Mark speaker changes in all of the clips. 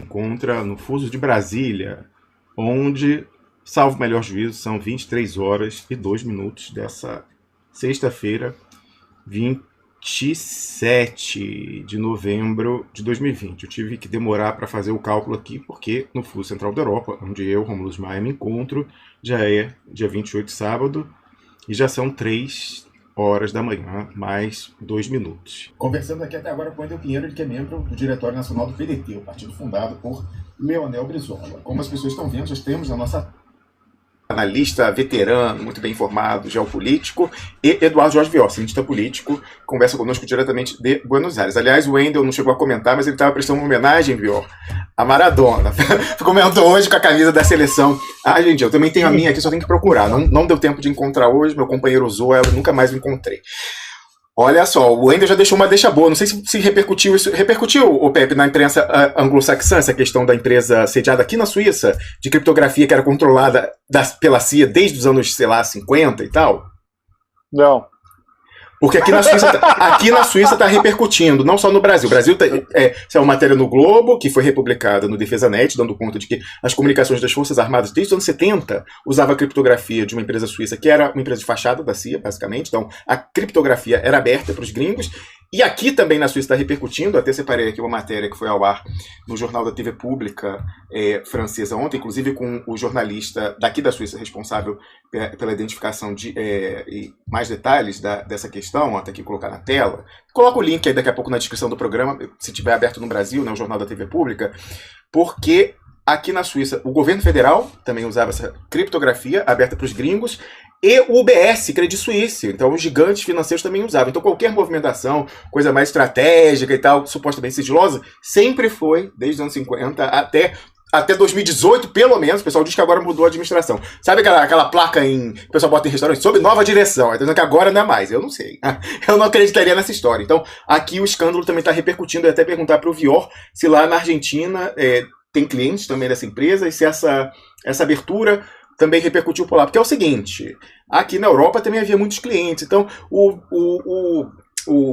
Speaker 1: encontra no fuso de Brasília, onde, salvo melhor juízo, são 23 horas e 2 minutos dessa sexta-feira, 27 de novembro de 2020. Eu tive que demorar para fazer o cálculo aqui, porque no fuso central da Europa, onde eu, Romulo Maia, me encontro, já é dia 28, sábado, e já são 3 horas da manhã, mais 2 minutos.
Speaker 2: Conversando aqui até agora com o Wendel Pinheiro, ele que é membro do Diretório Nacional do PDT, o partido fundado por Leonel Brizola. Como as pessoas estão vendo, nós temos na nossa
Speaker 1: analista veterano, muito bem informado, geopolítico, e Eduardo Jorge Vior, cientista político, conversa conosco diretamente de Buenos Aires. Aliás, o Wendel não chegou a comentar, mas ele estava prestando uma homenagem, Vior, a Maradona. Comentou hoje com a camisa da seleção argentina. Eu também tenho a minha aqui, só tenho que procurar. Não deu tempo de encontrar hoje, meu companheiro usou ela, nunca mais o encontrei. Olha só, o Wendel já deixou uma deixa boa. Não sei se repercutiu isso. Repercutiu, o Pepe, na imprensa anglo-saxã, essa questão da empresa sediada aqui na Suíça, de criptografia que era controlada pela CIA desde os anos, sei lá, 50 e tal?
Speaker 3: Não.
Speaker 1: Porque aqui na Suíça está repercutindo, não só no Brasil. O Brasil é uma matéria no Globo, que foi republicada no DefesaNet, dando conta de que as comunicações das Forças Armadas desde os anos 70 usava a criptografia de uma empresa suíça, que era uma empresa de fachada da CIA, basicamente. Então, a criptografia era aberta para os gringos. E aqui também na Suíça está repercutindo, até separei aqui uma matéria que foi ao ar no jornal da TV Pública francesa ontem, inclusive com o jornalista daqui da Suíça responsável pela identificação de mais detalhes dessa questão, até aqui colocar na tela. Coloca o link aí daqui a pouco na descrição do programa, se tiver aberto no Brasil, né, o jornal da TV Pública, porque aqui na Suíça o governo federal também usava essa criptografia aberta para os gringos, e o UBS, Credit Suisse, então os gigantes financeiros também usavam. Então qualquer movimentação, coisa mais estratégica e tal, supostamente sigilosa, sempre foi, desde os anos 50 até 2018, pelo menos. O pessoal diz que agora mudou a administração. Sabe aquela placa que o pessoal bota em restaurante? Sob nova direção. Aí tá dizendo que agora não é mais. Eu não sei. Eu não acreditaria nessa história. Então aqui o escândalo também está repercutindo. Eu ia até perguntar para o Vior se lá na Argentina tem clientes também dessa empresa e se essa abertura também repercutiu por lá. Porque é o seguinte, aqui na Europa também havia muitos clientes. Então, o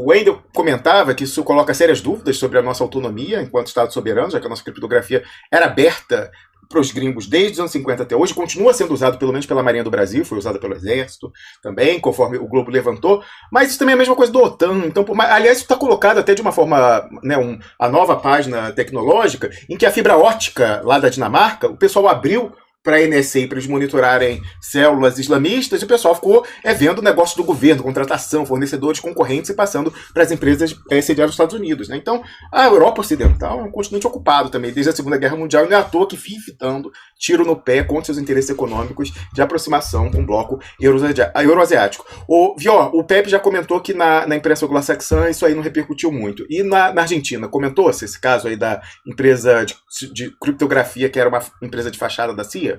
Speaker 1: Wendel comentava que isso coloca sérias dúvidas sobre a nossa autonomia enquanto Estado soberano, já que a nossa criptografia era aberta para os gringos desde os anos 50 até hoje, continua sendo usado pelo menos pela Marinha do Brasil, foi usada pelo Exército também, conforme o Globo levantou, mas isso também é a mesma coisa do OTAN. Então, aliás, isso está colocado até de uma forma, né, a nova página tecnológica, em que a fibra ótica lá da Dinamarca, o pessoal abriu para a NSA, para eles monitorarem células islamistas, e o pessoal ficou vendo o negócio do governo, contratação, fornecedores concorrentes e passando para as empresas sediadas nos Estados Unidos. Né? Então, a Europa Ocidental é um continente ocupado também, desde a Segunda Guerra Mundial, e não é à toa que fitando tiro no pé contra seus interesses econômicos de aproximação com o bloco euroasiático. O Vior, o Pepe já comentou que na imprensa anglo-saxã isso aí não repercutiu muito. E na Argentina, comentou-se esse caso aí da empresa de criptografia, que era uma empresa de fachada da CIA?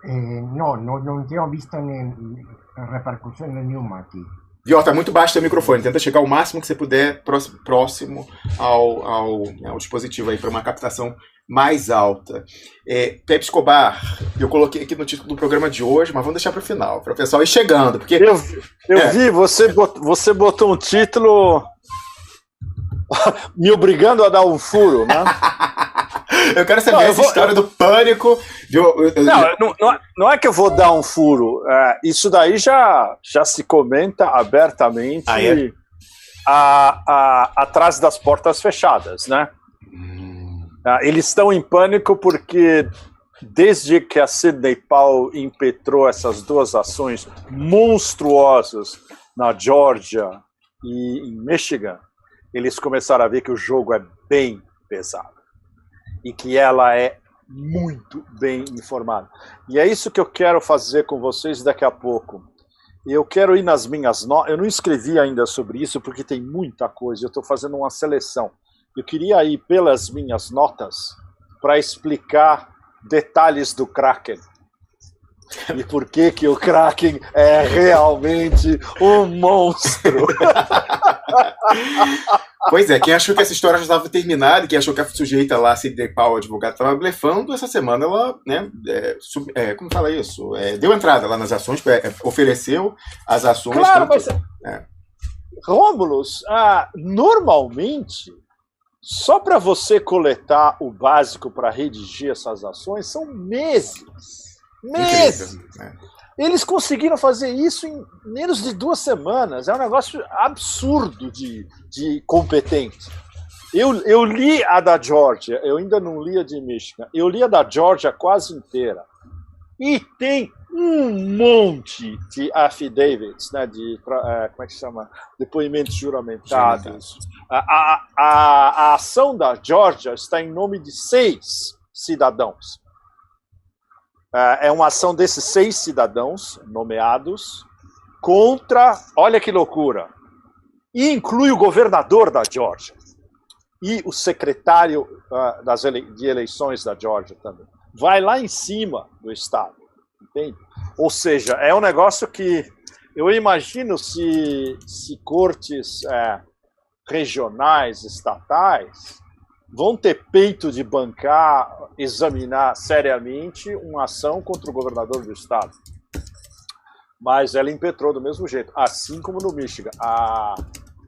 Speaker 4: No tenho visto repercussão nenhuma aqui.
Speaker 1: Vior, tá muito baixo o microfone. Tenta chegar o máximo que você puder próximo ao dispositivo aí para uma captação mais alta. Pepe Escobar, eu coloquei aqui no título do programa de hoje, mas vamos deixar para o final, para o pessoal ir chegando. Porque
Speaker 3: eu vi, você botou um título me obrigando a dar um furo, né?
Speaker 1: Eu quero saber essa história do pânico.
Speaker 3: Não é que eu vou dar um furo. Isso daí já se comenta abertamente atrás das portas fechadas, né? Eles estão em pânico porque desde que a Sidney Powell impetrou essas duas ações monstruosas na Geórgia e em Michigan, eles começaram a ver que o jogo é bem pesado e que ela é muito bem informada. E é isso que eu quero fazer com vocês daqui a pouco. Eu quero ir nas minhas notas. Eu não escrevi ainda sobre isso porque tem muita coisa. Eu estou fazendo uma seleção. Eu queria ir pelas minhas notas para explicar detalhes do Kraken. E por que o Kraken é realmente um monstro.
Speaker 1: Pois é, quem achou que essa história já estava terminada, quem achou que a sujeita lá, Sidney Powell, advogado, estava blefando, essa semana ela, né, como fala isso? Deu entrada lá nas ações, ofereceu as ações.
Speaker 3: Claro, mas... Rômulus, normalmente Só para você coletar o básico para redigir essas ações são meses. Meses!
Speaker 1: Incrível, né?
Speaker 3: Eles conseguiram fazer isso em menos de 2 semanas. É um negócio absurdo de competente. Eu li a da Georgia, eu ainda não li a de Michigan. Eu li a da Georgia quase inteira. E tem um monte de affidavits, né, como é que chama? Depoimentos juramentados. A ação da Georgia está em nome de 6 cidadãos. É uma ação desses 6 cidadãos nomeados contra, olha que loucura, e inclui o governador da Georgia e o secretário de eleições da Georgia também. Vai lá em cima do estado, entende? Ou seja, é um negócio que eu imagino se cortes regionais, estatais, vão ter peito de bancar, examinar seriamente uma ação contra o governador do estado. Mas ela impetrou do mesmo jeito, assim como no Michigan. A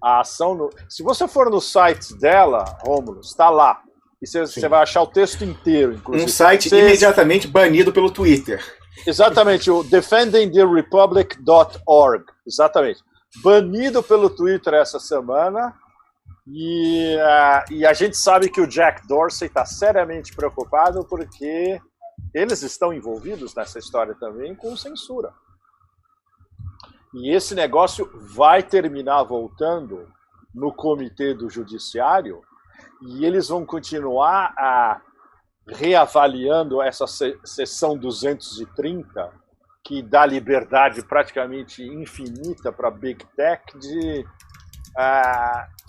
Speaker 3: ação, se você for no site dela, Rômulo, está lá. E você vai achar o texto inteiro, inclusive.
Speaker 1: Um site imediatamente banido pelo Twitter.
Speaker 3: Exatamente, o defendingtherepublic.org. Exatamente. Banido pelo Twitter essa semana. E a gente sabe que o Jack Dorsey está seriamente preocupado porque eles estão envolvidos nessa história também com censura. E esse negócio vai terminar voltando no comitê do judiciário e eles vão continuar reavaliando essa seção 230 que dá liberdade praticamente infinita para Big Tech de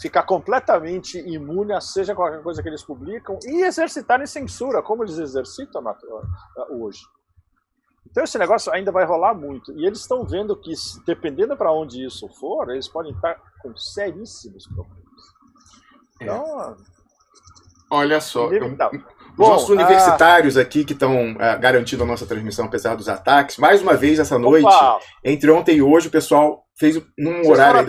Speaker 3: ficar completamente imune a seja qualquer coisa que eles publicam e exercitarem censura, como eles exercitam hoje. Então esse negócio ainda vai rolar muito. E eles estão vendo que, dependendo para onde isso for, eles podem estar com seríssimos problemas. Então,
Speaker 1: olha só, os
Speaker 3: Bom,
Speaker 1: nossos universitários aqui que estão garantindo a nossa transmissão apesar dos ataques, mais uma vez essa noite, entre ontem e hoje, o pessoal fez num horário...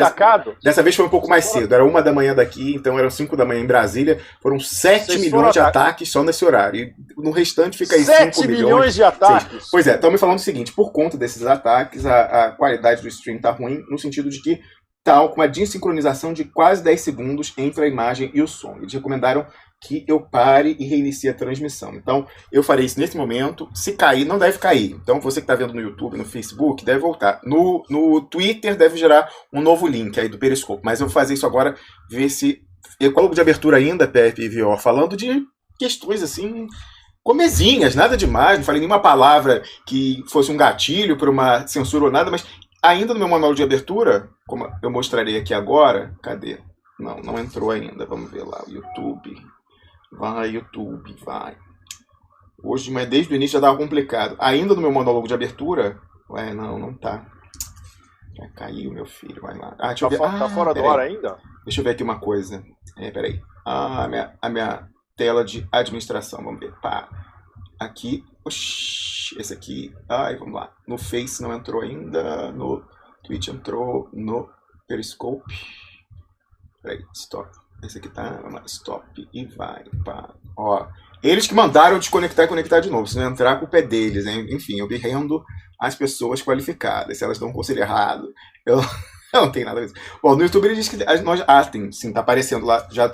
Speaker 1: Dessa vez foi um pouco mais cedo, era 1 da manhã daqui, então eram 5 da manhã em Brasília, foram 7 milhões de ataques só nesse horário, e no restante fica aí 5 milhões
Speaker 3: de ataques?
Speaker 1: Pois é, estão me falando o seguinte, por conta desses ataques, a qualidade do stream está ruim, no sentido de que está com uma desincronização de quase 10 segundos entre a imagem e o som. Eles recomendaram que eu pare e reinicie a transmissão. Então, eu farei isso nesse momento. Se cair, não deve cair. Então, você que está vendo no YouTube, no Facebook, deve voltar. No Twitter, deve gerar um novo link aí do Periscope. Mas eu vou fazer isso agora, ver se... Ecólogo de abertura ainda, Pepe e Vior, falando de questões assim... comezinhas, nada demais. Não falei nenhuma palavra que fosse um gatilho para uma censura ou nada, mas ainda no meu manual de abertura, como eu mostrarei aqui agora... Cadê? Não entrou ainda. Vamos ver lá, o YouTube... Vai, YouTube, vai. Hoje, mas desde o início já estava complicado. Ainda no meu monólogo de abertura... Ué, não tá. Já caiu, meu filho, vai lá. Deixa eu ver.
Speaker 3: Tá fora do ar ainda?
Speaker 1: Deixa eu ver aqui uma coisa. Peraí. A minha tela de administração, vamos ver. Pá. Aqui. Oxi, esse aqui. Vamos lá. No Face não entrou ainda. No Twitch entrou. No Periscope. Peraí, stop. Esse aqui tá, vamos lá, stop e vai, pá. Ó, eles que mandaram desconectar e conectar de novo. Se não entrar, a culpa é deles, hein? Enfim, eu rendo as pessoas qualificadas. Se elas dão um conselho errado, eu não tenho nada a ver. Bom, no YouTube ele diz que nós... tem, sim, tá aparecendo lá. Já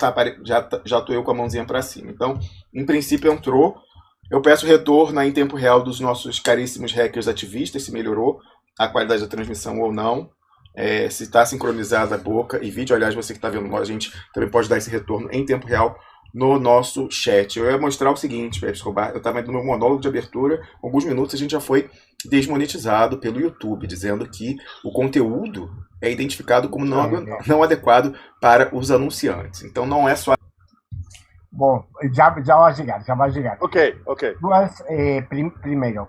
Speaker 1: tô eu com a mãozinha pra cima. Então, em princípio entrou. Eu peço retorno em tempo real dos nossos caríssimos hackers ativistas, se melhorou a qualidade da transmissão ou não. Se está sincronizada a boca e vídeo, aliás, você que está vendo, a gente também pode dar esse retorno em tempo real no nosso chat. Eu ia mostrar o seguinte, Pepe Escobar, eu estava no meu monólogo de abertura, alguns minutos a gente já foi desmonetizado pelo YouTube, dizendo que o conteúdo é identificado como não adequado para os anunciantes. Então não é só...
Speaker 4: Bom, já vai chegar.
Speaker 3: Ok.
Speaker 4: Primeiro,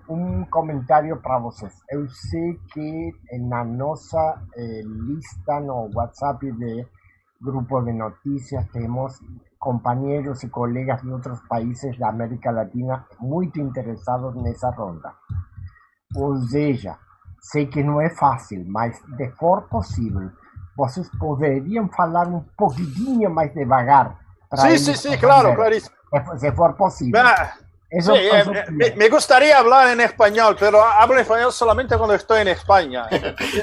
Speaker 4: comentário para vocês. Eu sei que na nossa lista no WhatsApp de grupo de notícias temos companheiros e colegas de outros países da América Latina muito interessados nessa ronda. Ou seja, sei que não é fácil, mas se for possível, vocês poderiam falar um pouquinho mais devagar
Speaker 3: Sí, claro, clarísimo.
Speaker 4: Si fuera posible.
Speaker 3: Eso, me gustaría hablar en español, pero hablo español solamente cuando estoy en España.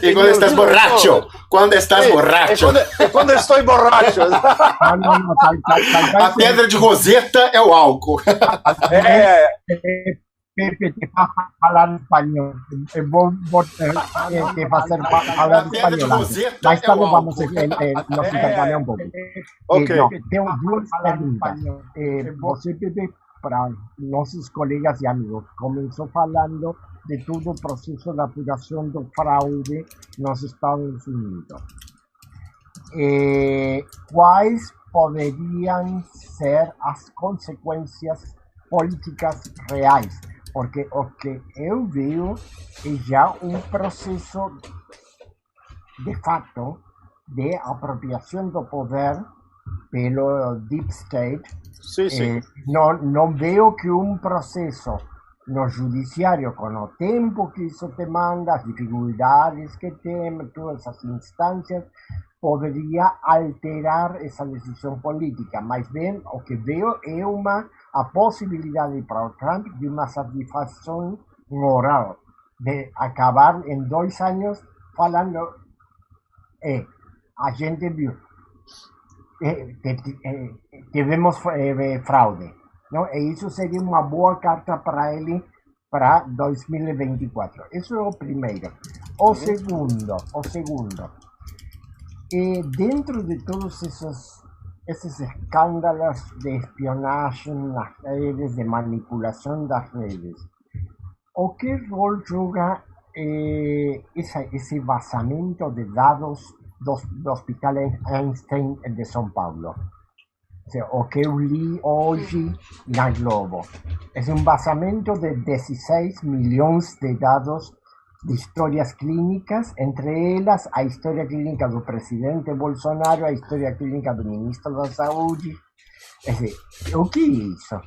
Speaker 1: Y cuando estás borracho. Cuando estás borracho.
Speaker 3: Cuando estoy borracho.
Speaker 1: A pedra de Roseta é o álcool.
Speaker 4: Pepe, te vas a hablar español. Vos te vas a hablar español. Más tarde vamos a nos intercambiar un poco. Tengo duas perguntas. Você, Pepe, para nossos colegas e amigos, começou falando de todo o processo de apuração do fraude nos Estados Unidos. Quais poderiam ser as consequências políticas reais? Porque o que eu vejo é já um processo, de fato, de apropriação do poder pelo Deep State.
Speaker 3: Sim.
Speaker 4: Não vejo que um processo no judiciário, com o tempo que isso demanda, as dificuldades que tem, todas as instâncias, poderia alterar essa decisão política. Mas bem, o que vejo é a possibilidade para o Trump de uma satisfação moral, de acabar em 2 anos falando, a gente viu, tivemos fraude, não? E isso seria uma boa carta para ele para 2024. Isso é o primeiro. O segundo, dentro de todos esses escândalos de espionagem nas redes, de manipulação das redes, o que rol joga esse vazamento de dados do Hospital Einstein de São Paulo? O que eu li hoje na Globo é vazamento de 16 milhões de dados de histórias clínicas, entre elas a história clínica do presidente Bolsonaro, a história clínica do ministro da Saúde. O que é isso?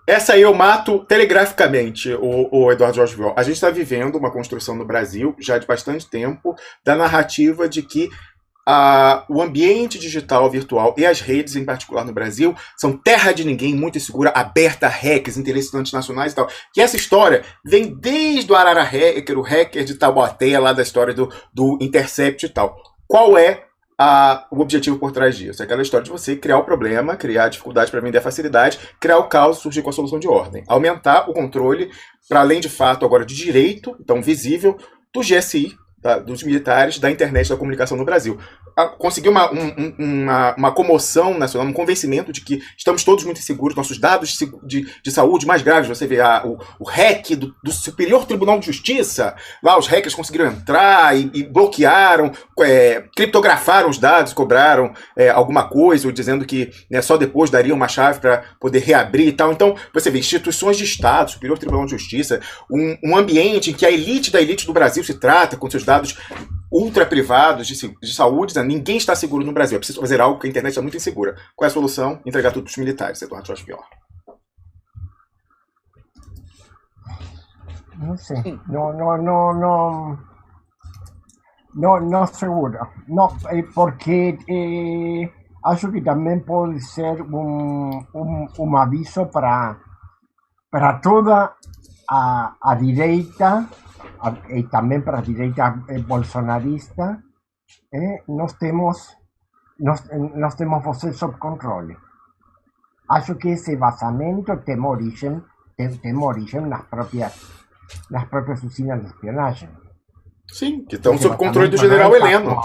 Speaker 1: Essa aí eu mato telegraficamente, o Eduardo Jorge Vior. A gente está vivendo uma construção no Brasil, já de bastante tempo, da narrativa de que o ambiente digital virtual e as redes, em particular no Brasil, são terra de ninguém, muito insegura, aberta a hackers, interesses internacionais e tal. E essa história vem desde o Arara Hacker, o hacker de Taubaté, lá da história do Intercept e tal. Qual é o objetivo por trás disso? É aquela história de você criar o problema, criar a dificuldade para vender a facilidade, criar o caos, surgir com a solução de ordem. Aumentar o controle, para além de fato agora de direito, então visível, do GSI, dos militares, da internet, da comunicação no Brasil. Conseguiu uma comoção nacional, um convencimento de que estamos todos muito inseguros, nossos dados de saúde mais graves. Você vê o hack do Superior Tribunal de Justiça, lá os hackers conseguiram entrar e bloquearam, criptografaram os dados, cobraram alguma coisa, ou dizendo que só depois daria uma chave para poder reabrir e tal. Então, você vê instituições de Estado, Superior Tribunal de Justiça, um ambiente em que a elite da elite do Brasil se trata com seus dados ultra privados de saúde, ninguém está seguro no Brasil. É preciso fazer algo, porque a internet está muito insegura. Qual é a solução? Entregar tudo para os militares, Eduardo Jorge Vior.
Speaker 4: Não sei. Não seguro. Não, porque acho que também pode ser um aviso para toda a direita, e também para a direita bolsonarista. Nós temos você sob controle. Acho que esse vazamento tem origem nas próprias usinas de espionagem.
Speaker 1: Sim, que estão sob controle do general Heleno.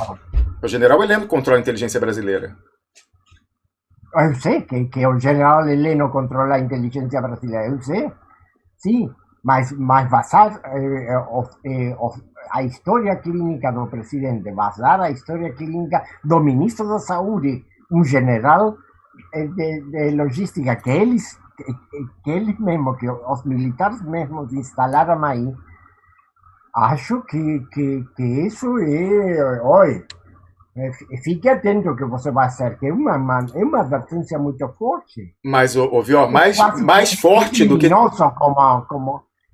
Speaker 1: O general Heleno controla a inteligência brasileira.
Speaker 4: Eu sei que o general Heleno controla a inteligência brasileira, eu sei. Sim, mas vazar a história clínica do presidente, vazar a história clínica do ministro da Saúde, um general de logística que eles mesmos, que os militares mesmos instalaram aí, acho que isso olha, fique atento ao que você vai fazer, que é uma advertência muito forte.
Speaker 1: Mas, Vior, mais forte do que...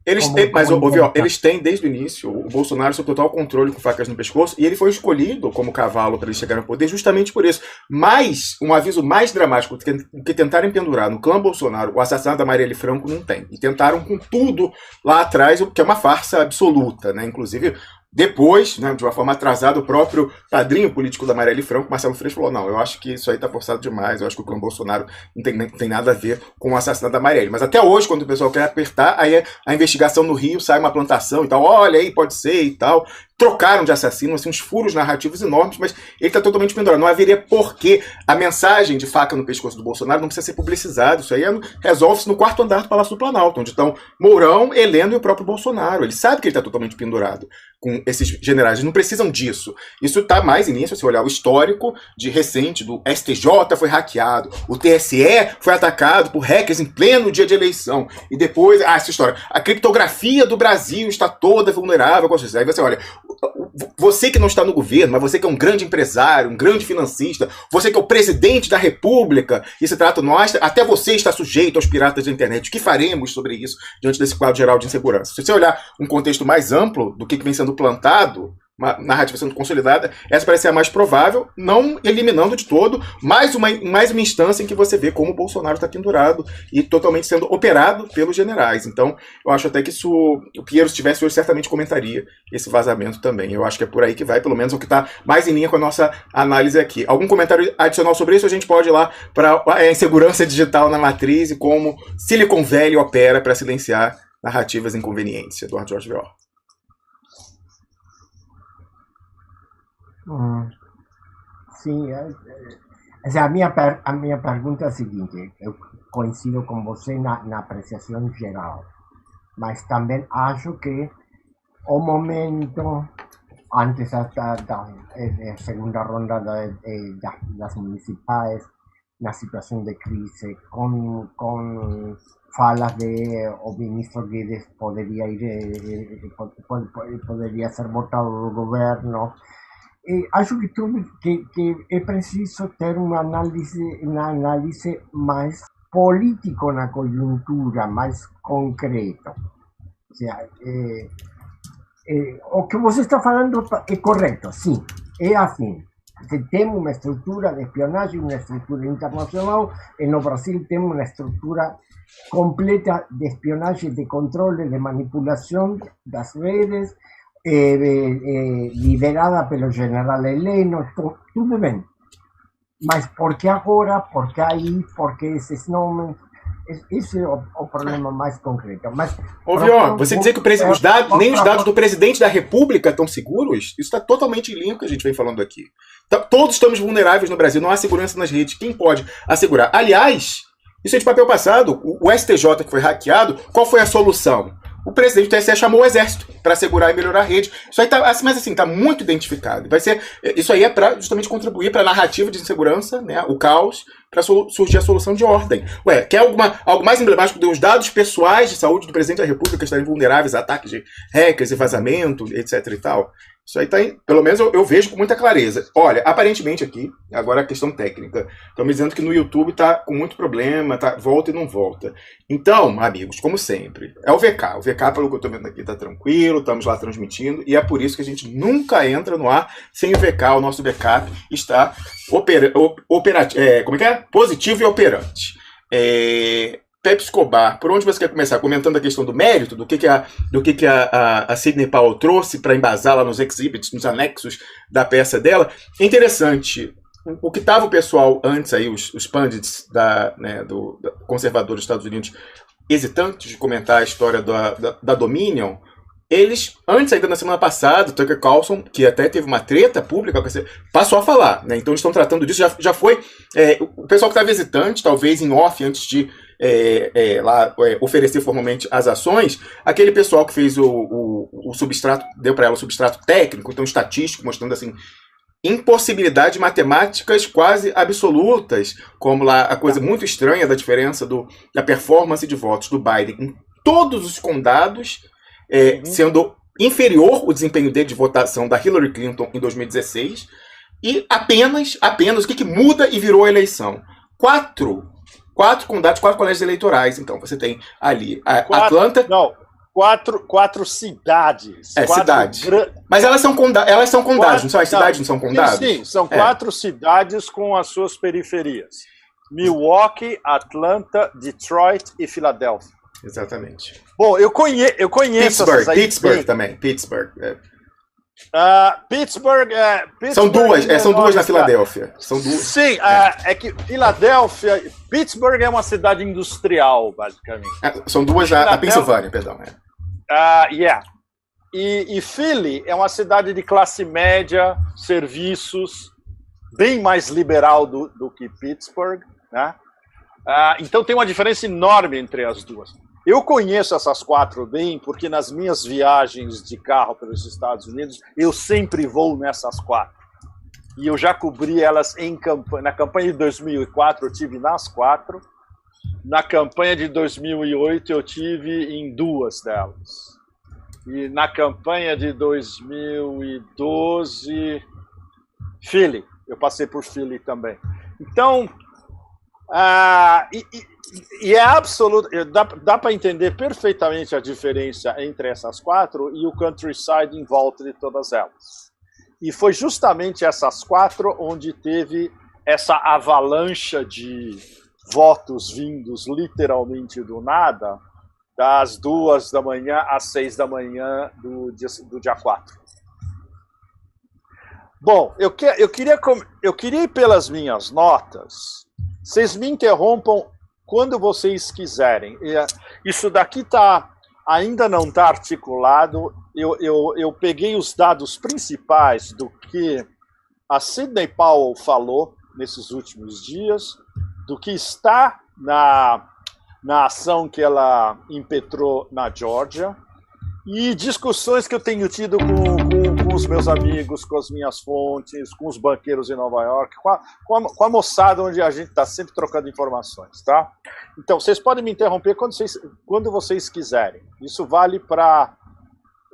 Speaker 1: Eles têm desde o início o Bolsonaro sob total controle com facas no pescoço, e ele foi escolhido como cavalo para ele chegar ao poder justamente por isso. Mas um aviso mais dramático do que tentarem pendurar no clã Bolsonaro o assassinato da Marielle Franco não tem. E tentaram com tudo lá atrás, o que é uma farsa absoluta, né? Inclusive, depois, né, de uma forma atrasada, o próprio padrinho político da Marielle Franco, Marcelo Freixo, falou: não, eu acho que isso aí tá forçado demais, eu acho que o clã Bolsonaro não tem nada a ver com o assassinato da Marielle. Mas até hoje, quando o pessoal quer apertar, aí a investigação no Rio sai uma plantação e tal, olha aí, pode ser e tal. Trocaram de assassino, assim, uns furos narrativos enormes, mas ele está totalmente pendurado. Não haveria porquê. A mensagem de faca no pescoço do Bolsonaro não precisa ser publicizada. Isso aí resolve-se no quarto andar do Palácio do Planalto, onde estão Mourão, Heleno e o próprio Bolsonaro. Ele sabe que ele está totalmente pendurado com esses generais. Eles não precisam disso. Isso está mais início, se olhar o histórico de recente, do STJ foi hackeado, o TSE foi atacado por hackers em pleno dia de eleição. E depois, essa história, a criptografia do Brasil está toda vulnerável. Aí você olha, você que não está no governo, mas você que é um grande empresário, um grande financista, você que é o presidente da República, e se trata nós, até você está sujeito aos piratas da internet. O que faremos sobre isso diante desse quadro geral de insegurança? Se você olhar um contexto mais amplo do que vem sendo plantado, uma narrativa sendo consolidada, essa parece ser a mais provável, não eliminando de todo mais uma instância em que você vê como o Bolsonaro está pendurado e totalmente sendo operado pelos generais. Então, eu acho até que isso, o Piero, se estivesse hoje, certamente comentaria esse vazamento também. Eu acho que é por aí que vai, pelo menos o que está mais em linha com a nossa análise aqui. Algum comentário adicional sobre isso? A gente pode ir lá para a insegurança digital na matriz e como Silicon Valley opera para silenciar narrativas inconvenientes. Eduardo Jorge Veor.
Speaker 4: Sim, a minha pergunta é a seguinte: eu coincido com você na apreciação geral, mas também acho que o momento antes da segunda ronda das municipais, na situação de crise, com falas de o ministro Guedes poderia ser votado do governo. Acho que é preciso ter uma análise mais político na conjuntura, mais concreto. Ou seja, o que você está falando é correto, sim, é assim. Temos uma estrutura de espionagem, uma estrutura internacional, e no Brasil temos uma estrutura completa de espionagem, de controle, de manipulação das redes, liderada pelo general Heleno, tudo bem. Mas por que agora? Por que aí? Por que esses nomes? Esse é o problema mais concreto. Mas,
Speaker 1: você dizer que nem os dados do presidente da República estão seguros, isso está totalmente em linha com o que a gente vem falando aqui. Todos estamos vulneráveis no Brasil, não há segurança nas redes. Quem pode assegurar? Aliás, isso é de papel passado. O STJ que foi hackeado, qual foi a solução? O presidente do TSE chamou o exército para assegurar e melhorar a rede. Isso aí tá muito identificado. Isso aí é para justamente contribuir para a narrativa de insegurança, né, o caos, para surgir a solução de ordem. Quer algo mais emblemático dos dados pessoais de saúde do presidente da República estarem vulneráveis a ataques de hackers e vazamento, etc e tal? Isso aí pelo menos eu vejo com muita clareza. Olha, aparentemente aqui, agora a questão técnica, estão me dizendo que no YouTube está com muito problema, volta e não volta. Então, amigos, como sempre, é o VK. O VK, pelo que eu estou vendo aqui, está tranquilo, estamos lá transmitindo, e é por isso que a gente nunca entra no ar sem o VK. O nosso backup está positivo e operante. Pepe Escobar, por onde você quer começar? Comentando a questão do mérito, do que a Sidney Powell trouxe para embasar lá nos exhibits, nos anexos da peça dela. É interessante, o que estava o pessoal antes aí, os pundits do conservador dos Estados Unidos, hesitantes de comentar a história da Dominion, eles, antes ainda na semana passada, Tucker Carlson, que até teve uma treta pública, passou a falar, né? Então eles estão tratando disso, já foi o pessoal que estava hesitante, talvez em off, antes de oferecer formalmente as ações, aquele pessoal que fez o substrato, deu para ela o substrato técnico, então estatístico, mostrando assim impossibilidade de matemáticas quase absolutas, como lá a coisa muito estranha da diferença da performance de votos do Biden em todos os condados, sendo inferior o desempenho dele de votação da Hillary Clinton em 2016, e apenas o que muda e virou a eleição? Quatro condados, 4 colégios eleitorais. Então, você tem ali Atlanta...
Speaker 3: Não, quatro cidades.
Speaker 1: Cidade. Mas elas são condados, não são? As cidades não são condados?
Speaker 3: Sim, são 4 cidades com as suas periferias. Milwaukee, Atlanta, Detroit e Filadélfia.
Speaker 1: Exatamente.
Speaker 3: Bom, eu conheço essas aí.
Speaker 1: Pittsburgh também. Pittsburgh.
Speaker 3: Pittsburgh.
Speaker 1: São duas na Filadélfia. São duas.
Speaker 3: Sim, é que Filadélfia. Pittsburgh é uma cidade industrial, basicamente.
Speaker 1: São duas na Pensilvânia, perdão.
Speaker 3: E Philly é uma cidade de classe média, serviços, bem mais liberal do que Pittsburgh, né? Então tem uma diferença enorme entre as duas. Eu conheço essas 4 bem, porque nas minhas viagens de carro pelos Estados Unidos, eu sempre vou nessas 4. E eu já cobri elas na campanha de 2004, eu tive nas 4. Na campanha de 2008, eu tive em 2 delas. E na campanha de 2012, Philly. Eu passei por Philly também. Então, é absoluto. Dá para entender perfeitamente a diferença entre essas 4 e o countryside em volta de todas elas. E foi justamente essas 4 onde teve essa avalanche de votos vindos literalmente do nada, das 2 da manhã às 6 da manhã do dia 4. Bom, eu queria ir pelas minhas notas. Vocês me interrompam quando vocês quiserem. Isso daqui ainda não está articulado. Eu peguei os dados principais do que a Sidney Powell falou nesses últimos dias, do que está na ação que ela impetrou na Geórgia, e discussões que eu tenho tido com os meus amigos, com as minhas fontes, com os banqueiros em Nova York, com a moçada onde a gente está sempre trocando informações, tá? Então, vocês podem me interromper quando vocês quiserem. Isso vale para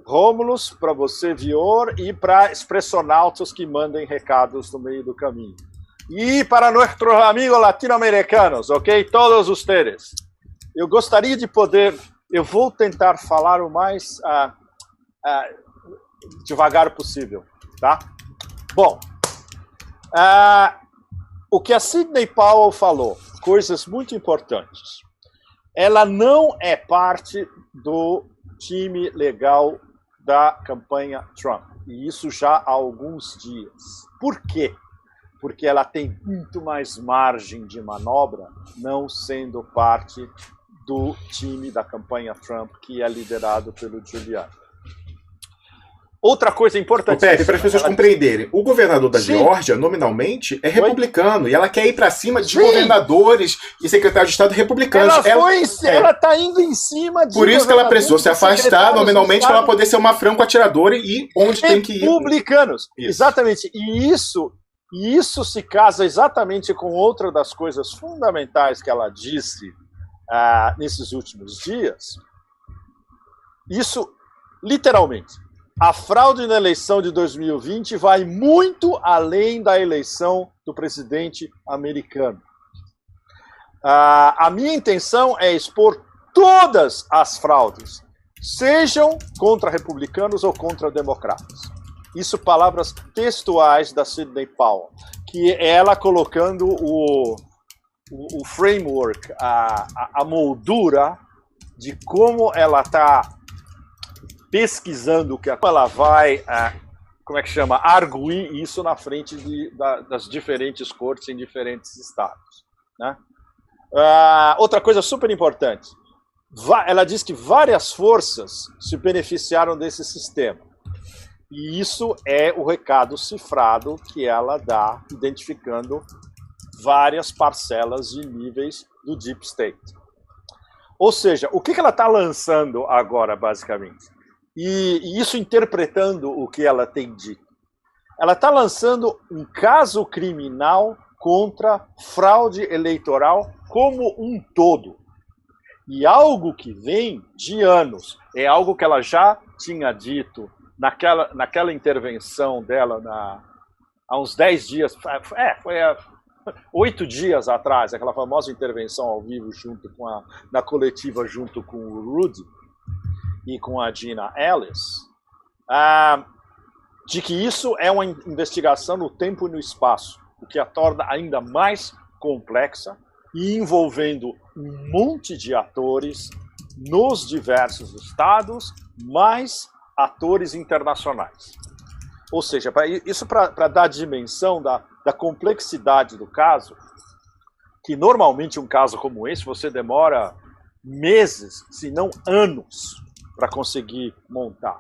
Speaker 3: Rômulus, para você, Vior, e para expressionautas que mandem recados no meio do caminho. E para nossos amigos latino-americanos, ok? Todos vocês. Eu gostaria de poder... Eu vou tentar falar o mais devagar possível, tá? Bom, o que a Sidney Powell falou, coisas muito importantes. Ela não é parte do time legal da campanha Trump, e isso já há alguns dias. Por quê? Porque ela tem muito mais margem de manobra, não sendo parte do time da campanha Trump, que é liderado pelo Giuliani. Outra coisa importante...
Speaker 1: Pepe, para as pessoas compreenderem, o governador da Geórgia, nominalmente, é republicano, e ela quer ir para cima de governadores e secretários de Estado republicanos.
Speaker 3: Ela está indo em cima de...
Speaker 1: Por isso que ela precisou se afastar nominalmente para ela poder ser uma franco-atiradora e ir onde tem que ir.
Speaker 3: Republicanos, exatamente. E isso se casa exatamente com outra das coisas fundamentais que ela disse nesses últimos dias. Isso, literalmente, a fraude na eleição de 2020 vai muito além da eleição do presidente americano. A minha intenção é expor todas as fraudes, sejam contra republicanos ou contra democratas. Isso, palavras textuais da Sidney Powell, que é ela colocando o framework, a moldura de como ela está pesquisando o que ela vai, arguir isso na frente das diferentes cortes em diferentes estados, né? Outra coisa super importante, ela diz que várias forças se beneficiaram desse sistema. E isso é o recado cifrado que ela dá, identificando várias parcelas e níveis do Deep State. Ou seja, o que ela está lançando agora, basicamente? E isso interpretando o que ela tem dito. Ela está lançando um caso criminal contra fraude eleitoral como um todo. E algo que vem de anos, é algo que ela já tinha dito naquela intervenção dela há uns 10 dias, foi 8 dias atrás, aquela famosa intervenção ao vivo na coletiva junto com o Rudy. e com a Gina Ellis, de que isso é uma investigação no tempo e no espaço, o que a torna ainda mais complexa e envolvendo um monte de atores nos diversos estados, mais atores internacionais. Ou seja, isso para dar dimensão da complexidade do caso, que normalmente um caso como esse você demora meses, se não anos, para conseguir montar.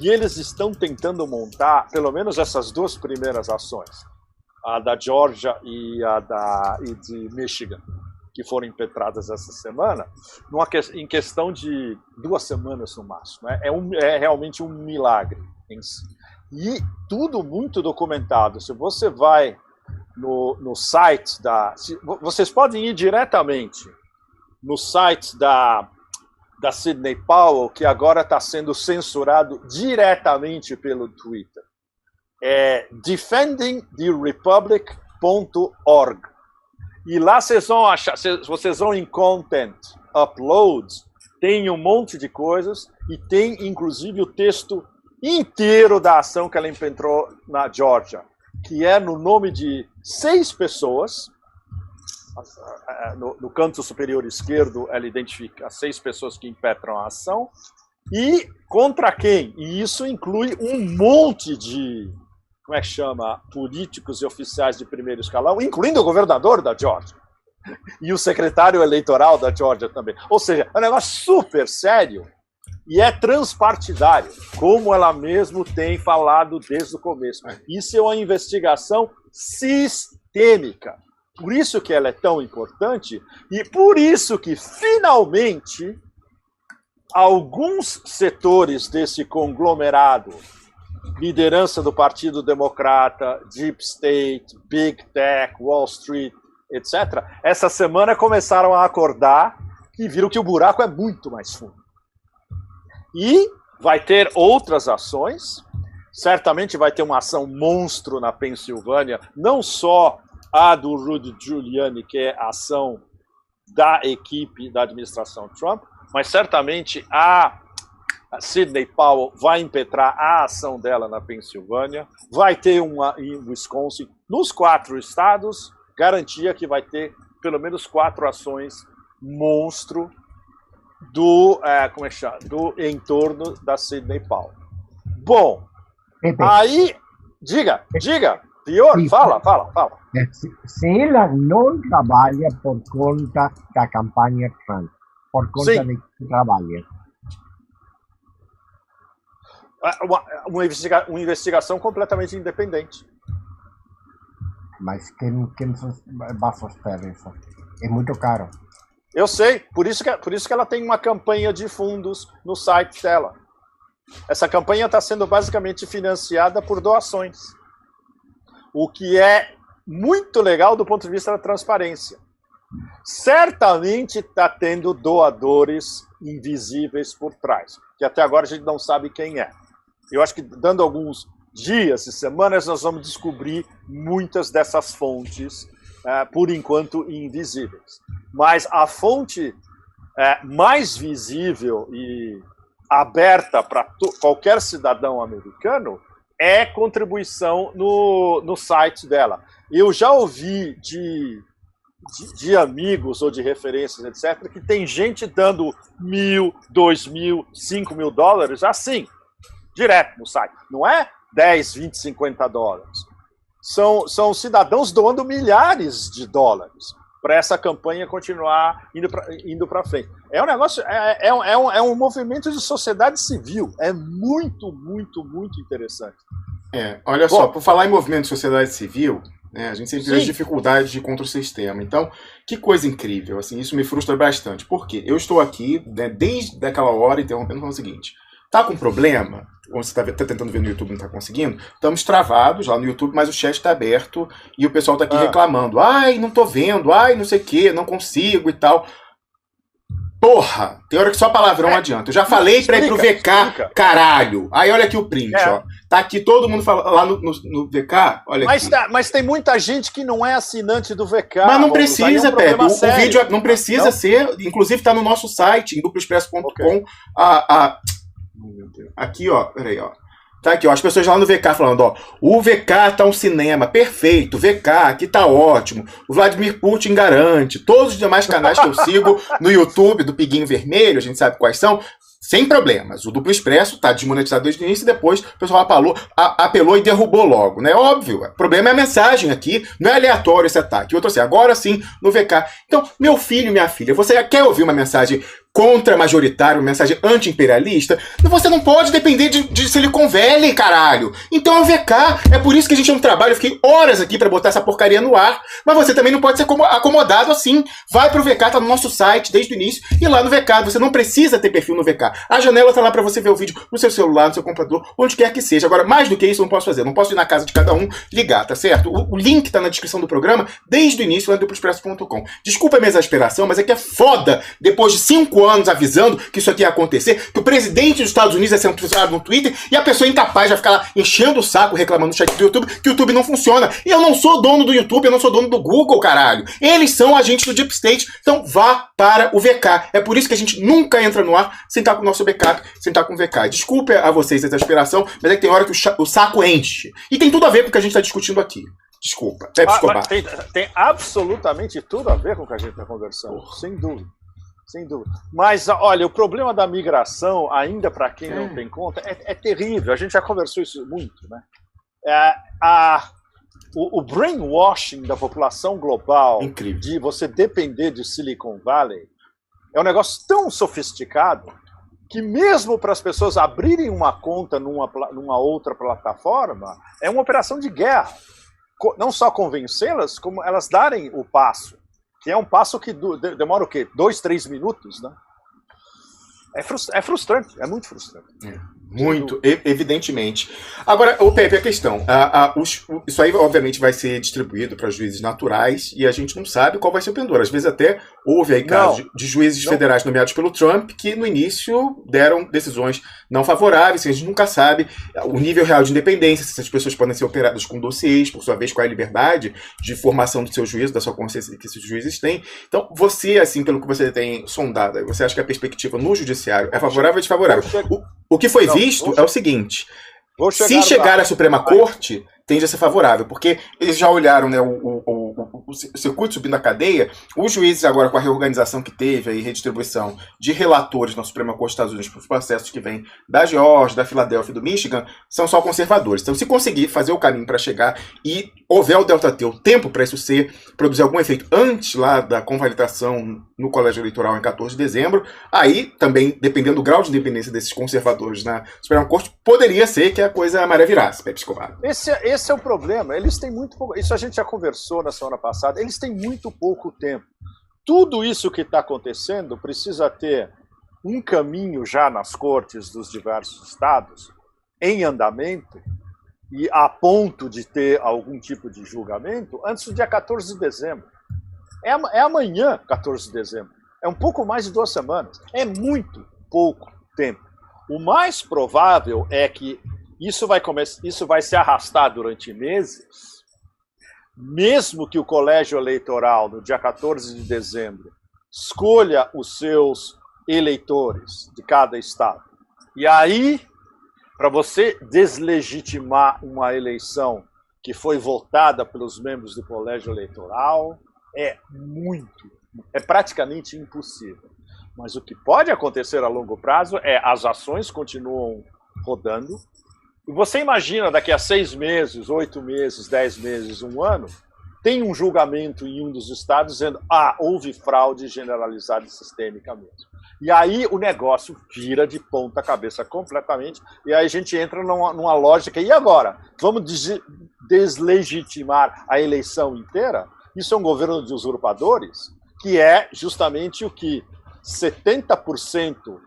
Speaker 3: E eles estão tentando montar, pelo menos essas duas primeiras ações, a da Georgia e a de Michigan, que foram impetradas essa semana, em questão de 2 semanas no máximo. É realmente um milagre em si. E tudo muito documentado. Se você vai no site vocês podem ir diretamente no site da Sidney Powell, que agora está sendo censurado diretamente pelo Twitter. É defendingtherepublic.org. E lá vocês vão achar, vocês vão em Content Uploads, tem um monte de coisas, e tem inclusive o texto inteiro da ação que ela impetrou na Georgia, que é no nome de 6 pessoas. No canto superior esquerdo, ela identifica 6 pessoas que impetram a ação. E contra quem? E isso inclui um monte de, políticos e oficiais de primeiro escalão, incluindo o governador da Georgia. E o secretário eleitoral da Georgia também. Ou seja, é um negócio super sério e é transpartidário, como ela mesmo tem falado desde o começo. Isso é uma investigação sistêmica. Por isso que ela é tão importante e por isso que, finalmente, alguns setores desse conglomerado, liderança do Partido Democrata, Deep State, Big Tech, Wall Street, etc., essa semana começaram a acordar e viram que o buraco é muito mais fundo. E vai ter outras ações, certamente vai ter uma ação monstro na Pensilvânia, não só a do Rudy Giuliani, que é a ação da equipe da administração Trump, mas certamente a Sidney Powell vai impetrar a ação dela na Pensilvânia, vai ter uma em Wisconsin, nos 4 estados, garantia que vai ter pelo menos 4 ações monstro do entorno da Sidney Powell. Bom, aí, diga, Pior, fala.
Speaker 4: Se ela não trabalha por conta da campanha Trump, por conta
Speaker 3: Sim.
Speaker 4: de que trabalha.
Speaker 3: Uma investigação completamente independente.
Speaker 4: Mas quem vai sustentar isso? É muito caro.
Speaker 3: Eu sei, por isso que ela tem uma campanha de fundos no site dela. Essa campanha está sendo basicamente financiada por doações. O que é muito legal do ponto de vista da transparência. Certamente está tendo doadores invisíveis por trás, que até agora a gente não sabe quem é. Eu acho que dando alguns dias e semanas nós vamos descobrir muitas dessas fontes, por enquanto invisíveis. Mas a fonte mais visível e aberta para qualquer cidadão americano é contribuição no site dela. Eu já ouvi de amigos ou de referências, etc., que tem gente dando $1.000, $2.000, $5.000 assim, direto no site. Não é 10, 20, $50. São cidadãos doando milhares de dólares para essa campanha continuar indo para frente. É um negócio, é um movimento de sociedade civil. É muito, muito, muito interessante.
Speaker 1: Olha só, por falar em movimento de sociedade civil, né, a gente sempre vê as dificuldades de contra o sistema. Então, que coisa incrível. Assim, isso me frustra bastante. Por quê? Eu estou aqui, né, desde aquela hora, interrompendo, falando o seguinte. Tá com problema? Ou você tá tentando ver no YouTube e não tá conseguindo? Estamos travados lá no YouTube, mas o chat está aberto e o pessoal tá aqui reclamando. Ai, não tô vendo, ai, não sei o que, não consigo e tal. Porra! Tem hora que só palavrão adianta. Eu já falei pra ir pro VK, caralho. Aí olha aqui o print, ó. Tá aqui todo mundo falando lá no VK, olha aqui.
Speaker 3: Mas tem muita gente que não é assinante do VK.
Speaker 1: Mas não precisa, Pepe. O vídeo não precisa ser. Inclusive tá no nosso site, em duploexpresso.com, Aqui, ó, peraí, ó. Tá aqui, ó, as pessoas lá no VK falando, ó, o VK tá um cinema perfeito, VK, aqui tá ótimo, o Vladimir Putin garante, todos os demais canais que eu sigo no YouTube do Piguinho Vermelho, a gente sabe quais são, sem problemas. O Duplo Expresso tá desmonetizado desde o início e depois o pessoal apelou e derrubou logo, né? Óbvio, o problema é a mensagem aqui, não é aleatório esse ataque. Outro assim, agora sim no VK. Então, meu filho e minha filha, você quer ouvir uma mensagem contra-majoritária, uma mensagem anti-imperialista? Você não pode depender de Silicon Valley, caralho. Então é o VK. É por isso que a gente não trabalha. Eu fiquei horas aqui pra botar essa porcaria no ar. Mas você também não pode ser acomodado assim. Vai pro VK, tá no nosso site desde o início. E lá no VK, você não precisa ter perfil no VK. A janela tá lá pra você ver o vídeo no seu celular, no seu computador, onde quer que seja. Agora, mais do que isso, eu não posso fazer. Eu não posso ir na casa de cada um ligar, tá certo? O link tá na descrição do programa desde o início, lá no duploexpresso.com. Desculpa a minha exasperação, mas é que é foda, depois de 5 anos avisando que isso aqui ia acontecer, que o presidente dos Estados Unidos é censurado no Twitter e a pessoa incapaz vai ficar lá enchendo o saco, reclamando no chat do YouTube, que o YouTube não funciona. E eu não sou dono do YouTube, eu não sou dono do Google, caralho. Eles são agentes do Deep State, então vá para o VK. É por isso que a gente nunca entra no ar sem estar com o nosso backup, sem estar com o VK. Desculpe a vocês essa exasperação, mas é que tem hora que o saco enche. E tem tudo a ver com o que a gente está discutindo aqui. Desculpa.
Speaker 3: Tem absolutamente tudo a ver com o que a gente está conversando, sem dúvida. Sem dúvida. Mas, olha, o problema da migração, ainda para quem não tem conta, é terrível. A gente já conversou isso muito, né? O brainwashing da população global, incrível, de você depender de Silicon Valley, é um negócio tão sofisticado que mesmo para as pessoas abrirem uma conta numa outra plataforma, é uma operação de guerra. Não só convencê-las, como elas darem o passo. Que é um passo que demora o quê? 2, 3 minutos, né? É frustrante, é muito frustrante.
Speaker 1: Muito, evidentemente. Agora, Pepe, a questão. Isso aí, obviamente, vai ser distribuído para juízes naturais e a gente não sabe qual vai ser o pendor. Às vezes até houve aí casos de juízes federais nomeados pelo Trump que, no início, deram decisões não favoráveis. A gente nunca sabe o nível real de independência, se essas pessoas podem ser operadas com dossiês, por sua vez, qual é a liberdade de formação do seu juízo, da sua consciência que esses juízes têm. Então, você, assim, pelo que você tem sondado, você acha que a perspectiva no judiciário é favorável ou desfavorável? O que foi visto é o seguinte: se chegar à Suprema Corte, tende a ser favorável, porque eles já olharam, né, o circuito subindo a cadeia. Os juízes agora, com a reorganização que teve e redistribuição de relatores na Suprema Corte dos Estados Unidos para os processos que vêm da Geórgia, da Filadélfia e do Michigan, são só conservadores. Então, se conseguir fazer o caminho para chegar e houver o Delta T, o tempo para isso produzir algum efeito antes lá da convalidação no colégio eleitoral em 14 de dezembro, aí também, dependendo do grau de independência desses conservadores na Suprema Corte, poderia ser que a coisa a maré virasse, Pepe Escobar.
Speaker 3: Esse é o problema. Eles têm muito pouco. Isso a gente já conversou na semana passada. Eles têm muito pouco tempo. Tudo isso que está acontecendo precisa ter um caminho já nas cortes dos diversos estados em andamento e a ponto de ter algum tipo de julgamento antes do dia 14 de dezembro. É amanhã, 14 de dezembro. É um pouco mais de 2 semanas. É muito pouco tempo. O mais provável é que isso vai se arrastar durante meses, mesmo que o colégio eleitoral, no dia 14 de dezembro, escolha os seus eleitores de cada estado. E aí, para você deslegitimar uma eleição que foi votada pelos membros do colégio eleitoral, é praticamente impossível. Mas o que pode acontecer a longo prazo é as ações continuam rodando. E você imagina, daqui a 6 meses, 8 meses, 10 meses, 1 ano, tem um julgamento em um dos estados dizendo houve fraude generalizada e sistêmica mesmo. E aí o negócio vira de ponta cabeça completamente, e aí a gente entra numa lógica, e agora? Vamos deslegitimar a eleição inteira? Isso é um governo de usurpadores, que é justamente o que 70%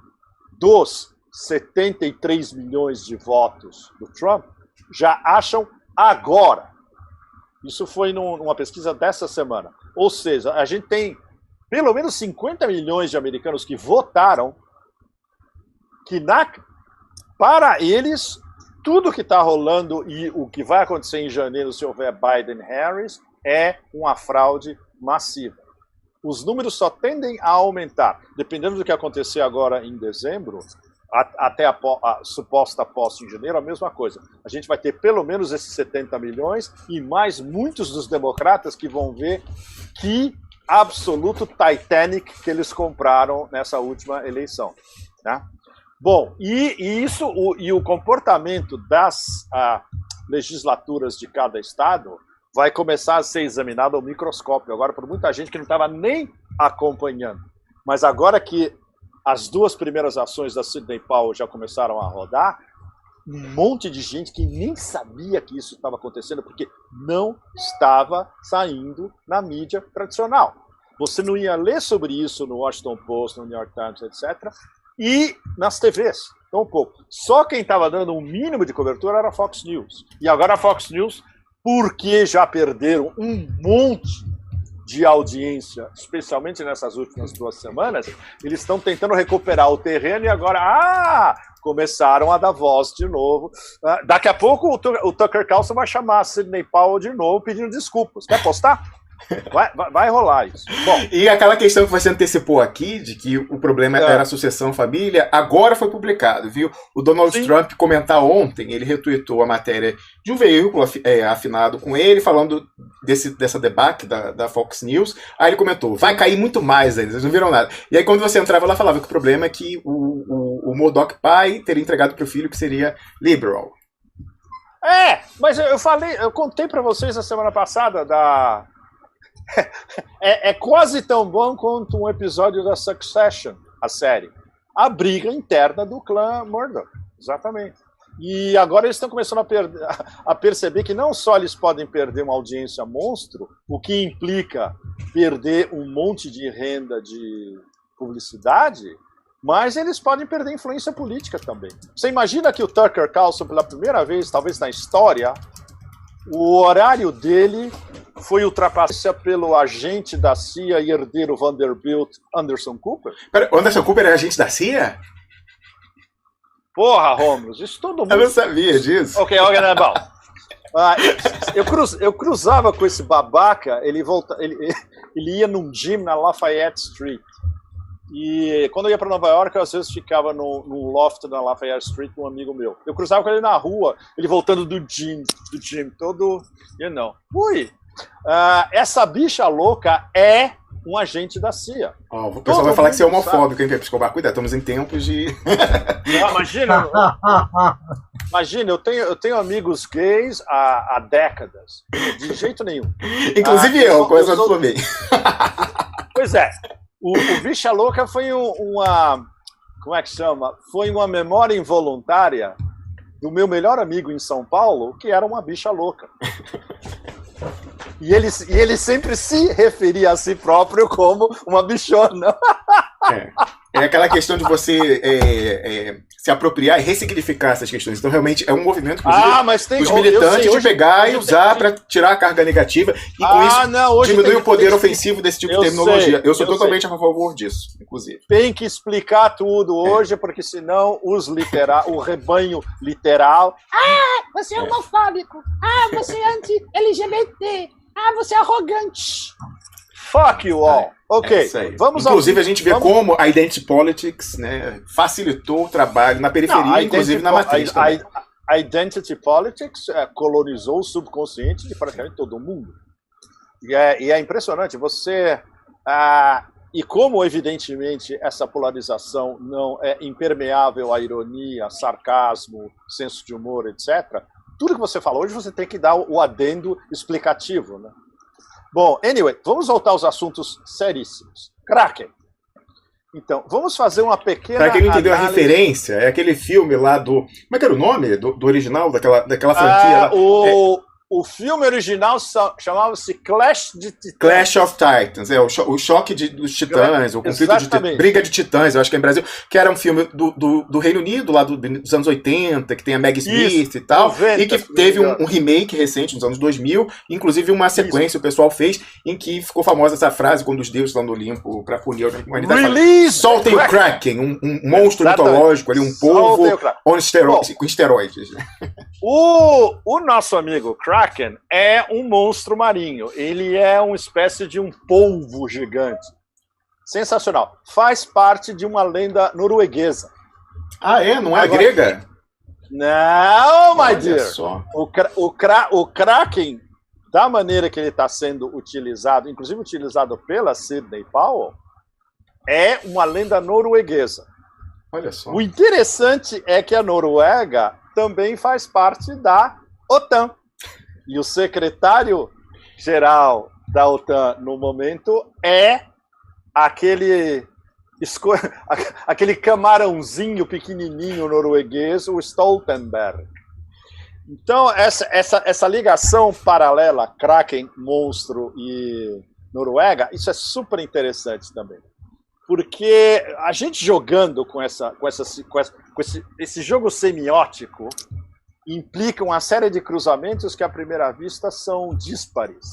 Speaker 3: dos 73 milhões de votos do Trump já acham agora. Isso foi numa pesquisa dessa semana. Ou seja, a gente tem pelo menos 50 milhões de americanos que votaram que para eles tudo que está rolando e o que vai acontecer em janeiro se houver Biden e Harris é uma fraude massiva. Os números só tendem a aumentar. Dependendo do que acontecer agora em dezembro, até a suposta posse em janeiro, a mesma coisa. A gente vai ter pelo menos esses 70 milhões e mais muitos dos democratas que vão ver que absoluto Titanic que eles compraram nessa última eleição. Né? Bom, e o comportamento das legislaturas de cada estado vai começar a ser examinado ao microscópio, agora por muita gente que não estava nem acompanhando. Mas agora que as duas primeiras ações da Sidney Powell já começaram a rodar, um monte de gente que nem sabia que isso estava acontecendo, porque não estava saindo na mídia tradicional. Você não ia ler sobre isso no Washington Post, no New York Times, etc., e nas TVs, tão pouco. Só quem estava dando um mínimo de cobertura era a Fox News. E agora a Fox News, porque já perderam um monte de audiência, especialmente nessas últimas 2 semanas, eles estão tentando recuperar o terreno e agora, começaram a dar voz de novo. Daqui a pouco o Tucker Carlson vai chamar a Sidney Powell de novo pedindo desculpas. Quer postar? Vai rolar isso. Bom,
Speaker 1: e aquela questão que você antecipou aqui, de que o problema era a sucessão família, agora foi publicado, viu? O Donald Trump comentar ontem, ele retweetou a matéria de um veículo afinado com ele, falando dessa debate da Fox News. Aí ele comentou, vai cair muito mais ainda, eles não viram nada. E aí quando você entrava lá, falava que o problema é que o Murdoch pai teria entregado para o filho que seria liberal.
Speaker 3: Mas eu contei para vocês na semana passada é quase tão bom quanto um episódio da Succession, a série. A briga interna do clã Murdoch. Exatamente. E agora eles estão começando a perceber que não só eles podem perder uma audiência monstro, o que implica perder um monte de renda de publicidade, mas eles podem perder influência política também. Você imagina que o Tucker Carlson, pela primeira vez, talvez na história, o horário dele foi ultrapassado pelo agente da CIA e herdeiro Vanderbilt, Anderson Cooper.
Speaker 1: Pera, o Anderson Cooper é agente da CIA?
Speaker 3: Porra, Romulus, isso todo mundo...
Speaker 1: Eu não sabia disso.
Speaker 3: Ok, bom. Eu cruzava com esse babaca, ele ia num gym na Lafayette Street. E quando eu ia para Nova York, eu às vezes ficava num loft na Lafayette Street com um amigo meu. Eu cruzava com ele na rua, ele voltando do gym todo, Ui, essa bicha louca é um agente da CIA.
Speaker 1: O pessoal vai falar que você é homofóbico, hein, Escobar? Cuidado, estamos em tempos de...
Speaker 3: Não, imagina, eu tenho amigos gays há décadas. De jeito nenhum.
Speaker 1: Inclusive começando por mim.
Speaker 3: Pois é. O Bicha Louca foi como é que chama? Foi uma memória involuntária do meu melhor amigo em São Paulo, que era uma bicha louca. E ele sempre se referia a si próprio como uma bichona.
Speaker 1: É aquela questão de você se apropriar e ressignificar essas questões. Então, realmente, é um movimento, inclusive, dos militantes de pegar e usar para tirar a carga negativa e, com isso, diminuir o poder ofensivo desse tipo de terminologia. Eu sou totalmente a favor disso, inclusive.
Speaker 3: Tem que explicar tudo hoje, porque senão o rebanho literal...
Speaker 5: você é homofóbico. Você é anti-LGBT. Você é arrogante.
Speaker 3: Fuck you all. Ok,
Speaker 1: inclusive a gente vê como a Identity Politics, né, facilitou o trabalho na periferia, inclusive na matriz.
Speaker 3: A Identity Politics colonizou o subconsciente de praticamente todo mundo. E é impressionante. E como, evidentemente, essa polarização não é impermeável à ironia, sarcasmo, senso de humor, etc., tudo que você fala hoje você tem que dar o adendo explicativo, né? Bom, anyway, vamos voltar aos assuntos seríssimos. Kraken. Então, vamos fazer uma pequena...
Speaker 1: Para quem não entendeu a referência, é aquele filme lá do... Como é que era o nome do original, daquela franquia lá?
Speaker 3: O filme original chamava-se Clash de Titãs.
Speaker 1: Clash of Titans, o choque dos titãs, o conflito briga de titãs, eu acho que é em Brasil, que era um filme do Reino Unido, lá dos anos 80, que tem a Meg Smith e tal, 90, e que teve um remake recente, nos anos 2000, inclusive uma sequência o pessoal fez, em que ficou famosa essa frase, quando os deuses lá no Olimpo, para punir a humanidade, soltem o Kraken, um monstro mitológico ali, um povo com esteroides.
Speaker 3: O nosso amigo Kraken é um monstro marinho. Ele é uma espécie de um polvo gigante. Sensacional. Faz parte de uma lenda norueguesa.
Speaker 1: Ah, é? Não é grega?
Speaker 3: Não, my
Speaker 1: Olha
Speaker 3: dear.
Speaker 1: só.
Speaker 3: O Kraken, da maneira que ele está sendo utilizado, inclusive utilizado pela Sidney Powell, é uma lenda norueguesa.
Speaker 1: Olha só.
Speaker 3: O interessante é que a Noruega também faz parte da OTAN. E o secretário-geral da OTAN, no momento, é aquele camarãozinho pequenininho norueguês, o Stoltenberg. Então, essa ligação paralela, Kraken, monstro e Noruega, isso é super interessante também. Porque a gente jogando com esse jogo semiótico implica uma série de cruzamentos que, à primeira vista, são díspares.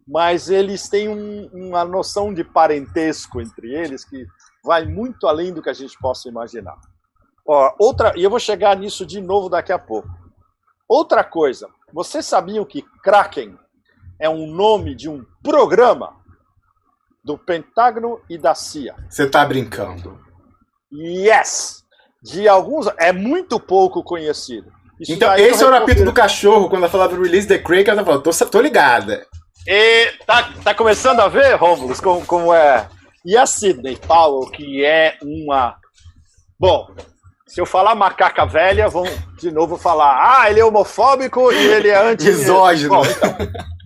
Speaker 3: Mas eles têm uma noção de parentesco entre eles que vai muito além do que a gente possa imaginar. E eu vou chegar nisso de novo daqui a pouco. Outra coisa, vocês sabiam que Kraken é um nome de um programa do Pentágono e da CIA?
Speaker 1: Você tá brincando.
Speaker 3: Yes! É muito pouco conhecido. Isso
Speaker 1: Então, esse é o apito do cachorro, quando ela falava Release the Kraken, ela falou, tô ligada.
Speaker 3: E tá começando a ver, Rômulo, como é? E a Sidney Powell, que é uma... Bom, se eu falar macaca velha, vão de novo falar, ele é homofóbico e ele é
Speaker 1: misógino.
Speaker 3: Bom, então,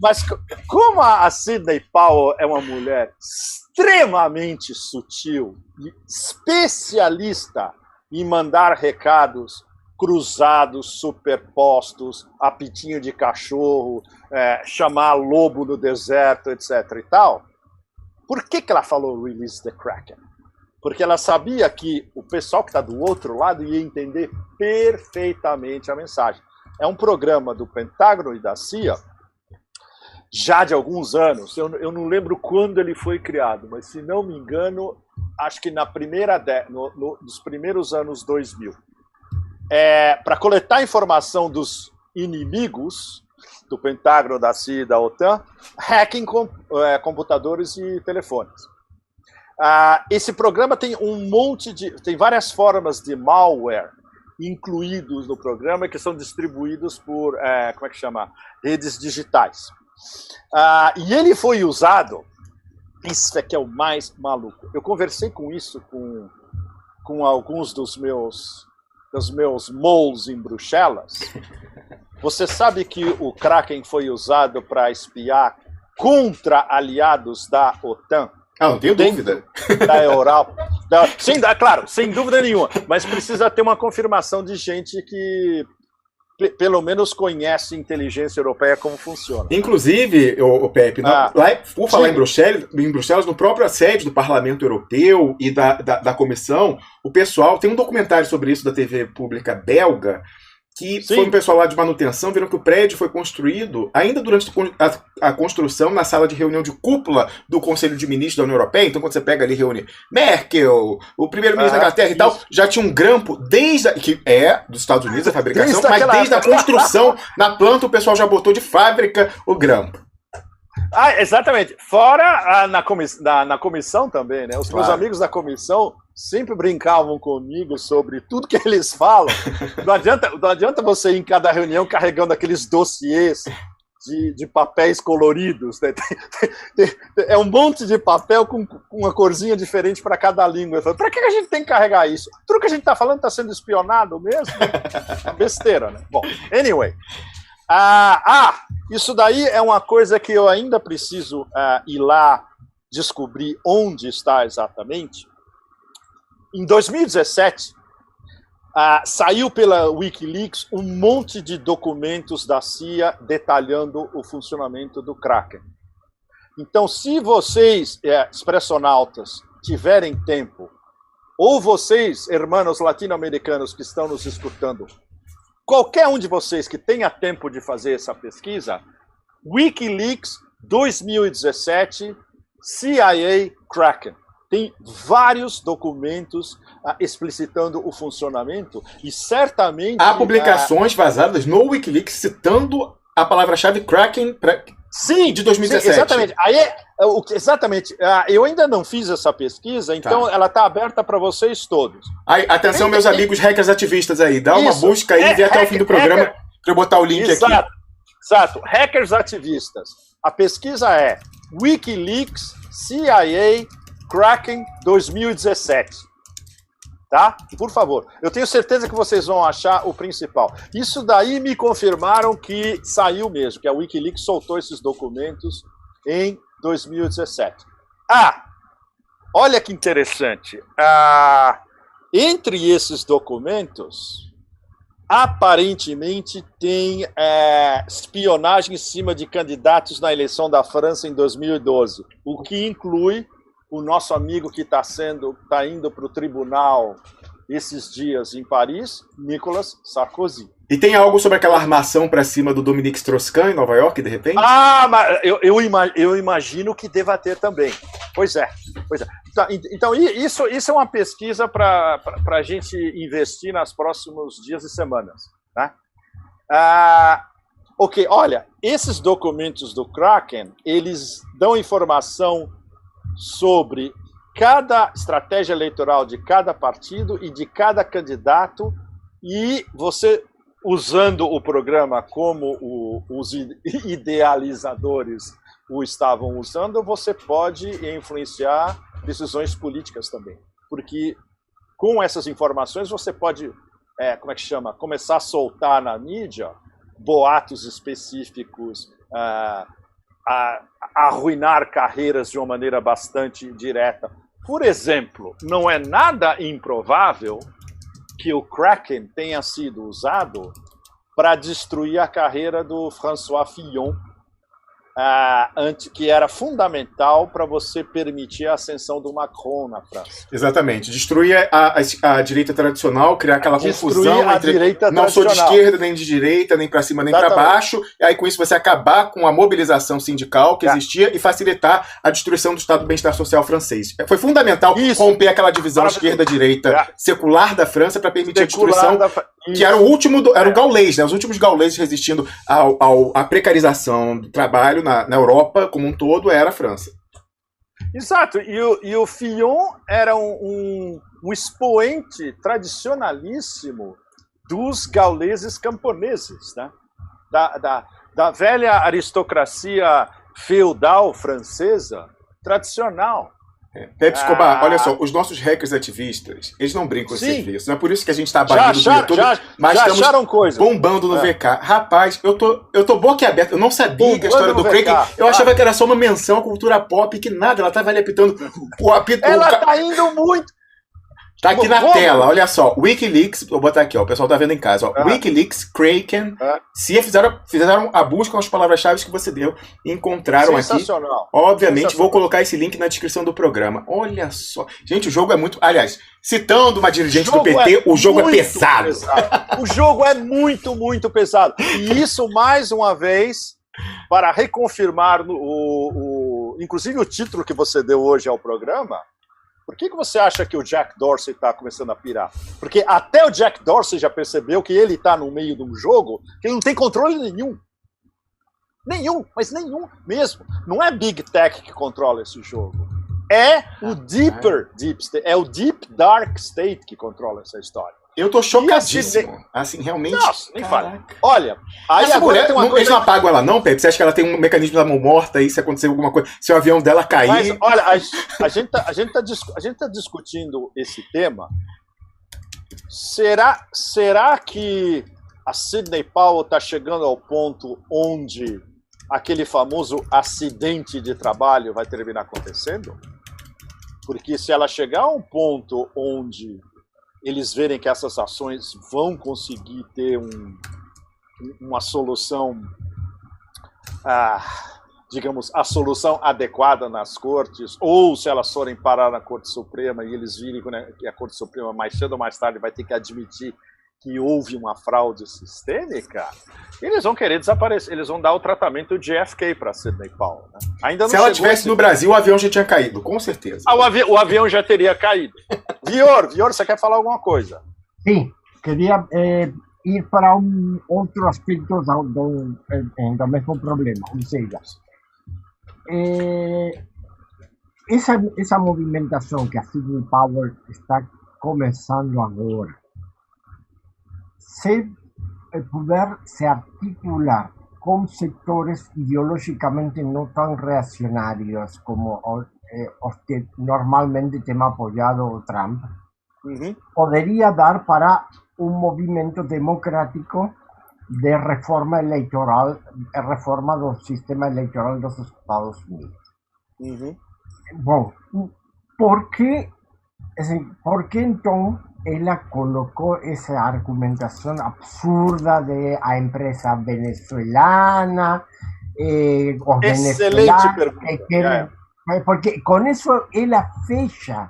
Speaker 3: mas como a Sidney Powell é uma mulher extremamente sutil e especialista em mandar recados cruzados, superpostos, apitinho de cachorro, chamar lobo no deserto, etc. e tal, por que ela falou Release the Kraken? Porque ela sabia que o pessoal que está do outro lado ia entender perfeitamente a mensagem. É um programa do Pentágono e da CIA, já de alguns anos, eu não lembro quando ele foi criado, mas se não me engano, acho que nos primeiros anos 2000. Para coletar informação dos inimigos do Pentágono, da CIA e da OTAN, hacking computadores e telefones. Esse programa tem tem várias formas de malware incluídos no programa que são distribuídos por, redes digitais. E ele foi usado, isso é que é o mais maluco. Eu conversei com isso com alguns dos meus moles em Bruxelas. Você sabe que o Kraken foi usado para espiar contra aliados da OTAN?
Speaker 1: Não tenho dúvida.
Speaker 3: Da Europa. Claro, sem dúvida nenhuma. Mas precisa ter uma confirmação de gente que pelo menos conhece a inteligência europeia como funciona.
Speaker 1: Inclusive, Pepe, por falar em Bruxelas, no próprio sede do Parlamento Europeu e da Comissão, o pessoal tem um documentário sobre isso da TV pública belga, que foi um pessoal lá de manutenção, viram que o prédio foi construído ainda durante a construção na sala de reunião de cúpula do Conselho de Ministros da União Europeia. Então, quando você pega ali e reúne Merkel, o primeiro-ministro da Inglaterra e tal, já tinha um grampo que é dos Estados Unidos a fabricação, mas desde a construção na planta o pessoal já botou de fábrica o grampo.
Speaker 3: Exatamente. Fora na comissão também, né? Os meus amigos da comissão sempre brincavam comigo sobre tudo que eles falam. Não adianta você ir em cada reunião carregando aqueles dossiês de papéis coloridos. Né? É um monte de papel com uma corzinha diferente para cada língua. Para que a gente tem que carregar isso? Tudo que a gente está falando está sendo espionado mesmo? É besteira, né? Bom, anyway. Isso daí é uma coisa que eu ainda preciso ir lá descobrir onde está exatamente. Em 2017, saiu pela Wikileaks um monte de documentos da CIA detalhando o funcionamento do Kraken. Então, se vocês, expressionautas, tiverem tempo, ou vocês, hermanos latino-americanos que estão nos escutando, qualquer um de vocês que tenha tempo de fazer essa pesquisa, Wikileaks 2017, CIA Kraken. Tem vários documentos explicitando o funcionamento e certamente...
Speaker 1: Há publicações vazadas no Wikileaks citando a palavra-chave Kraken
Speaker 3: Sim,
Speaker 1: de 2017.
Speaker 3: Sim, exatamente. Exatamente. Eu ainda não fiz essa pesquisa, então ela está aberta para vocês todos.
Speaker 1: Aí, atenção, meus amigos hackers ativistas aí. Dá uma busca aí e vê até o fim do programa para eu botar o link aqui.
Speaker 3: Exato. Hackers ativistas. A pesquisa é WikiLeaks, CIA, Kraken 2017. Tá? Por favor. Eu tenho certeza que vocês vão achar o principal. Isso daí me confirmaram que saiu mesmo, que a WikiLeaks soltou esses documentos em 2017. Olha que interessante. Entre esses documentos, aparentemente tem espionagem em cima de candidatos na eleição da França em 2012, o que inclui o nosso amigo que está indo para o tribunal esses dias em Paris, Nicolas Sarkozy.
Speaker 1: E tem algo sobre aquela armação para cima do Dominique Strauss-Kahn em Nova York, de repente?
Speaker 3: Mas eu imagino que deva ter também. Pois é. Então, isso é uma pesquisa para a gente investir nos próximos dias e semanas. Tá? Ok, olha, esses documentos do Kraken, eles dão informação sobre cada estratégia eleitoral de cada partido e de cada candidato, e você, usando o programa como os idealizadores o estavam usando, você pode influenciar decisões políticas também. Porque com essas informações você pode, começar a soltar na mídia boatos específicos, arruinar carreiras de uma maneira bastante direta. Por exemplo, não é nada improvável que o Kraken tenha sido usado para destruir a carreira do François Fillon, que era fundamental para você permitir a ascensão do Macron na França.
Speaker 1: Exatamente. Destruir a direita tradicional, criar aquela confusão entre não sou de esquerda, nem de direita, nem para cima, nem para baixo. E aí, com isso, você acabar com a mobilização sindical que existia e facilitar a destruição do Estado do Bem-Estar Social francês. Foi fundamental romper aquela divisão esquerda-direita secular da França para permitir a destruição, que era o último, era o gaulês, né? Os últimos gauleses resistindo à precarização do trabalho na Europa como um todo era a França.
Speaker 3: Exato, e o Fillon era um expoente tradicionalíssimo dos gauleses camponeses, né? Da velha aristocracia feudal francesa tradicional.
Speaker 1: Pepe Escobar, olha só, os nossos hackers ativistas, eles não brincam com esse serviço. Não é por isso que a gente está banindo do YouTube, mas estamos bombando no VK. Rapaz, eu tô boquiaberto, eu não sabia que a história do Kraken, eu achava que era só uma menção à cultura pop, que nada, ela estava ali apitando o apito.
Speaker 3: Ela tá indo muito.
Speaker 1: Tá aqui na tela, olha só, WikiLeaks, vou botar aqui, ó, o pessoal tá vendo em casa, ó, WikiLeaks, Kraken, se fizeram a busca com as palavras-chave que você deu e encontraram aqui. Obviamente, vou colocar esse link na descrição do programa. Olha só. Gente, o jogo é muito... Aliás, citando uma dirigente do PT, o jogo é pesado.
Speaker 3: O jogo é muito, muito pesado. E isso, mais uma vez, para reconfirmar inclusive o título que você deu hoje ao programa. Por que você acha que o Jack Dorsey está começando a pirar? Porque até o Jack Dorsey já percebeu que ele está no meio de um jogo que ele não tem controle nenhum. Mas nenhum mesmo. Não é Big Tech que controla esse jogo. É o Deep State, é o Deep Dark State que controla essa história.
Speaker 1: Eu tô chocadíssimo. Assim, realmente.
Speaker 3: Nossa, nem fala. Olha, aí
Speaker 1: essa mulher, eles não apagam ela, não, Pepe? Você acha que ela tem um mecanismo da mão morta aí, se acontecer alguma coisa, se o avião dela cair?
Speaker 3: Mas, olha, a gente tá discutindo esse tema. Será que a Sidney Powell está chegando ao ponto onde aquele famoso acidente de trabalho vai terminar acontecendo? Porque se ela chegar a um ponto onde eles verem que essas ações vão conseguir ter uma solução, digamos, a solução adequada nas cortes, ou se elas forem parar na Corte Suprema e eles virem que a Corte Suprema mais cedo ou mais tarde vai ter que admitir que houve uma fraude sistêmica, eles vão querer desaparecer, eles vão dar o tratamento de JFK para Sidney Powell. Né? Ainda não
Speaker 1: se ela estivesse no Brasil, o avião já tinha caído, com certeza.
Speaker 3: O avião já teria caído. Vior, você quer falar alguma coisa?
Speaker 4: Sim, queria ir para outro aspecto do mesmo problema, ou seja, essa movimentação que a Sidney Powell está começando agora, se puder se articular com setores ideologicamente não tão reacionários como os que normalmente têm apoiado o Trump, poderia dar para um movimento democrático de reforma eleitoral, reforma do sistema eleitoral dos Estados Unidos. Bom, por que então ela colocou essa argumentação absurda de a empresa venezuelana, os
Speaker 3: Excelente
Speaker 4: venezuelanos, porque com isso ela fecha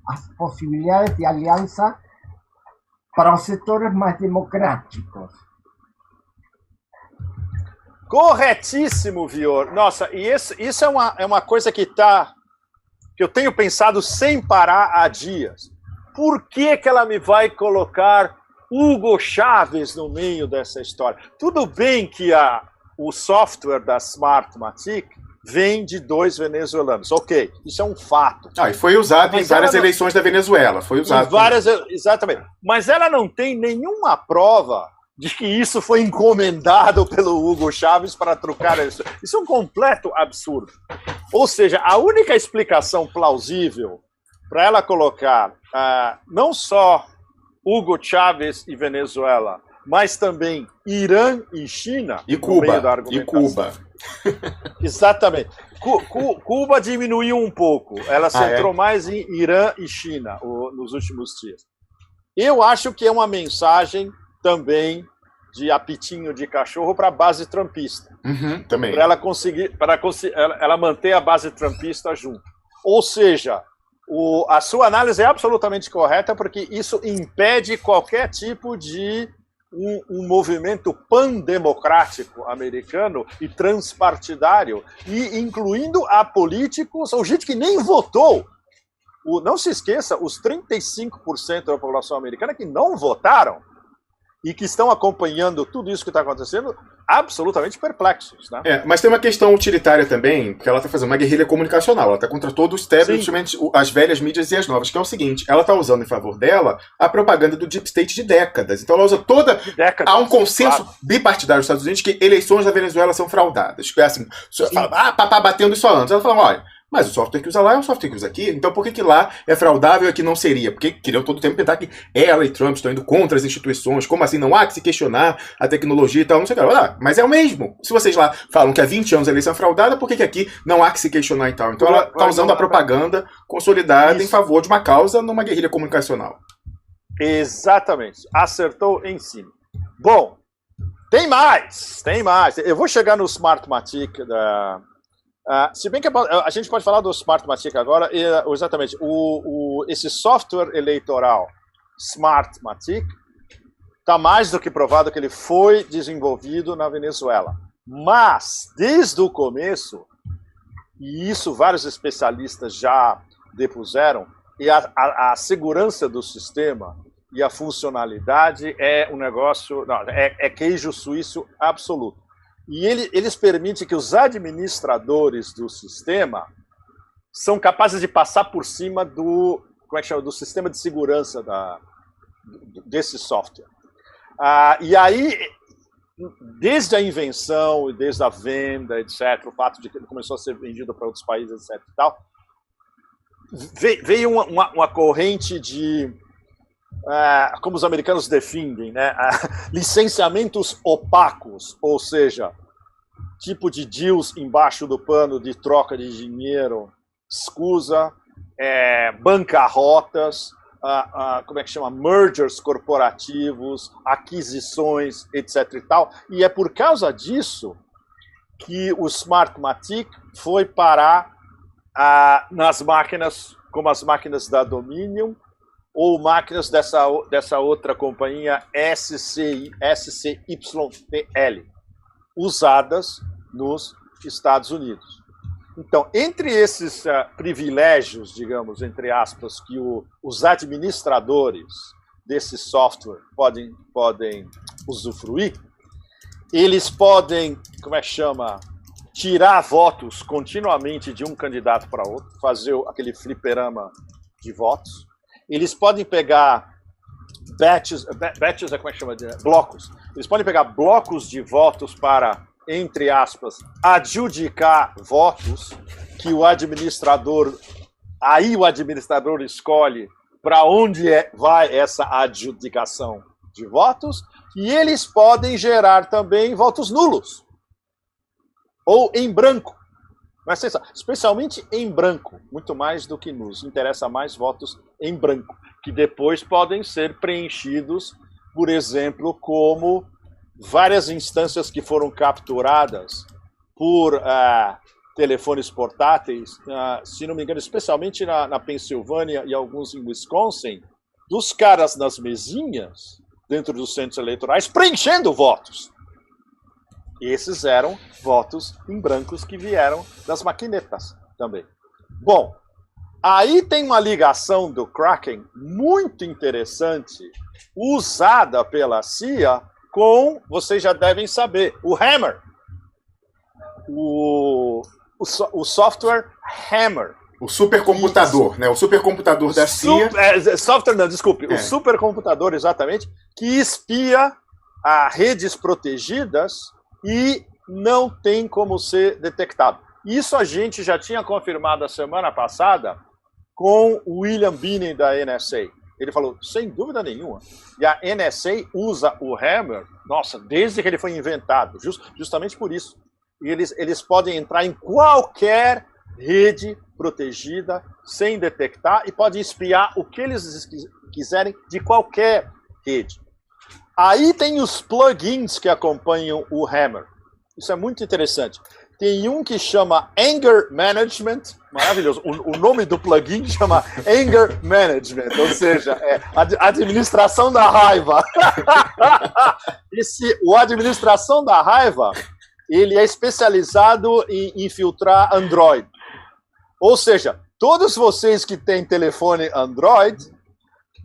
Speaker 4: as possibilidades de aliança para os setores mais democráticos.
Speaker 3: Corretíssimo, Vior. Nossa, e isso é uma coisa que eu tenho pensado sem parar há dias. Por que ela me vai colocar Hugo Chávez no meio dessa história? Tudo bem que o software da Smartmatic vem de 2 venezuelanos. Ok, isso é um fato.
Speaker 1: E foi usado em várias eleições da Venezuela. Foi usado.
Speaker 3: Exatamente. Mas ela não tem nenhuma prova de que isso foi encomendado pelo Hugo Chávez para trocar isso. Isso é um completo absurdo. Ou seja, a única explicação plausível para ela colocar não só Hugo Chávez e Venezuela, mas também Irã e China
Speaker 1: e Cuba,
Speaker 3: no meio da argumentação. Exatamente. Cuba diminuiu um pouco. Ela centrou mais em Irã e China nos últimos dias. Eu acho que é uma mensagem também de apitinho de cachorro para a base trumpista.
Speaker 1: Também.
Speaker 3: Para ela conseguir, ela manter a base trumpista junto. Ou seja, a sua análise é absolutamente correta, porque isso impede qualquer tipo de um movimento pandemocrático americano e transpartidário, e incluindo a políticos ou gente que nem votou. Não se esqueça, os 35% da população americana que não votaram e que estão acompanhando tudo isso que está acontecendo, absolutamente perplexos. Né?
Speaker 1: Mas tem uma questão utilitária também, que ela está fazendo uma guerrilha comunicacional. Ela está contra todo o establishment, as velhas mídias e as novas, que é o seguinte: ela está usando em favor dela a propaganda do Deep State de décadas. Então ela usa toda... Há um consenso bipartidário nos Estados Unidos que eleições da Venezuela são fraudadas. É assim, fala, papá batendo isso antes. Ela fala, olha, mas o software que usa lá é o software que usa aqui. Então por que lá é fraudável e aqui não seria? Porque queriam todo o tempo tentar que ela e Trump estão indo contra as instituições. Como assim? Não há que se questionar a tecnologia e tal, não sei o que. Mas é o mesmo. Se vocês lá falam que há 20 anos a eleição é fraudada, por que aqui não há que se questionar e tal? Então ela está usando a propaganda consolidada em favor de uma causa numa guerrilha comunicacional.
Speaker 3: Exatamente. Acertou em cima. Bom, tem mais. Eu vou chegar no Smartmatic se bem que a gente pode falar do Smartmatic agora, exatamente, esse software eleitoral Smartmatic está mais do que provado que ele foi desenvolvido na Venezuela. Mas, desde o começo, e isso vários especialistas já depuseram, e a segurança do sistema e a funcionalidade é um negócio, é queijo suíço absoluto. E eles permitem que os administradores do sistema são capazes de passar por cima do sistema de segurança desse software. E aí, desde a invenção e desde a venda, etc., o fato de que ele começou a ser vendido para outros países, etc. e tal, veio uma corrente de, como os americanos defendem, né, licenciamentos opacos, ou seja, tipo de deals embaixo do pano de troca de dinheiro, escusa, bancarrotas, como é que chama? Mergers corporativos, aquisições, etc. e tal. E é por causa disso que o Smartmatic foi parar nas máquinas, como as máquinas da Dominion, ou máquinas dessa outra companhia SCYTL, usadas nos Estados Unidos. Então, entre esses privilégios, digamos, entre aspas, que os administradores desse software podem usufruir, eles podem, como é que chama, tirar votos continuamente de um candidato para outro, fazer aquele fliperama de votos. Eles podem pegar batches é como é que chama? Blocos. Eles podem pegar blocos de votos para, entre aspas, adjudicar votos que o administrador escolhe para onde vai essa adjudicação de votos, e eles podem gerar também votos nulos ou em branco. Mas, especialmente em branco, muito mais do que nulos. Interessa mais votos em branco, que depois podem ser preenchidos, por exemplo, como várias instâncias que foram capturadas por telefones portáteis, se não me engano, especialmente na Pensilvânia e alguns em Wisconsin, dos caras nas mesinhas, dentro dos centros eleitorais, preenchendo votos. Esses eram votos em brancos que vieram das maquinetas também. Bom, aí tem uma ligação do Kraken muito interessante, usada pela CIA com, vocês já devem saber, o Hammer. O software Hammer.
Speaker 1: O supercomputador, né? O supercomputador da CIA.
Speaker 3: O supercomputador, exatamente, que espia a redes protegidas e não tem como ser detectado. Isso a gente já tinha confirmado a semana passada com o William Binney da NSA. Ele falou, sem dúvida nenhuma. E a NSA usa o Hammer, desde que ele foi inventado, justamente por isso. E eles podem entrar em qualquer rede protegida sem detectar e podem espiar o que eles quiserem de qualquer rede. Aí tem os plugins que acompanham o Hammer. Isso é muito interessante. Tem um que chama Anger Management, maravilhoso. O nome do plugin chama Anger Management, ou seja, administração da raiva. O administração da raiva, ele é especializado em infiltrar Android. Ou seja, todos vocês que têm telefone Android,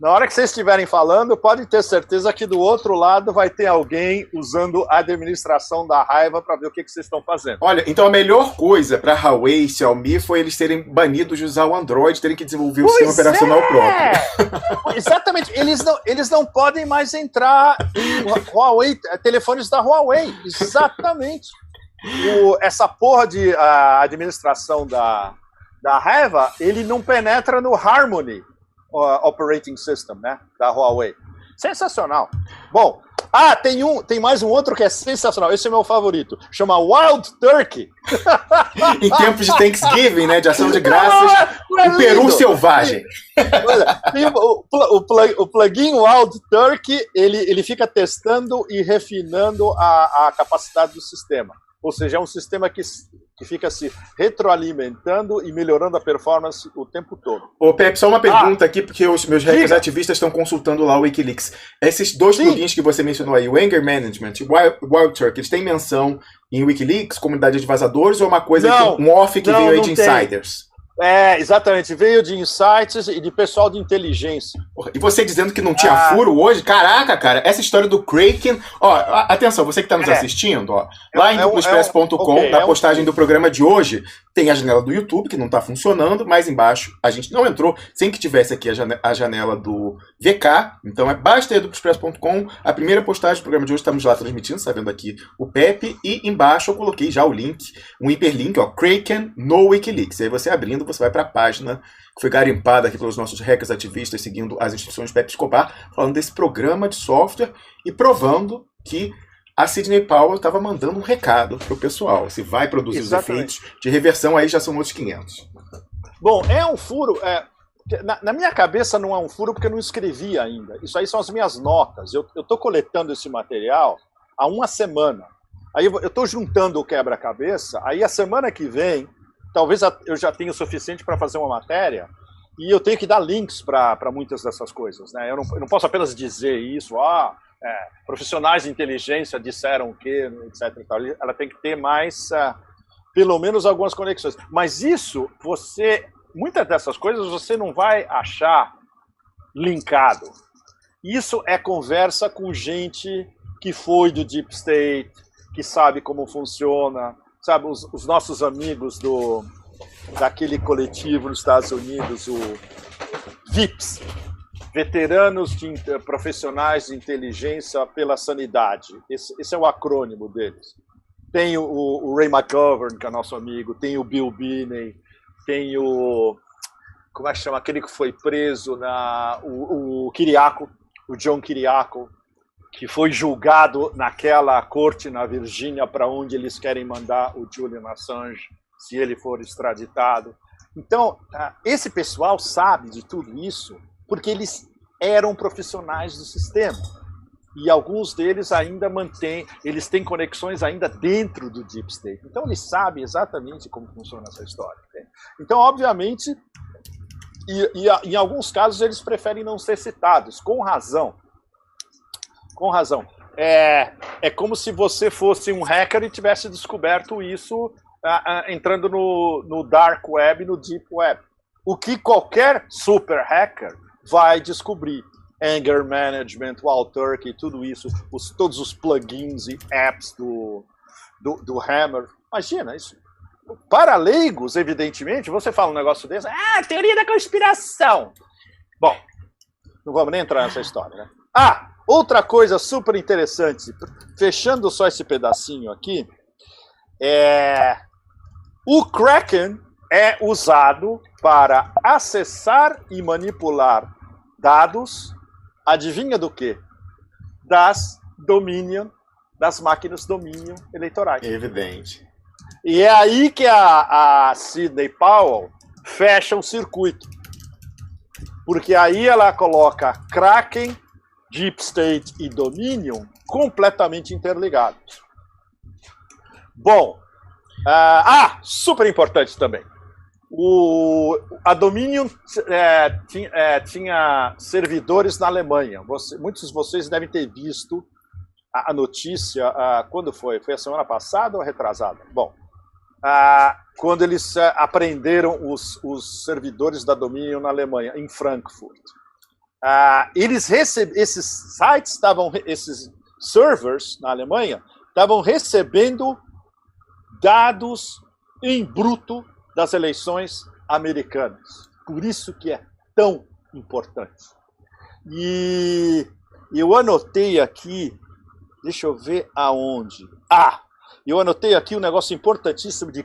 Speaker 3: na hora que vocês estiverem falando, pode ter certeza que do outro lado vai ter alguém usando a administração da raiva para ver o que vocês estão fazendo.
Speaker 1: Olha, então a melhor coisa para Huawei e Xiaomi foi eles terem banido de usar o Android, terem que desenvolver o sistema operacional próprio.
Speaker 3: Exatamente. Eles não podem mais entrar em Huawei, telefones da Huawei. Exatamente. Essa porra de administração da raiva, ele não penetra no Harmony Operating System, né, da Huawei. Sensacional. Bom, tem mais um outro que é sensacional. Esse é meu favorito. Chama Wild Turkey.
Speaker 1: Em tempos de Thanksgiving, né, de ação de graças, o peru selvagem.
Speaker 3: O plugin Wild Turkey, ele fica testando e refinando a capacidade do sistema. Ou seja, é um sistema que fica se retroalimentando e melhorando a performance o tempo todo.
Speaker 1: Ô, Pepe, só uma pergunta aqui, porque os meus hackers ativistas estão consultando lá o Wikileaks. Esses dois plugins que você mencionou aí, o Anger Management e o Wild Turkey, eles têm menção em Wikileaks, comunidade de vazadores, ou é uma coisa, um off que veio aí de insiders?
Speaker 3: Exatamente. Veio de insights e de pessoal de inteligência.
Speaker 1: E você dizendo que não tinha furo hoje? Caraca, cara, essa história do Kraken... Atenção, você que está nos assistindo, lá em duploexpresso.com, na postagem do programa de hoje, tem a janela do YouTube, que não está funcionando, mas embaixo a gente não entrou sem que tivesse aqui a janela do VK. Então basta ir duploexpresso.com, a primeira postagem do programa de hoje, estamos lá transmitindo, está vendo aqui o Pepe, e embaixo eu coloquei já o link, um hiperlink, Kraken no Wikileaks. E aí você abrindo, você vai para a página que foi garimpada aqui pelos nossos hackers ativistas, seguindo as instruções de Pepe Escobar, falando desse programa de software e provando que a Sidney Powell estava mandando um recado para o pessoal. Se vai produzir os efeitos de reversão, aí já são outros 500.
Speaker 3: Bom, é um furo... Na minha cabeça não é um furo porque eu não escrevi ainda. Isso aí são as minhas notas. Eu estou coletando esse material há uma semana. Aí eu estou juntando o quebra-cabeça, aí a semana que vem... Talvez eu já tenha o suficiente para fazer uma matéria e eu tenho que dar links para muitas dessas coisas, né? Eu não posso apenas dizer isso, profissionais de inteligência disseram que, etc. E tal. Ela tem que ter mais, pelo menos algumas conexões. Mas isso, muitas dessas coisas você não vai achar linkado. Isso é conversa com gente que foi do Deep State, que sabe como funciona, sabe, os nossos amigos daquele coletivo nos Estados Unidos, o VIPs, Veteranos Profissionais de Inteligência pela Sanidade. Esse é o acrônimo deles. Tem o Ray McGovern, que é nosso amigo, tem o Bill Binney, tem o... Como é que chama? Aquele que foi preso, o Kiriakou, o John Kiriakou, que foi julgado naquela corte na Virgínia para onde eles querem mandar o Julian Assange, se ele for extraditado. Então, esse pessoal sabe de tudo isso porque eles eram profissionais do sistema. E alguns deles ainda eles têm conexões ainda dentro do Deep State. Então, eles sabem exatamente como funciona essa história. Então, obviamente, em alguns casos, eles preferem não ser citados, com razão. Com razão. É como se você fosse um hacker e tivesse descoberto isso entrando no Dark Web, no Deep Web. O que qualquer super hacker vai descobrir. Anger Management, Wild Turkey, tudo isso, todos os plugins e apps do Hammer. Imagina isso. Para leigos, evidentemente, você fala um negócio desse, teoria da conspiração. Bom, não vamos nem entrar nessa história, né? Outra coisa super interessante, fechando só esse pedacinho aqui, o Kraken é usado para acessar e manipular dados, adivinha do quê? Das máquinas Dominion eleitorais.
Speaker 1: Evidente.
Speaker 3: E é aí que a Sidney Powell fecha o circuito. Porque aí ela coloca Kraken, Deep State e Dominion completamente interligados. Bom, super importante também. A Dominion tinha servidores na Alemanha. Muitos de vocês devem ter visto a notícia. Quando foi? Foi a semana passada ou retrasada? Bom, quando eles apreenderam os servidores da Dominion na Alemanha, em Frankfurt. Esses sites esses servers na Alemanha estavam recebendo dados em bruto das eleições americanas. Por isso que é tão importante. E eu anotei aqui, deixa eu ver aonde. Eu anotei aqui um negócio importantíssimo de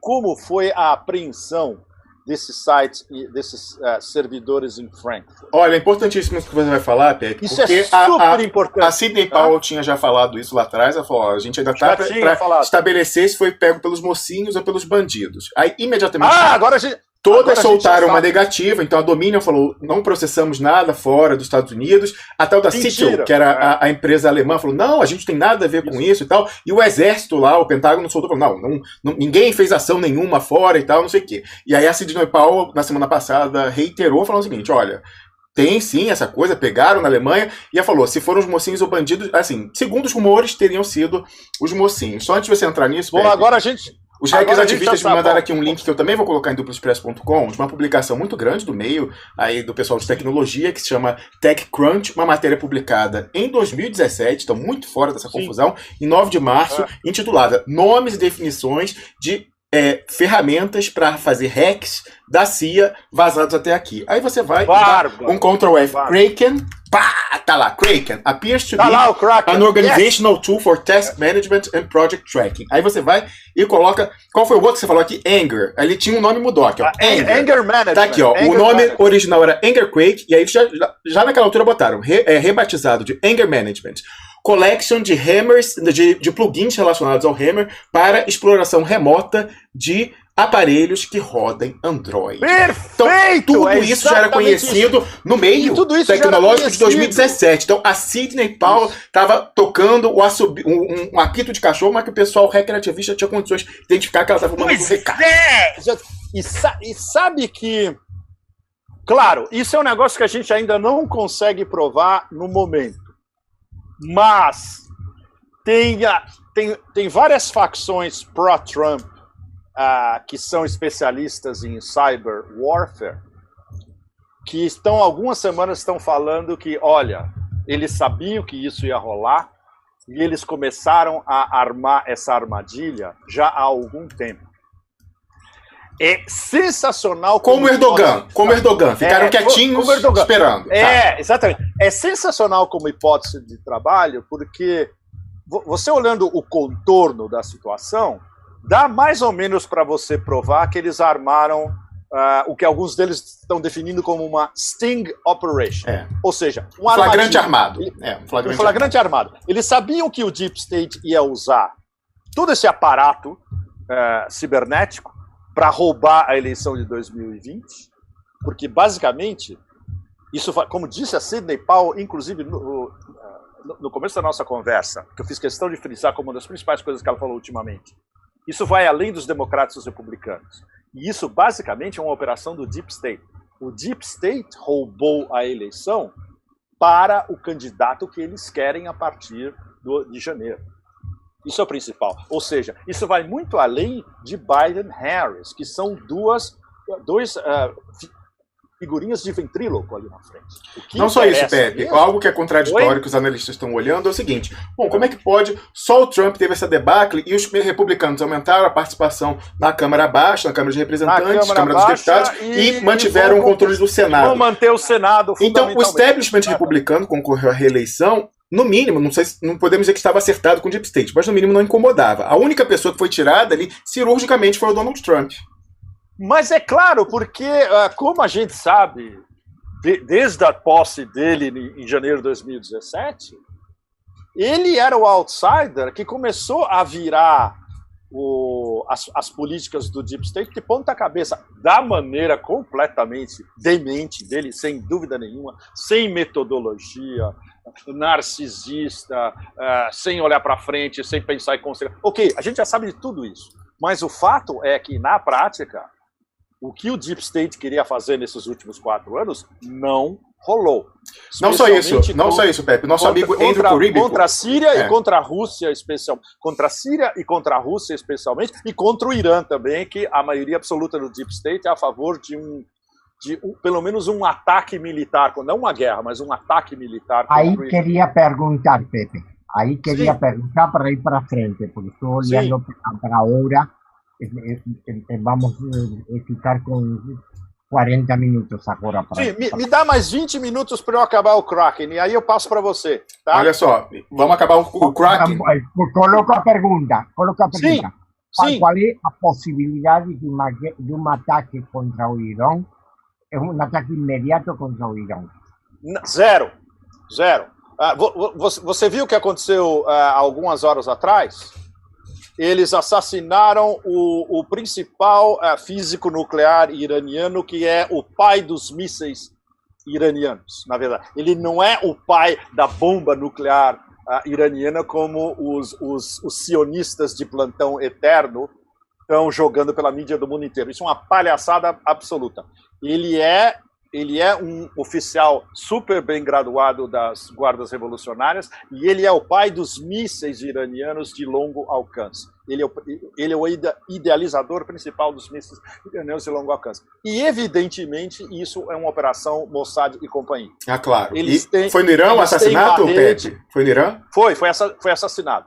Speaker 3: como foi a apreensão desses sites e desses servidores em Frankfurt.
Speaker 1: Olha, é importantíssimo isso que você vai falar, Pepe,
Speaker 3: isso
Speaker 1: porque
Speaker 3: é super importante.
Speaker 1: A Sidney Powell tinha já falado isso lá atrás, ela falou, a gente ainda está para estabelecer se foi pego pelos mocinhos ou pelos bandidos. Aí, imediatamente...
Speaker 3: agora a gente...
Speaker 1: Todas soltaram uma negativa, então a Dominion falou, não processamos nada fora dos Estados Unidos. A tal da Citio, que era a empresa alemã, falou, não, a gente tem nada a ver com isso e tal. E o exército lá, o Pentágono soltou, falou, não, ninguém fez ação nenhuma fora e tal, não sei o quê. E aí a Sidney Powell, na semana passada, reiterou, falando o seguinte, olha, tem sim essa coisa, pegaram na Alemanha, e ela falou, se foram os mocinhos ou bandidos, assim, segundo os rumores, teriam sido os mocinhos. Só antes de você entrar nisso,
Speaker 3: Bom, agora a gente...
Speaker 1: Os hackers ativistas me mandaram aqui um link que eu também vou colocar em duploexpresso.com, de uma publicação muito grande do meio, aí do pessoal de tecnologia, que se chama TechCrunch, uma matéria publicada em 2017, então muito fora dessa confusão, em 9 de março, intitulada Nomes e Definições de ferramentas para fazer hacks da CIA vazados até aqui. Aí você vai um Ctrl F, Kraken, tá lá, Kraken, appears to be an organizational tool for task management and project tracking. Aí você vai e coloca, qual foi o outro que você falou aqui? Anger. Ele tinha um nome mudou aqui, ó.
Speaker 3: Anger Management.
Speaker 1: Tá aqui, ó. O nome original era Anger Quake, e aí já naquela altura botaram, rebatizado de Anger Management. Collection de hammers, de plugins relacionados ao Hammer para exploração remota de aparelhos que rodem Android.
Speaker 3: Perfeito!
Speaker 1: Então, tudo isso já era conhecido no meio tecnológico de 2017. Então, a Sidney Powell estava tocando um apito de cachorro, mas que o pessoal recreativista tinha condições de identificar que ela estava mandando um recado.
Speaker 3: E sabe que... Claro, isso é um negócio que a gente ainda não consegue provar no momento. Mas tem várias facções pró-Trump que são especialistas em cyber warfare, que algumas semanas estão falando que, olha, eles sabiam que isso ia rolar, E eles começaram a armar essa armadilha já há algum tempo. É sensacional.
Speaker 1: Como Erdogan. Ficaram quietinhos esperando.
Speaker 3: Exatamente. É sensacional como hipótese de trabalho, porque você olhando o contorno da situação, dá mais ou menos para você provar que eles armaram o que alguns deles estão definindo como uma sting operation. Ou seja, um
Speaker 1: flagrante armado.
Speaker 3: Um flagrante armado. Eles sabiam que o Deep State ia usar todo esse aparato cibernético para roubar a eleição de 2020, porque basicamente, isso, como disse a Sidney Powell, inclusive no começo da nossa conversa, que eu fiz questão de frisar como uma das principais coisas que ela falou ultimamente, isso vai além dos democratas e dos republicanos. E isso basicamente é uma operação do Deep State. O Deep State roubou a eleição para o candidato que eles querem a partir de janeiro. Isso é o principal. Ou seja, isso vai muito além de Biden e Harris, que são dois figurinhas de ventríloco ali na frente.
Speaker 1: Não só isso, Pepe. Algo que é contraditório que os analistas estão olhando é o seguinte. Bom, como é que pode... Só o Trump teve essa debacle e os republicanos aumentaram a participação na Câmara Baixa, na Câmara de Representantes, na Câmara dos Deputados e mantiveram o controle do Senado.
Speaker 3: Vão manter o Senado
Speaker 1: Então, o establishment republicano concorreu à reeleição. No mínimo, não podemos dizer que estava acertado com o Deep State, mas no mínimo não incomodava. A única pessoa que foi tirada ali, cirurgicamente, foi o Donald Trump.
Speaker 3: Mas é claro, porque, como a gente sabe, desde a posse dele em janeiro de 2017, ele era o outsider que começou a virar as políticas do Deep State de ponta cabeça, da maneira completamente demente dele, sem dúvida nenhuma, sem metodologia, narcisista, sem olhar para frente, sem pensar em conselho. Ok, a gente já sabe de tudo isso, mas o fato é que, na prática, o que o Deep State queria fazer nesses últimos 4 anos não rolou.
Speaker 1: Não só isso, Pepe. Nosso amigo Andrew Kuribico.
Speaker 3: Contra a Síria e contra a Rússia, especialmente. Contra a Síria e contra a Rússia, especialmente, e contra o Irã também, que a maioria absoluta do Deep State é a favor de pelo menos um ataque militar, não uma guerra, mas um ataque militar.
Speaker 4: Aí queria perguntar, Pepe. Aí queria perguntar para ir para frente, porque estou olhando para a hora. Vamos ficar com 40 minutos agora.
Speaker 3: Sim, me dá mais 20 minutos para eu acabar o Kraken, e aí eu passo para você. Tá?
Speaker 1: Olha só, vamos acabar o Kraken.
Speaker 4: Coloca a pergunta.
Speaker 3: Sim.
Speaker 4: Qual é a possibilidade de um ataque contra o Irã? É um ataque imediato contra o Irã?
Speaker 3: Zero. Você viu o que aconteceu algumas horas atrás? Eles assassinaram o principal físico nuclear iraniano, que é o pai dos mísseis iranianos, na verdade. Ele não é o pai da bomba nuclear iraniana, como os sionistas de plantão eterno estão jogando pela mídia do mundo inteiro. Isso é uma palhaçada absoluta. Ele é um oficial super bem graduado das guardas revolucionárias e ele é o pai dos mísseis iranianos de longo alcance. Ele é o idealizador principal dos mísseis iranianos de longo alcance. E, evidentemente, isso é uma operação Mossad e companhia.
Speaker 1: Claro. Foi no Irã o assassinato, Pepe? Foi no Irã?
Speaker 3: Foi assassinado.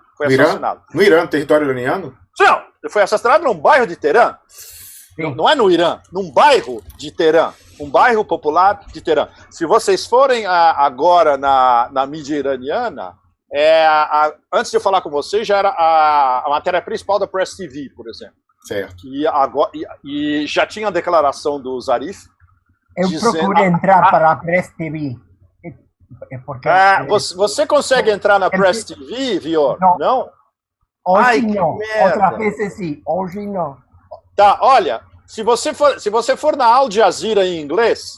Speaker 1: No Irã, no território iraniano?
Speaker 3: Não, foi assassinado num bairro de Teherã. Não é no Irã, num bairro de Teherã. Um bairro popular de Teherã. Se vocês forem agora na mídia iraniana, antes de eu falar com vocês, já era a matéria principal da Press TV, por exemplo.
Speaker 1: Certo.
Speaker 3: E já tinha a declaração do Zarif.
Speaker 4: Eu procuro entrar para a Press TV.
Speaker 3: Você consegue entrar na Press TV, Vior? Não?
Speaker 4: Hoje não. Outra vez sim. Hoje não.
Speaker 3: Tá, olha. Se você for na Al Jazeera em inglês,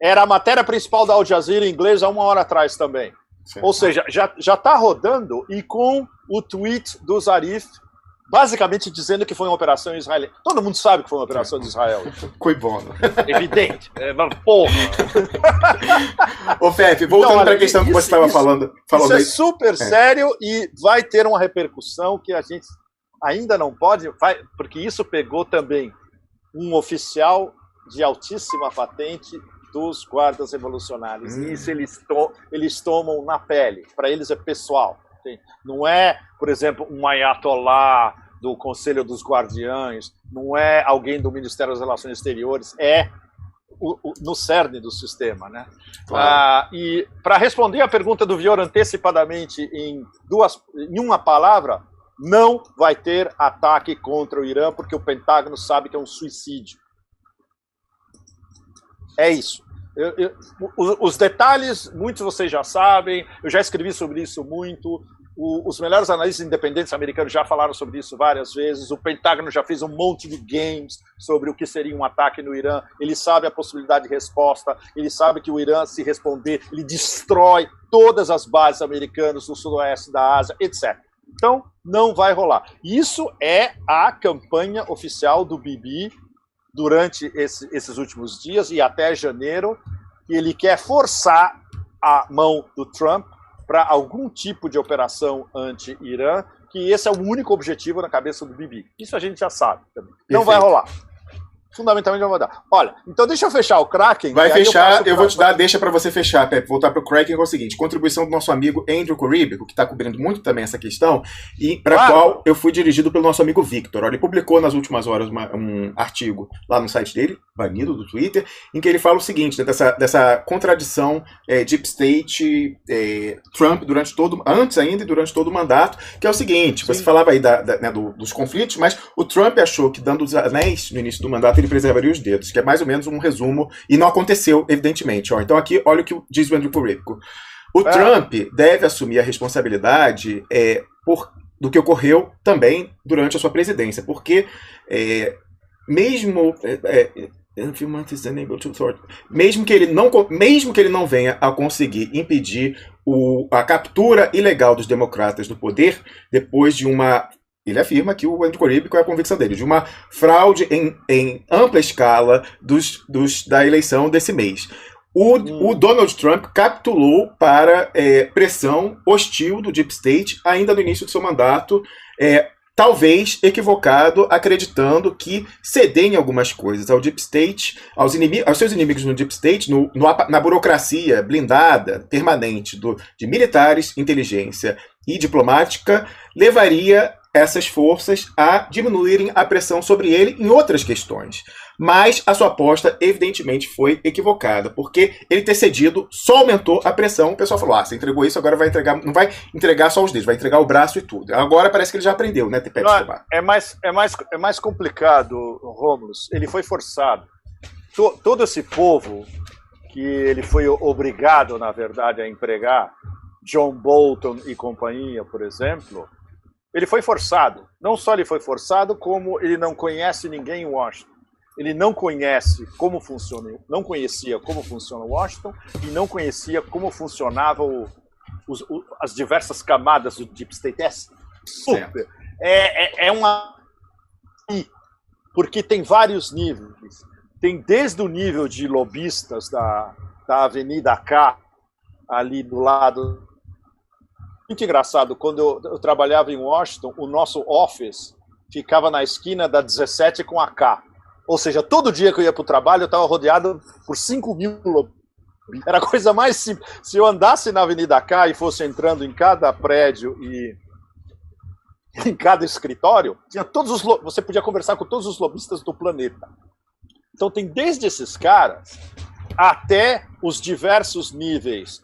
Speaker 3: era a matéria principal da Al Jazeera em inglês há 1 hora atrás também. Sim. Ou seja, já está rodando e com o tweet do Zarif, basicamente dizendo que foi uma operação israelense. Todo mundo sabe que foi uma operação de Israel.
Speaker 1: Coibono.
Speaker 3: Evidente. Porra.
Speaker 1: Ô, Pepe, voltando para a questão que você estava falando.
Speaker 3: Isso é super sério e vai ter uma repercussão que a gente ainda não pode, porque isso pegou também um oficial de altíssima patente dos guardas revolucionários. E isso eles tomam na pele. Para eles é pessoal. Não é, por exemplo, um ayatollah do Conselho dos Guardiães, não é alguém do Ministério das Relações Exteriores, é no cerne do sistema, né?
Speaker 1: Claro.
Speaker 3: E para responder a pergunta do Vior antecipadamente em uma palavra, não vai ter ataque contra o Irã, porque o Pentágono sabe que é um suicídio. É isso. Os detalhes, muitos vocês já sabem, eu já escrevi sobre isso muito. Os melhores analistas independentes americanos já falaram sobre isso várias vezes. O Pentágono já fez um monte de games sobre o que seria um ataque no Irã. Ele sabe a possibilidade de resposta. Ele sabe que o Irã, se responder, ele destrói todas as bases americanas no sudoeste da Ásia, etc. Então, não vai rolar. Isso é a campanha oficial do Bibi durante esses últimos dias e até janeiro, que ele quer forçar a mão do Trump para algum tipo de operação anti-Irã, que esse é o único objetivo na cabeça do Bibi. Isso a gente já sabe também. Não vai rolar. Fundamentalmente não vai dar. Olha, então deixa eu fechar o Kraken.
Speaker 1: Vai fechar, eu vou te dar, deixa para você fechar, Pepe. Voltar para o Kraken, é o seguinte, contribuição do nosso amigo Andrew Coribico, que está cobrindo muito também essa questão, e para a qual eu fui dirigido pelo nosso amigo Victor. Ele publicou nas últimas horas um artigo lá no site dele, banido do Twitter, em que ele fala o seguinte, né, dessa contradição Deep State, Trump, antes ainda e durante todo o mandato, que é o seguinte, você falava aí né, dos conflitos, mas o Trump achou que dando os anéis no início do mandato ele preservaria os dedos, que é mais ou menos um resumo, e não aconteceu, evidentemente. Então aqui, olha o que diz o Andrew Coribico. O Trump deve assumir a responsabilidade do que ocorreu também durante a sua presidência, porque mesmo que ele não venha a conseguir impedir a captura ilegal dos democratas do poder, depois de uma... Ele afirma que o Andrew Coribico é a convicção dele, de uma fraude em ampla escala da eleição desse mês. O Donald Trump capitulou para pressão hostil do Deep State ainda no início do seu mandato, talvez equivocado, acreditando que ceder em algumas coisas ao Deep State, aos seus inimigos no Deep State, na burocracia blindada, permanente de militares, inteligência e diplomática, levaria essas forças a diminuírem a pressão sobre ele em outras questões. Mas a sua aposta, evidentemente, foi equivocada, porque ele ter cedido só aumentou a pressão. O pessoal falou, você entregou isso, agora vai entregar, não vai entregar só os dedos, vai entregar o braço e tudo. Agora parece que ele já aprendeu, né, Pepe Escobar?
Speaker 3: É mais complicado, Romulus. Ele foi forçado. Todo esse povo que ele foi obrigado, na verdade, a empregar, John Bolton e companhia, por exemplo, ele foi forçado. Não só ele foi forçado, como ele não conhece ninguém em Washington. Ele não conhecia como funciona Washington e não conhecia como funcionavam as diversas camadas do Deep State. É super. Porque tem vários níveis. Tem desde o nível de lobistas da Avenida K, ali do lado. Muito engraçado, quando eu trabalhava em Washington, o nosso office ficava na esquina da 17 com a K. Ou seja, todo dia que eu ia para o trabalho, eu estava rodeado por 5.000 lobistas. Era a coisa mais simples. Se eu andasse na Avenida K e fosse entrando em cada prédio e em cada escritório, você podia conversar com todos os lobistas do planeta. Então tem desde esses caras até os diversos níveis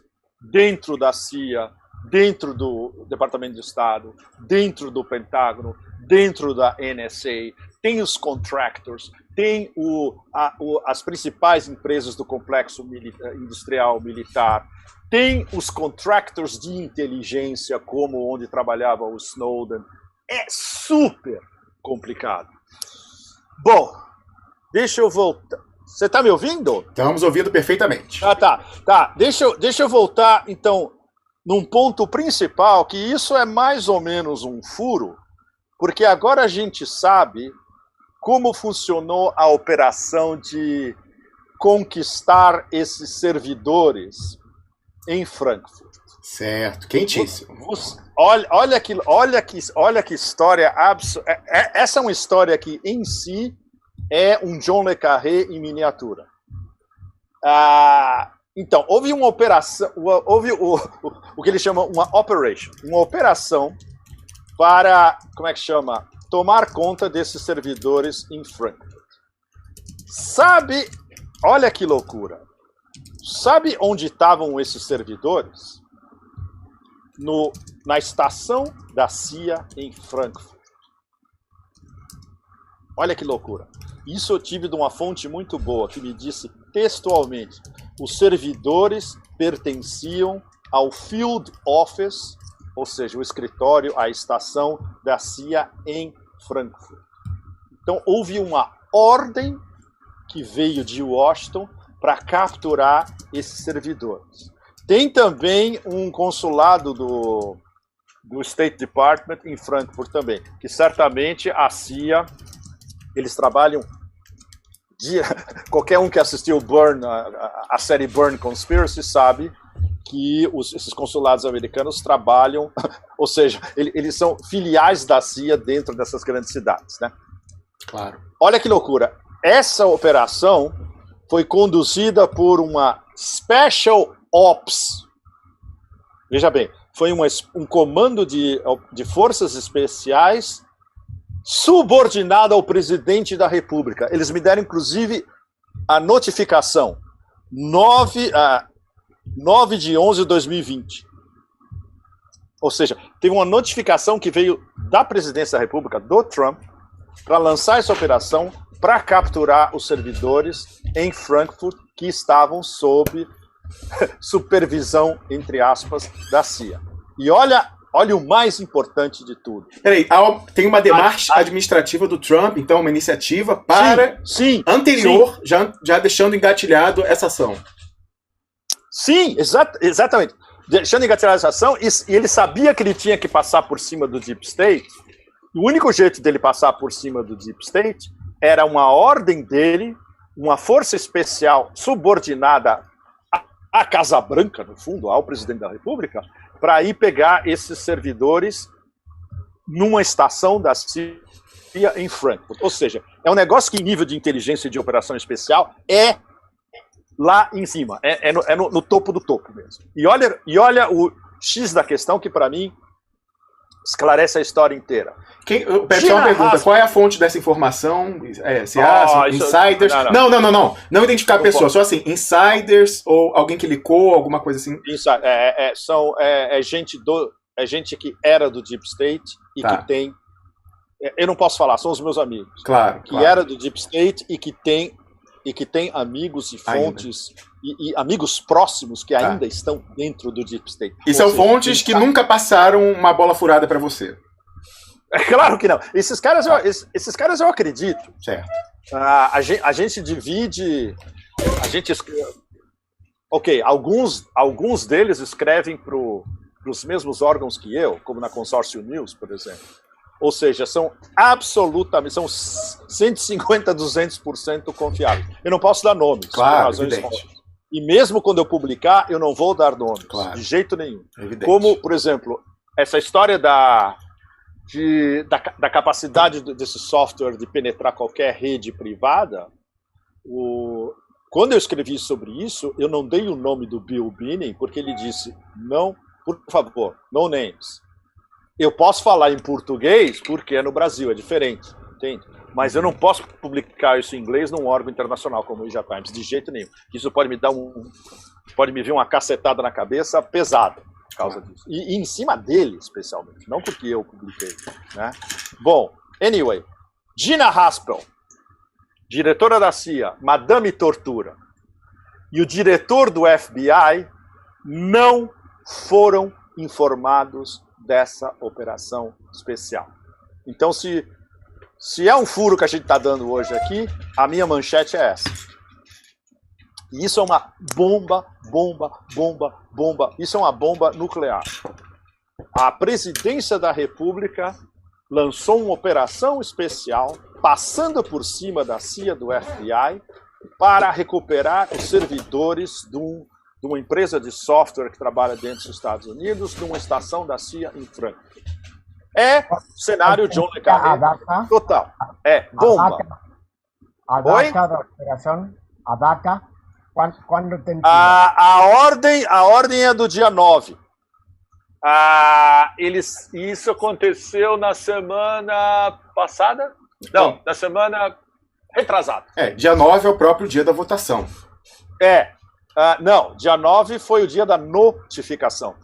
Speaker 3: dentro da CIA, dentro do Departamento de Estado, dentro do Pentágono, dentro da NSA, tem os contractors, tem as principais empresas do complexo industrial militar, tem os contractors de inteligência, como onde trabalhava o Snowden. É super complicado. Bom, deixa eu voltar. Você está me ouvindo?
Speaker 1: Estamos ouvindo perfeitamente.
Speaker 3: Tá. Deixa eu voltar, então, num ponto principal, que isso é mais ou menos um furo, porque agora a gente sabe como funcionou a operação de conquistar esses servidores em Frankfurt.
Speaker 1: Certo, quentíssimo.
Speaker 3: Olha que história absurda. Essa é uma história que, em si, é um John le Carré em miniatura. Então, houve uma operação, houve o que eles chamam uma operação para, como é que chama? Tomar conta desses servidores em Frankfurt. Sabe, olha que loucura. Sabe onde estavam esses servidores? Na estação da CIA em Frankfurt. Olha que loucura. Isso eu tive de uma fonte muito boa que me disse textualmente: os servidores pertenciam ao Field Office, ou seja, o escritório, a estação da CIA em Frankfurt. Então houve uma ordem que veio de Washington para capturar esses servidores. Tem também um consulado do State Department em Frankfurt também, que certamente a CIA, eles trabalham... Qualquer um que assistiu Burn, a série Burn Conspiracy sabe que esses consulados americanos trabalham, ou seja, eles são filiais da CIA dentro dessas grandes cidades, né?
Speaker 1: Claro.
Speaker 3: Olha que loucura. Essa operação foi conduzida por uma Special Ops. Veja bem, foi um comando de forças especiais subordinado ao presidente da República. Eles me deram, inclusive, a notificação 9 de 11 de 2020. Ou seja, teve uma notificação que veio da presidência da República, do Trump, para lançar essa operação para capturar os servidores em Frankfurt que estavam sob supervisão, entre aspas, da CIA. E olha o mais importante de tudo.
Speaker 1: Peraí, tem uma demarcha administrativa do Trump, então uma iniciativa para
Speaker 3: sim,
Speaker 1: anterior, sim. Já deixando engatilhado essa ação.
Speaker 3: Sim, exatamente. Deixando engatilhado essa ação, e ele sabia que ele tinha que passar por cima do Deep State. O único jeito dele passar por cima do Deep State era uma ordem dele, uma força especial subordinada à Casa Branca, no fundo, ao presidente da República, para ir pegar esses servidores numa estação da CIA em Frankfurt. Ou seja, é um negócio que, em nível de inteligência e de operação especial, é lá em cima, no topo do topo mesmo. E olha o X da questão, que para mim esclarece a história inteira.
Speaker 1: O pessoal pergunta, qual é a fonte dessa informação? Se há insiders? Não identificar a pessoa, só assim, insiders ou alguém que licou, alguma coisa assim.
Speaker 3: Gente que era do Deep State e que tem... Eu não posso falar, são os meus amigos.
Speaker 1: Claro.
Speaker 3: Era do Deep State e que tem amigos e fontes e amigos próximos que ainda estão dentro do Deep State.
Speaker 1: E são fontes que nunca passaram uma bola furada para você.
Speaker 3: É claro que não. Esses caras eu acredito.
Speaker 1: Certo.
Speaker 3: A gente divide... Ok, alguns deles escrevem para os mesmos órgãos que eu, como na Consórcio News, por exemplo. Ou seja, são 150%, 200% confiáveis. Eu não posso dar nomes.
Speaker 1: Claro,
Speaker 3: razões óbvias. E mesmo quando eu publicar, eu não vou dar nomes.
Speaker 1: Claro.
Speaker 3: De jeito nenhum.
Speaker 1: Evidente.
Speaker 3: Como, por exemplo, essa história da capacidade desse software de penetrar qualquer rede privada, quando eu escrevi sobre isso, eu não dei o nome do Bill Binney, porque ele disse, não, por favor, no names. Eu posso falar em português porque é no Brasil, é diferente, entende? Mas eu não posso publicar isso em inglês num órgão internacional como o Asia Times, de jeito nenhum. Isso pode me vir uma cacetada na cabeça pesada por causa disso. E em cima dele, especialmente, não porque eu publiquei, né? Bom, anyway, Gina Haspel, diretora da CIA, Madame Tortura, e o diretor do FBI não foram informados dessa operação especial. Então, se é um furo que a gente está dando hoje aqui, a minha manchete é essa. E isso é uma bomba. Isso é uma bomba nuclear. A presidência da República lançou uma operação especial, passando por cima da CIA, do FBI, para recuperar os servidores de uma empresa de software que trabalha dentro dos Estados Unidos, de uma estação da CIA em Frankfurt. É cenário John Le Carré total. É bomba.
Speaker 4: A data da operação, a data Quando tem
Speaker 3: A ordem é do dia 9. Isso aconteceu na semana passada? Não, na semana retrasada.
Speaker 1: Dia 9 é o próprio dia da votação.
Speaker 3: Não, dia 9 foi o dia da notificação.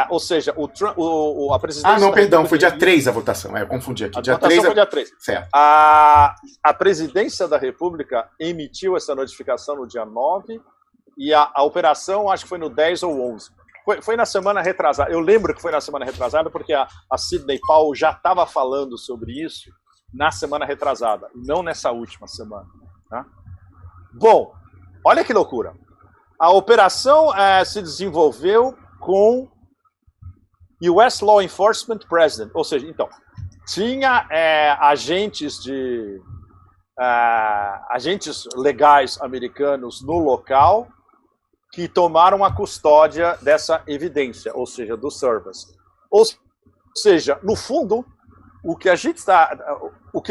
Speaker 3: Ou seja, a presidência...
Speaker 1: não, perdão, foi dia 3 a votação. Eu confundi aqui.
Speaker 3: A votação foi dia 3.
Speaker 1: Certo.
Speaker 3: A presidência da República emitiu essa notificação no dia 9 e a operação, acho que foi no 10 ou 11. Foi na semana retrasada. Eu lembro que foi na semana retrasada porque a Sidney Powell já estava falando sobre isso na semana retrasada, não nessa última semana. Tá? Bom, olha que loucura. A operação se desenvolveu com US Law Enforcement President, ou seja, então, tinha agentes legais americanos no local que tomaram a custódia dessa evidência, ou seja, dos servers. Ou seja, no fundo, o que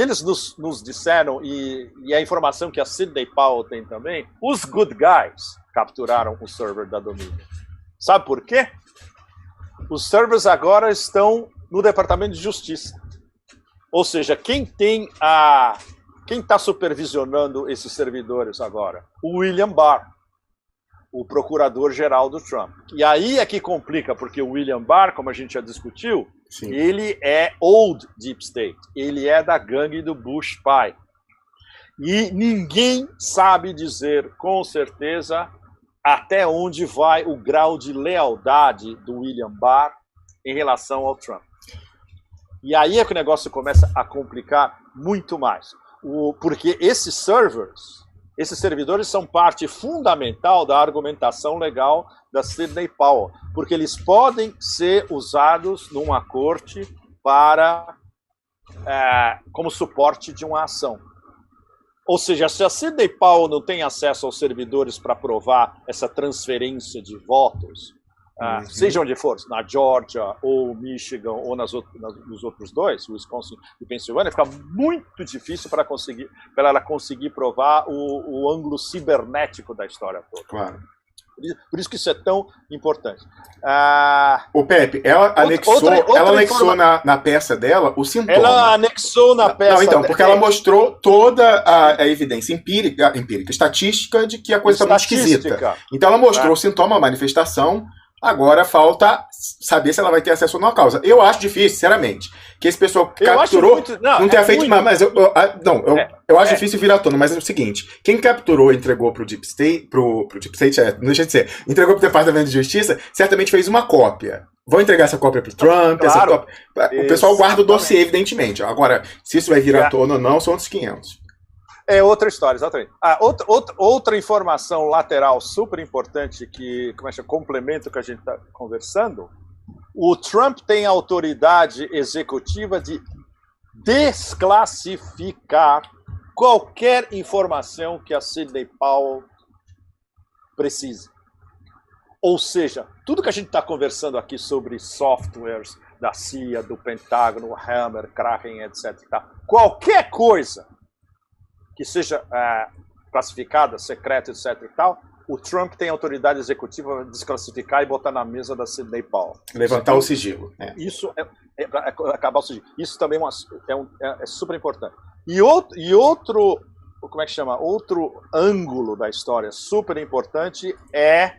Speaker 3: eles nos disseram e a informação que a Sidney Powell tem também, os good guys capturaram o server da Dominion. Sabe por quê? Os servers agora estão no Departamento de Justiça. Ou seja, quem está supervisionando esses servidores agora? O William Barr, o procurador-geral do Trump. E aí é que complica, porque o William Barr, como a gente já discutiu, sim, ele é old Deep State. Ele é da gangue do Bush pai. E ninguém sabe dizer com certeza até onde vai o grau de lealdade do William Barr em relação ao Trump. E aí é que o negócio começa a complicar muito mais. Porque esses servidores são parte fundamental da argumentação legal da Sidney Powell, porque eles podem ser usados numa corte como suporte de uma ação. Ou seja, se a Sidney Powell não tem acesso aos servidores para provar essa transferência de votos, seja onde for, na Georgia, ou Michigan, ou nos outros dois, Wisconsin e Pensilvânia, fica muito difícil para ela conseguir provar o ângulo cibernético da história toda.
Speaker 1: Claro.
Speaker 3: Por isso que isso é tão importante.
Speaker 1: O Pepe, ela anexou na peça dela o sintoma.
Speaker 3: Ela anexou na peça
Speaker 1: dela. Não, então, porque ela mostrou toda a evidência empírica, estatística, de que a coisa está muito esquisita. Então ela mostrou o sintoma, a manifestação. Agora falta saber se ela vai ter acesso ou não à causa. Eu acho difícil, sinceramente, que esse pessoal capturou não tenha feito mais. Mas eu acho difícil virar à tona, mas é o seguinte: quem capturou e entregou pro Deep State, pro Deep State, não deixa de ser, entregou pro Departamento de Justiça, certamente fez uma cópia. Vão entregar essa cópia pro Trump, claro, essa cópia. O pessoal guarda o dossiê, evidentemente. Agora, se isso vai virar à tona ou não, são outros 500.
Speaker 3: É outra história, exatamente. Outra informação lateral super importante que complementa o que a gente está conversando, o Trump tem a autoridade executiva de desclassificar qualquer informação que a Sidney Powell precise. Ou seja, tudo que a gente está conversando aqui sobre softwares da CIA, do Pentágono, Hammer, Kraken, etc. Qualquer coisa que seja classificada, secreta, etc. e tal, o Trump tem autoridade executiva para desclassificar e botar na mesa da Sidney Powell.
Speaker 1: Levantar o sigilo.
Speaker 3: Isso é para acabar o sigilo. Isso também é super importante. E outro, como é que chama? Outro ângulo da história super importante é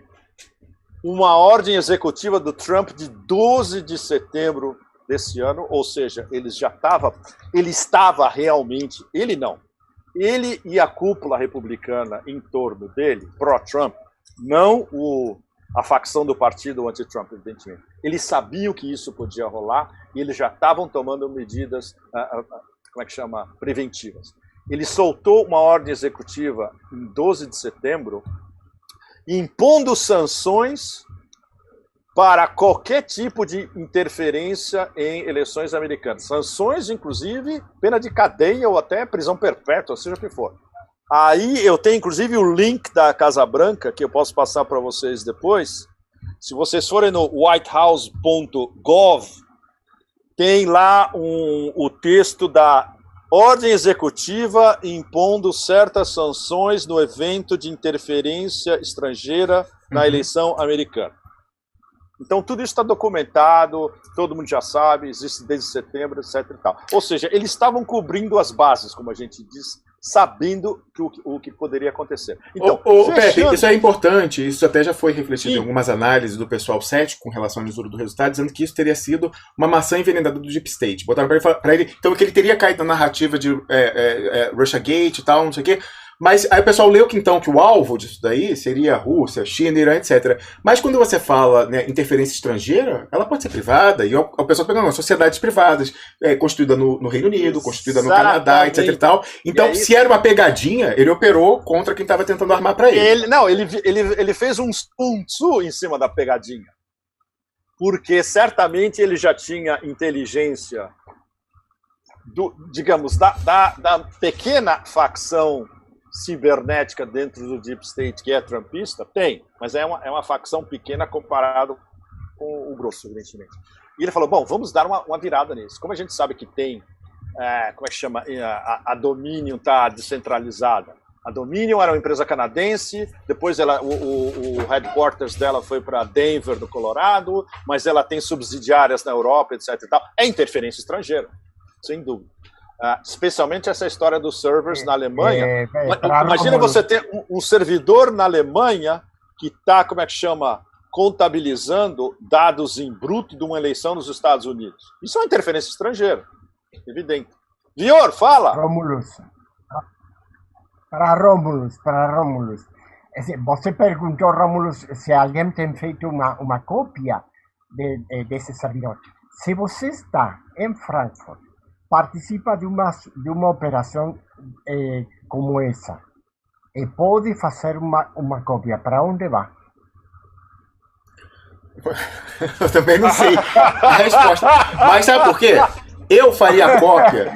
Speaker 3: uma ordem executiva do Trump de 12 de setembro desse ano, ou seja, ele estava realmente, ele e a cúpula republicana em torno dele, pró-Trump, não a facção do partido anti-Trump, evidentemente. Eles sabiam que isso podia rolar e eles já estavam tomando medidas, preventivas. Ele soltou uma ordem executiva em 12 de setembro, impondo sanções para qualquer tipo de interferência em eleições americanas. Sanções, inclusive, pena de cadeia ou até prisão perpétua, seja o que for. Aí eu tenho, inclusive, o link da Casa Branca, que eu posso passar para vocês depois. Se vocês forem no whitehouse.gov, tem lá o texto da ordem executiva impondo certas sanções no evento de interferência estrangeira na eleição americana. Então, tudo isso está documentado, todo mundo já sabe, existe desde setembro, etc. E tal. Ou seja, eles estavam cobrindo as bases, como a gente diz, sabendo o que poderia acontecer. Então,
Speaker 1: Pepe, isso é importante, isso até já foi refletido em algumas análises do pessoal cético com relação ao estudo do resultado, dizendo que isso teria sido uma maçã envenenada do Deep State. Botaram para ele, então, que ele teria caído na narrativa de Russiagate e tal, não sei o quê. Mas aí o pessoal leu que então que o alvo disso daí seria a Rússia, China, Irã, etc. Mas quando você fala, né, interferência estrangeira, ela pode ser privada, e o pessoal pegando sociedades privadas, constituída no Reino Unido, constituída no Canadá, etc. E tal. Então, aí, se era uma pegadinha, ele operou contra quem estava tentando armar para ele.
Speaker 3: Ele fez um tsu em cima da pegadinha. Porque certamente ele já tinha inteligência, digamos, da pequena facção cibernética dentro do Deep State que é trumpista? Tem, mas é uma facção pequena comparado com o grosso, evidentemente. E ele falou, bom, vamos dar uma virada nisso. Como a gente sabe que tem, como é que chama, a Dominion está descentralizada. A Dominion era uma empresa canadense, depois o headquarters dela foi para Denver, no Colorado, mas ela tem subsidiárias na Europa, etc. E tal. É interferência estrangeira, sem dúvida. Especialmente essa história dos servers na Alemanha. Imagina você ter um servidor na Alemanha que está, como é que chama, contabilizando dados em bruto de uma eleição nos Estados Unidos. Isso é uma interferência estrangeira, evidente. Vior, fala!
Speaker 4: Romulus. Para Romulus. Você perguntou, Romulus, se alguém tem feito uma cópia desse servidor. Se você está em Frankfurt, participa de uma operação como essa e pode fazer uma cópia. Para onde vai?
Speaker 1: Eu também não sei a resposta. Mas sabe por quê? Eu faria a cópia.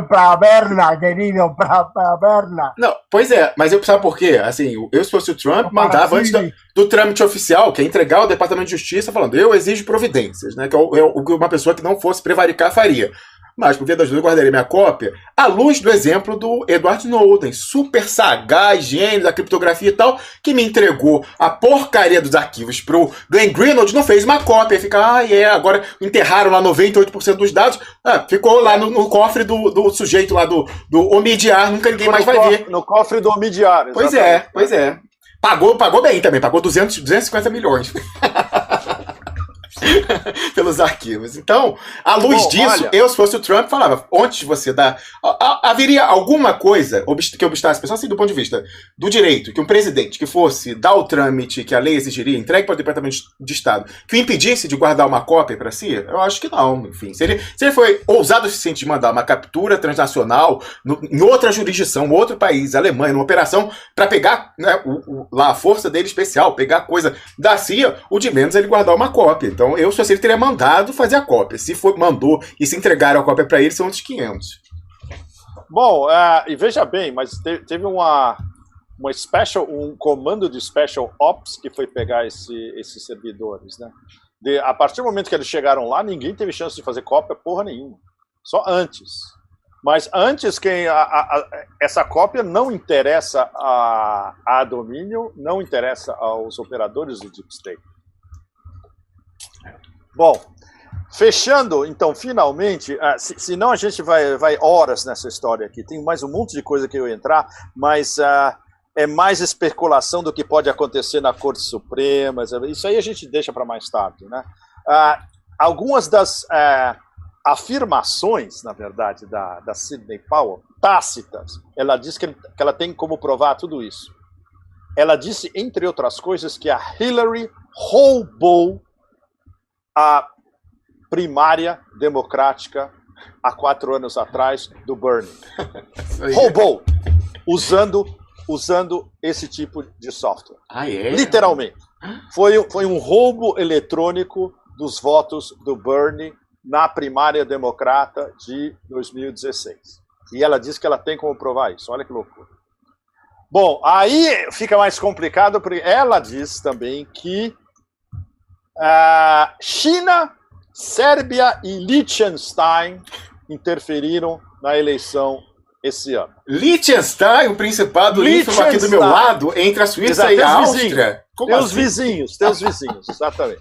Speaker 4: Para Berna, querido, para Berna.
Speaker 1: Não, pois é, mas eu sabe por quê? Assim, eu se fosse o Trump, mandava antes do trâmite oficial, que é entregar ao Departamento de Justiça, falando, eu exijo providências, né? Que é o que uma pessoa que não fosse prevaricar faria. Mas, por via das dúvidas, eu guardaria minha cópia à luz do exemplo do Edward Snowden, super sagaz, gênio da criptografia e tal, que me entregou a porcaria dos arquivos pro Glenn Greenwald, não fez uma cópia. Fica, agora enterraram lá 98% dos dados, ficou lá no cofre do sujeito lá do Omidyar, nunca ninguém mais vai ver.
Speaker 3: No cofre do Omidyar,
Speaker 1: exatamente. Pois é. Pagou bem também, pagou 250 milhões. Pelos arquivos. Então, à luz disso, eu, se fosse o Trump, falava, antes de você dar... Haveria alguma coisa que obstasse, pessoal, assim, do ponto de vista do direito, que um presidente que fosse dar o trâmite que a lei exigiria, entregue para o Departamento de Estado, que o impedisse de guardar uma cópia para si? Eu acho que não, enfim. Se ele foi ousado o suficiente de mandar uma captura transnacional em outra jurisdição, outro país, Alemanha, numa operação para pegar, né, lá a força dele especial, pegar coisa da CIA, o de menos é ele guardar uma cópia. Então, eu, se fosse ele, teria mandado fazer a cópia. Se mandou e se entregaram a cópia para ele, são outros 500.
Speaker 3: Bom, e veja bem, mas teve um comando de Special Ops que foi pegar esses servidores, né? A partir do momento que eles chegaram lá, ninguém teve chance de fazer cópia porra nenhuma. Só antes. Mas antes, essa cópia não interessa a Dominion, não interessa aos operadores do Deep State. Bom, fechando, então, finalmente, senão a gente vai horas nessa história aqui, tem mais um monte de coisa que eu ia entrar, mas é mais especulação do que pode acontecer na Corte Suprema, isso aí a gente deixa para mais tarde, né? Algumas das afirmações, na verdade, da Sidney Powell, tácitas, ela diz que ela tem como provar tudo isso. Ela disse, entre outras coisas, que a Hillary roubou a primária democrática há 4 anos atrás do Bernie. Roubou, usando esse tipo de software. Literalmente. Foi um roubo eletrônico dos votos do Bernie na primária democrata de 2016. E ela diz que ela tem como provar isso. Olha que loucura. Bom, aí fica mais complicado, porque ela diz também que China, Sérvia e Liechtenstein interferiram na eleição esse ano.
Speaker 1: Liechtenstein, o Principado ínfimo aqui do meu lado, entre a Suíça e a Áustria.
Speaker 3: Tem os vizinhos, exatamente.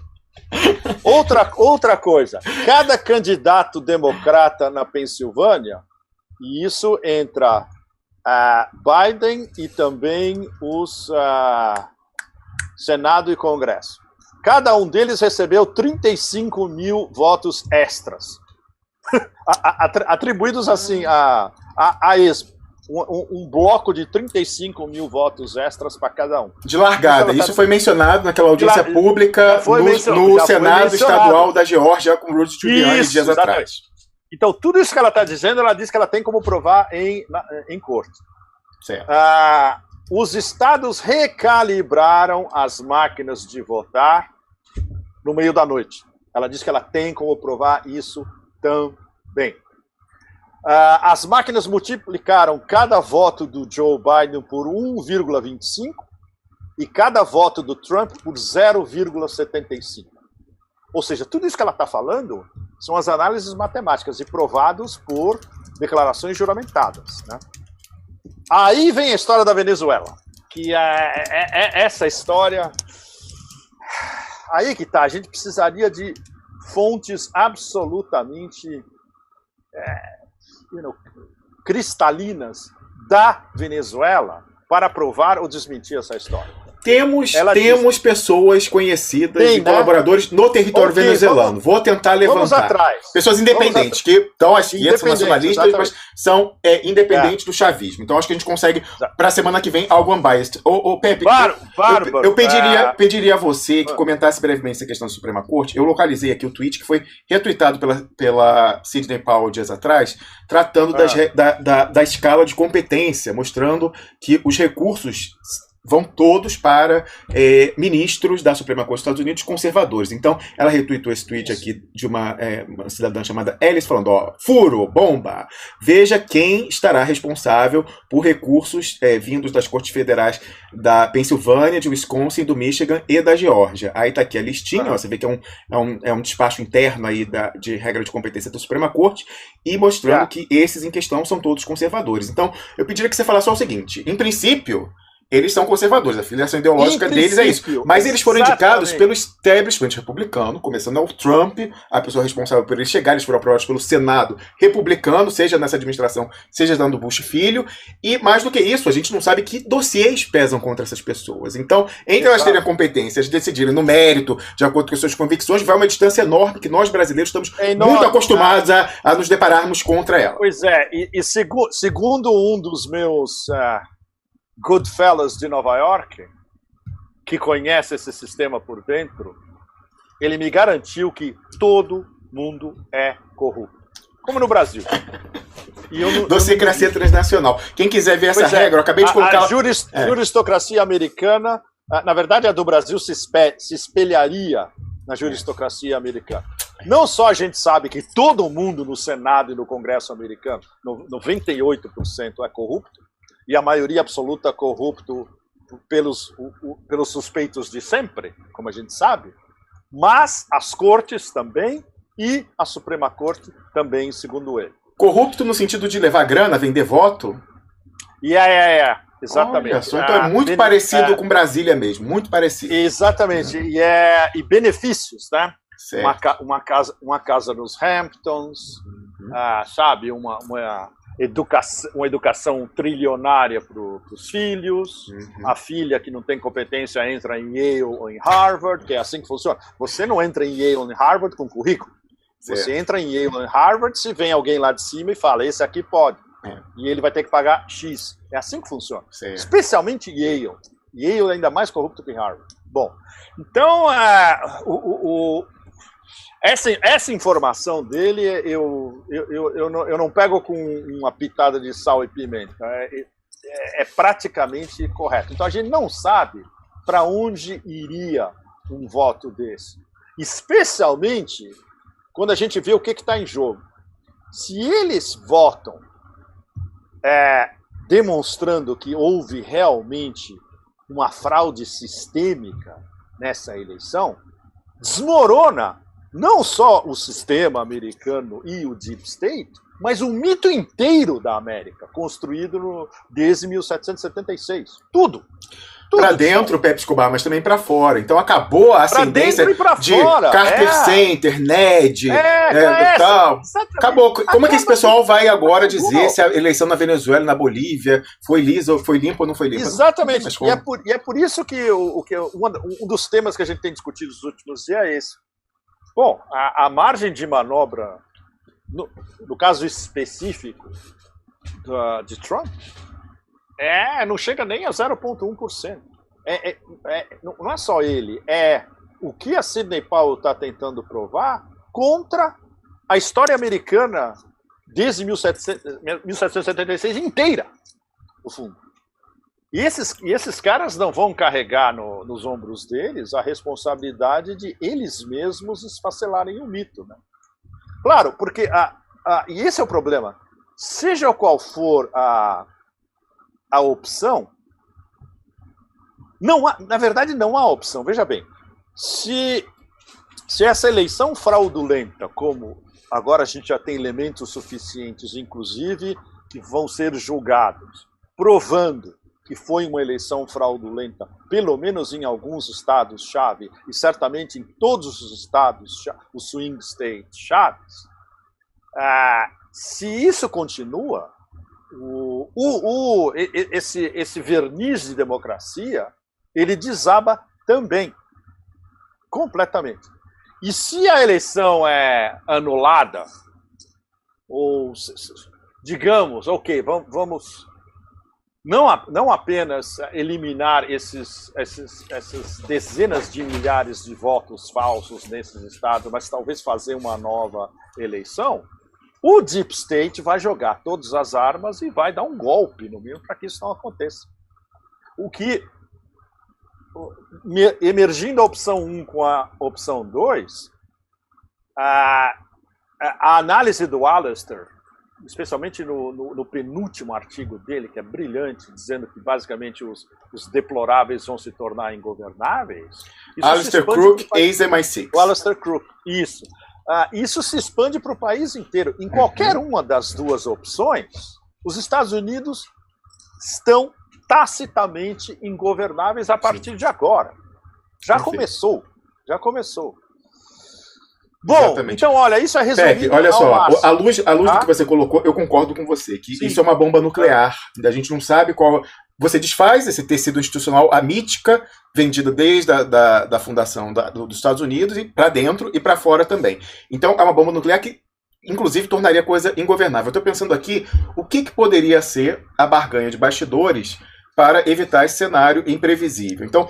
Speaker 3: Outra coisa, cada candidato democrata na Pensilvânia, e isso entra Biden e também os Senado e Congresso. Cada um deles recebeu 35 mil votos extras, atribuídos assim a esmo. Um bloco de 35 mil votos extras para cada um.
Speaker 1: De largada. Isso foi mencionado naquela audiência pública no Senado Estadual da Geórgia com Rudy Giuliani dias atrás.
Speaker 3: Então, tudo isso que ela está dizendo, ela diz que ela tem como provar em corte.
Speaker 1: Certo.
Speaker 3: Os estados recalibraram as máquinas de votar no meio da noite. Ela diz que ela tem como provar isso também. As máquinas multiplicaram cada voto do Joe Biden por 1,25 e cada voto do Trump por 0,75. Ou seja, tudo isso que ela está falando são as análises matemáticas e provados por declarações juramentadas, né? Aí vem a história da Venezuela, que é essa história... Aí que tá, a gente precisaria de fontes absolutamente cristalinas da Venezuela para provar ou desmentir essa história.
Speaker 1: Temos pessoas conhecidas e colaboradores no território venezuelano. Vou tentar levantar.
Speaker 3: Vamos atrás.
Speaker 1: Pessoas independentes, que estão à esquerda, são nacionalistas, mas são independentes do chavismo. Então acho que a gente consegue, para a semana que vem, algo unbiased. Pepe, eu pediria a você que comentasse brevemente essa questão da Suprema Corte. Eu localizei aqui o tweet que foi retweetado pela Sidney Powell dias atrás, tratando da escala de competência, mostrando que os recursos vão todos para ministros da Suprema Corte dos Estados Unidos conservadores. Então, ela retweetou esse tweet aqui de uma cidadã chamada Alice, falando, furo, bomba, veja quem estará responsável por recursos vindos das cortes federais da Pensilvânia, de Wisconsin, do Michigan e da Geórgia. Aí tá aqui a listinha, você vê que é um despacho interno aí de regra de competência da Suprema Corte, e mostrando que esses em questão são todos conservadores. Então, eu pediria que você falasse só o seguinte, em princípio, eles são conservadores, a filiação ideológica deles é isso. Mas eles foram indicados pelo establishment republicano, começando ao Trump, a pessoa responsável por eles chegarem, eles foram aprovados pelo Senado republicano, seja nessa administração, seja dando Bush filho. E mais do que isso, a gente não sabe que dossiês pesam contra essas pessoas. Então, entre elas terem a competência de decidirem no mérito, de acordo com as suas convicções, vai uma distância enorme que nós brasileiros estamos muito acostumados a nos depararmos contra ela.
Speaker 3: Pois é, e segundo um dos meus... Goodfellas de Nova York, que conhece esse sistema por dentro, ele me garantiu que todo mundo é corrupto. Como no Brasil.
Speaker 1: Dossiêcracia transnacional. Quem quiser ver essa regra, eu acabei de colocar...
Speaker 3: A juristocracia americana, na verdade a do Brasil se espelharia na juristocracia americana. Não só a gente sabe que todo mundo no Senado e no Congresso americano, 98% é corrupto, e a maioria absoluta corrupto pelos suspeitos de sempre, como a gente sabe, mas as cortes também e a Suprema Corte também, segundo ele.
Speaker 1: Corrupto no sentido de levar grana, vender voto?
Speaker 3: Exatamente.
Speaker 1: Olha só, então é muito parecido com Brasília mesmo, muito parecido.
Speaker 3: Exatamente, e benefícios, né? Uma casa nos Hamptons, sabe, uma educação trilionária para os filhos, a filha que não tem competência entra em Yale ou em Harvard, que é assim que funciona. Você não entra em Yale ou em Harvard com currículo. Você entra em Yale ou em Harvard se vem alguém lá de cima e fala, esse aqui pode. E ele vai ter que pagar X. É assim que funciona. Especialmente Yale. Yale é ainda mais corrupto que Harvard. Bom, então essa informação dele eu não pego com uma pitada de sal e pimenta. É praticamente correto. Então a gente não sabe para onde iria um voto desse. Especialmente quando a gente vê o que está em jogo. Se eles votam demonstrando que houve realmente uma fraude sistêmica nessa eleição, desmorona não só o sistema americano e o Deep State, mas um mito inteiro da América, construído desde 1776. Tudo.
Speaker 1: Para dentro, Pepe Escobar, mas também para fora. Então acabou a ascendência de
Speaker 3: fora.
Speaker 1: Carter Center, Ned, tal. Acabou. Como é que esse pessoal vai agora dizer se a eleição na Venezuela, na Bolívia, foi lisa, foi limpa ou não foi limpa?
Speaker 3: Exatamente. E é por isso que um dos temas que a gente tem discutido nos últimos dias é esse. Bom, a margem de manobra, no caso específico de Trump, não chega nem a 0,1%. Não é só ele, é o que a Sidney Powell está tentando provar contra a história americana desde 1776 inteira, no fundo. E esses caras não vão carregar nos ombros deles a responsabilidade de eles mesmos esfacelarem o mito, né? Claro, porque e esse é o problema. Seja qual for a opção, na verdade não há opção. Veja bem, se essa eleição fraudulenta, como agora a gente já tem elementos suficientes, inclusive, que vão ser julgados, provando que foi uma eleição fraudulenta, pelo menos em alguns estados-chave, e certamente em todos os estados, os swing states chaves, se isso continua, esse verniz de democracia, ele desaba também, completamente. E se a eleição é anulada, ou digamos, ok, vamos não apenas eliminar essas dezenas de milhares de votos falsos nesses estados, mas talvez fazer uma nova eleição, o Deep State vai jogar todas as armas e vai dar um golpe no meio para que isso não aconteça. O que, emergindo a opção 1 com a opção 2, a análise do Alastair, especialmente no penúltimo artigo dele, que é brilhante, dizendo que basicamente os deploráveis vão se tornar ingovernáveis.
Speaker 1: Alastair Crooke, ex-MI6.
Speaker 3: O Alastair Crooke, isso. Isso se expande para o país inteiro. Em qualquer uma das duas opções, os Estados Unidos estão tacitamente ingovernáveis a partir de agora. Já começou. Bom, exatamente. Então, olha, isso é resumido.
Speaker 1: Pepe, olha só, à luz do que você colocou, eu concordo com você, que Sim. Isso é uma bomba nuclear. A gente não sabe qual... Você desfaz esse tecido institucional, a mítica, vendida desde a fundação dos Estados Unidos, e para dentro e para fora também. Então, é uma bomba nuclear que, inclusive, tornaria a coisa ingovernável. Eu estou pensando aqui, o que poderia ser a barganha de bastidores para evitar esse cenário imprevisível. Então,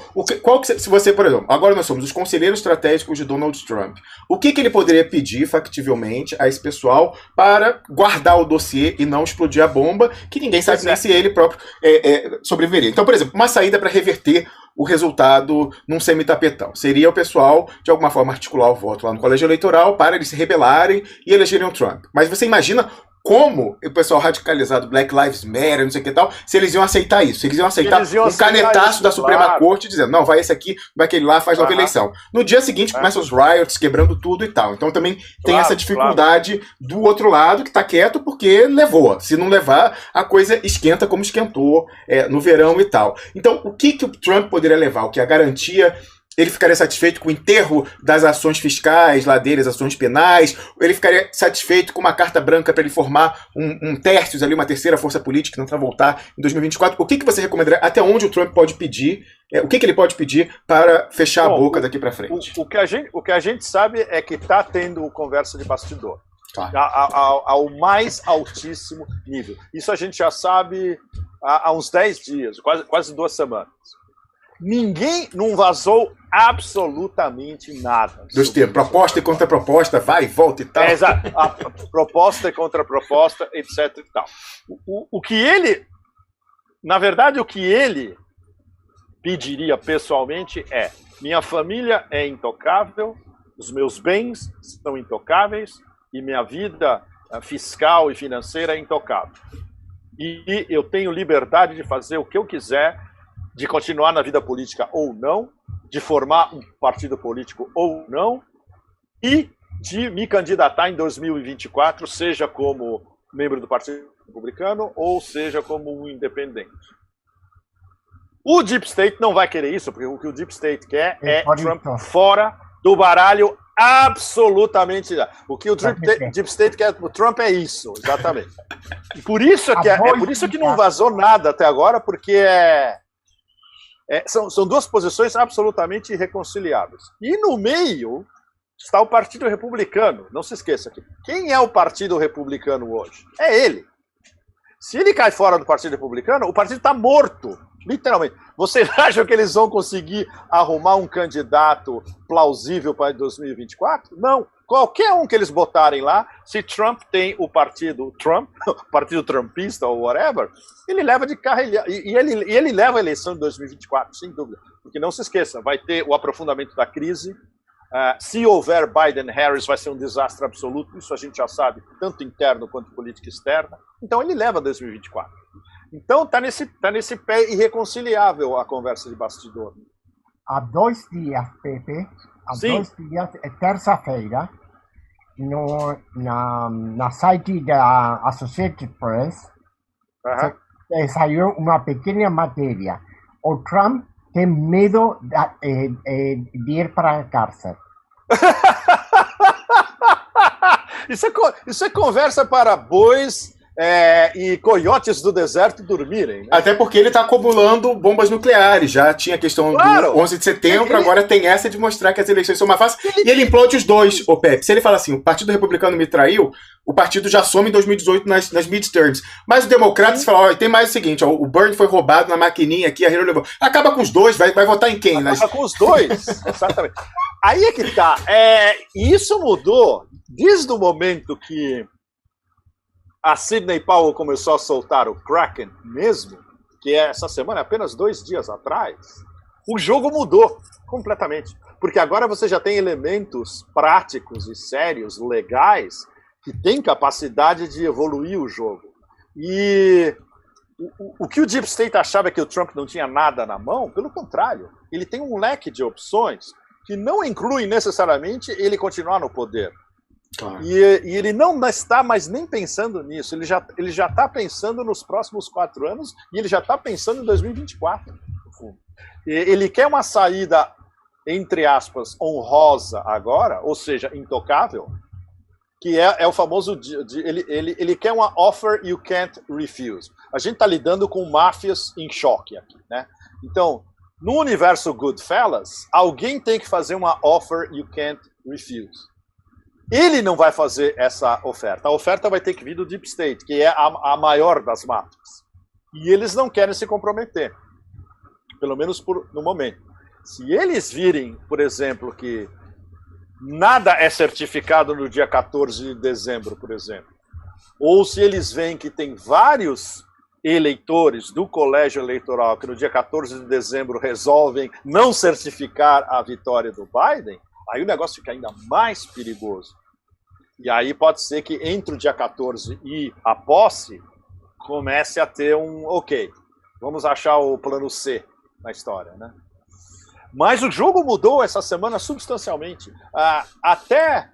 Speaker 1: se você, por exemplo, agora nós somos os conselheiros estratégicos de Donald Trump, o que ele poderia pedir factivelmente a esse pessoal para guardar o dossiê e não explodir a bomba, que ninguém sabe nem se ele próprio sobreviveria. Então, por exemplo, uma saída para reverter o resultado num semi-tapetão seria o pessoal, de alguma forma, articular o voto lá no colégio eleitoral para eles se rebelarem e elegerem o Trump. Mas você imagina como o pessoal radicalizado, Black Lives Matter, não sei o que e tal, se eles iam aceitar isso. Se eles iam aceitar um canetaço da Suprema Corte dizendo, não, vai esse aqui, vai aquele lá, faz nova eleição. No dia seguinte começam os riots, quebrando tudo e tal. Então também tem essa dificuldade do outro lado, que tá quieto porque levou. Se não levar, a coisa esquenta como esquentou no verão e tal. Então, o que o Trump poderia levar? O que a garantia... Ele ficaria satisfeito com o enterro das ações fiscais lá dele, as ações penais? Ou ele ficaria satisfeito com uma carta branca para ele formar um tercios ali, uma terceira força política que não vai voltar em 2024? O que você recomendaria? Até onde o Trump pode pedir? O que ele pode pedir para fechar a boca daqui para frente?
Speaker 3: O que a gente sabe é que está tendo conversa de bastidor. Claro. Ao mais altíssimo nível. Isso a gente já sabe há uns 10 dias, quase 2 semanas. Ninguém não vazou absolutamente nada.
Speaker 1: Dos termos, proposta e contraproposta, vai e volta e tal.
Speaker 3: Exato. A proposta e contraproposta, etc. e tal. O que ele, na verdade, o que ele pediria pessoalmente é: minha família é intocável, os meus bens são intocáveis e minha vida fiscal e financeira é intocável. E eu tenho liberdade de fazer o que eu quiser, de continuar na vida política ou não, de formar um partido político ou não, e de me candidatar em 2024, seja como membro do Partido Republicano, ou seja como um independente. O Deep State não vai querer isso, porque o que o Deep State quer é Trump fora do baralho absolutamente. O que o Deep State quer o Trump é isso, exatamente. E por isso por isso que não vazou nada até agora, porque são duas posições absolutamente irreconciliáveis. E no meio está o Partido Republicano. Não se esqueça aqui. Quem é o Partido Republicano hoje? É ele. Se ele cai fora do Partido Republicano, o partido está morto, literalmente. Vocês acham que eles vão conseguir arrumar um candidato plausível para 2024? Não. Qualquer um que eles botarem lá, se Trump tem o partido Trump, o partido trumpista ou whatever, ele leva de carro e ele leva a eleição de 2024, sem dúvida. Porque não se esqueça, vai ter o aprofundamento da crise. Se houver Biden-Harris, vai ser um desastre absoluto. Isso a gente já sabe, tanto interno quanto política externa. Então ele leva 2024. Então tá nesse pé irreconciliável a conversa de bastidor.
Speaker 4: Há 2 dias, Pepe, terça-feira, na site da Associated Press, saiu uma pequena matéria. O Trump tem medo de ir para a cárcel.
Speaker 3: Isso é conversa para bois e coiotes do deserto dormirem. Né?
Speaker 1: Até porque ele está acumulando bombas nucleares. Já tinha a questão do 11 de setembro, agora tem essa de mostrar que as eleições são mais fáceis. E ele implode os dois, ô Pepe. Se ele fala assim, o Partido Republicano me traiu, o partido já some em 2018 nas midterms. Mas o democrata se fala, tem mais o seguinte, o Bernie foi roubado na maquininha aqui, a Hillary levou. Acaba com os dois, vai votar em quem?
Speaker 3: Acaba com os dois, exatamente. Aí é que tá. Isso mudou desde o momento que a Sidney Powell começou a soltar o Kraken mesmo, que é essa semana, apenas 2 dias atrás, o jogo mudou completamente. Porque agora você já tem elementos práticos e sérios, legais, que têm capacidade de evoluir o jogo. E o que o Deep State achava que o Trump não tinha nada na mão, pelo contrário, ele tem um leque de opções que não inclui necessariamente ele continuar no poder. Claro. E ele não está mais nem pensando nisso, ele já está pensando nos próximos 4 anos e ele já está pensando em 2024. Ele quer uma saída, entre aspas, honrosa agora, ou seja, intocável, que é o famoso... Ele quer uma offer you can't refuse. A gente está lidando com máfias em choque aqui, né? Então, no universo Goodfellas, alguém tem que fazer uma offer you can't refuse. Ele não vai fazer essa oferta. A oferta vai ter que vir do Deep State, que é a maior das máfias. E eles não querem se comprometer. Pelo menos no momento. Se eles virem, por exemplo, que nada é certificado no dia 14 de dezembro, por exemplo, ou se eles veem que tem vários eleitores do colégio eleitoral que no dia 14 de dezembro resolvem não certificar a vitória do Biden, aí o negócio fica ainda mais perigoso. E aí pode ser que entre o dia 14 e a posse comece a ter vamos achar o plano C na história, né? Mas o jogo mudou essa semana substancialmente. Até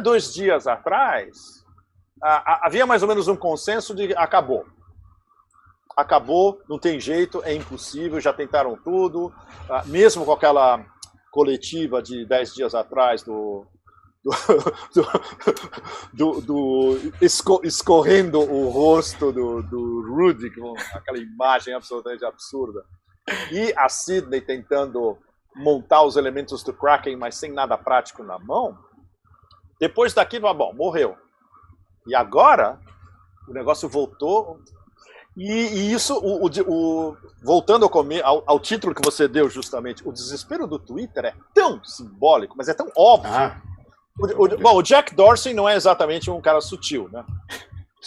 Speaker 3: 2 dias atrás, havia mais ou menos um consenso de acabou. Acabou, não tem jeito, é impossível, já tentaram tudo. Mesmo com aquela coletiva de 10 dias atrás escorrendo o rosto do Rudy, com aquela imagem absolutamente absurda. E a Sidney tentando montar os elementos do Kraken, mas sem nada prático na mão. Depois daquilo, morreu. E agora, o negócio voltou. E isso, voltando ao título que você deu justamente, o desespero do Twitter é tão simbólico, mas é tão óbvio. O Jack Dorsey não é exatamente um cara sutil, né?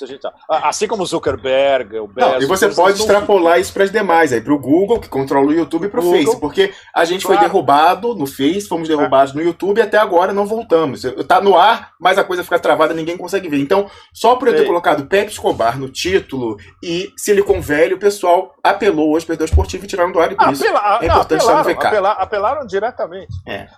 Speaker 3: a gente tá. Assim como o Zuckerberg, o Bezos...
Speaker 1: Não, e você pode extrapolar isso para as demais, aí para o Google, que controla o YouTube, e para o Face, porque a gente foi derrubado no Face, fomos derrubados no YouTube e até agora não voltamos. Tá no ar, mas a coisa fica travada, ninguém consegue ver. Então, só por eu ter colocado Pepe Escobar no título e Silicon Valley, o pessoal apelou hoje, perdeu o esportivo e tiraram do ar, e por isso é importante estar no VK.
Speaker 3: Apelaram diretamente.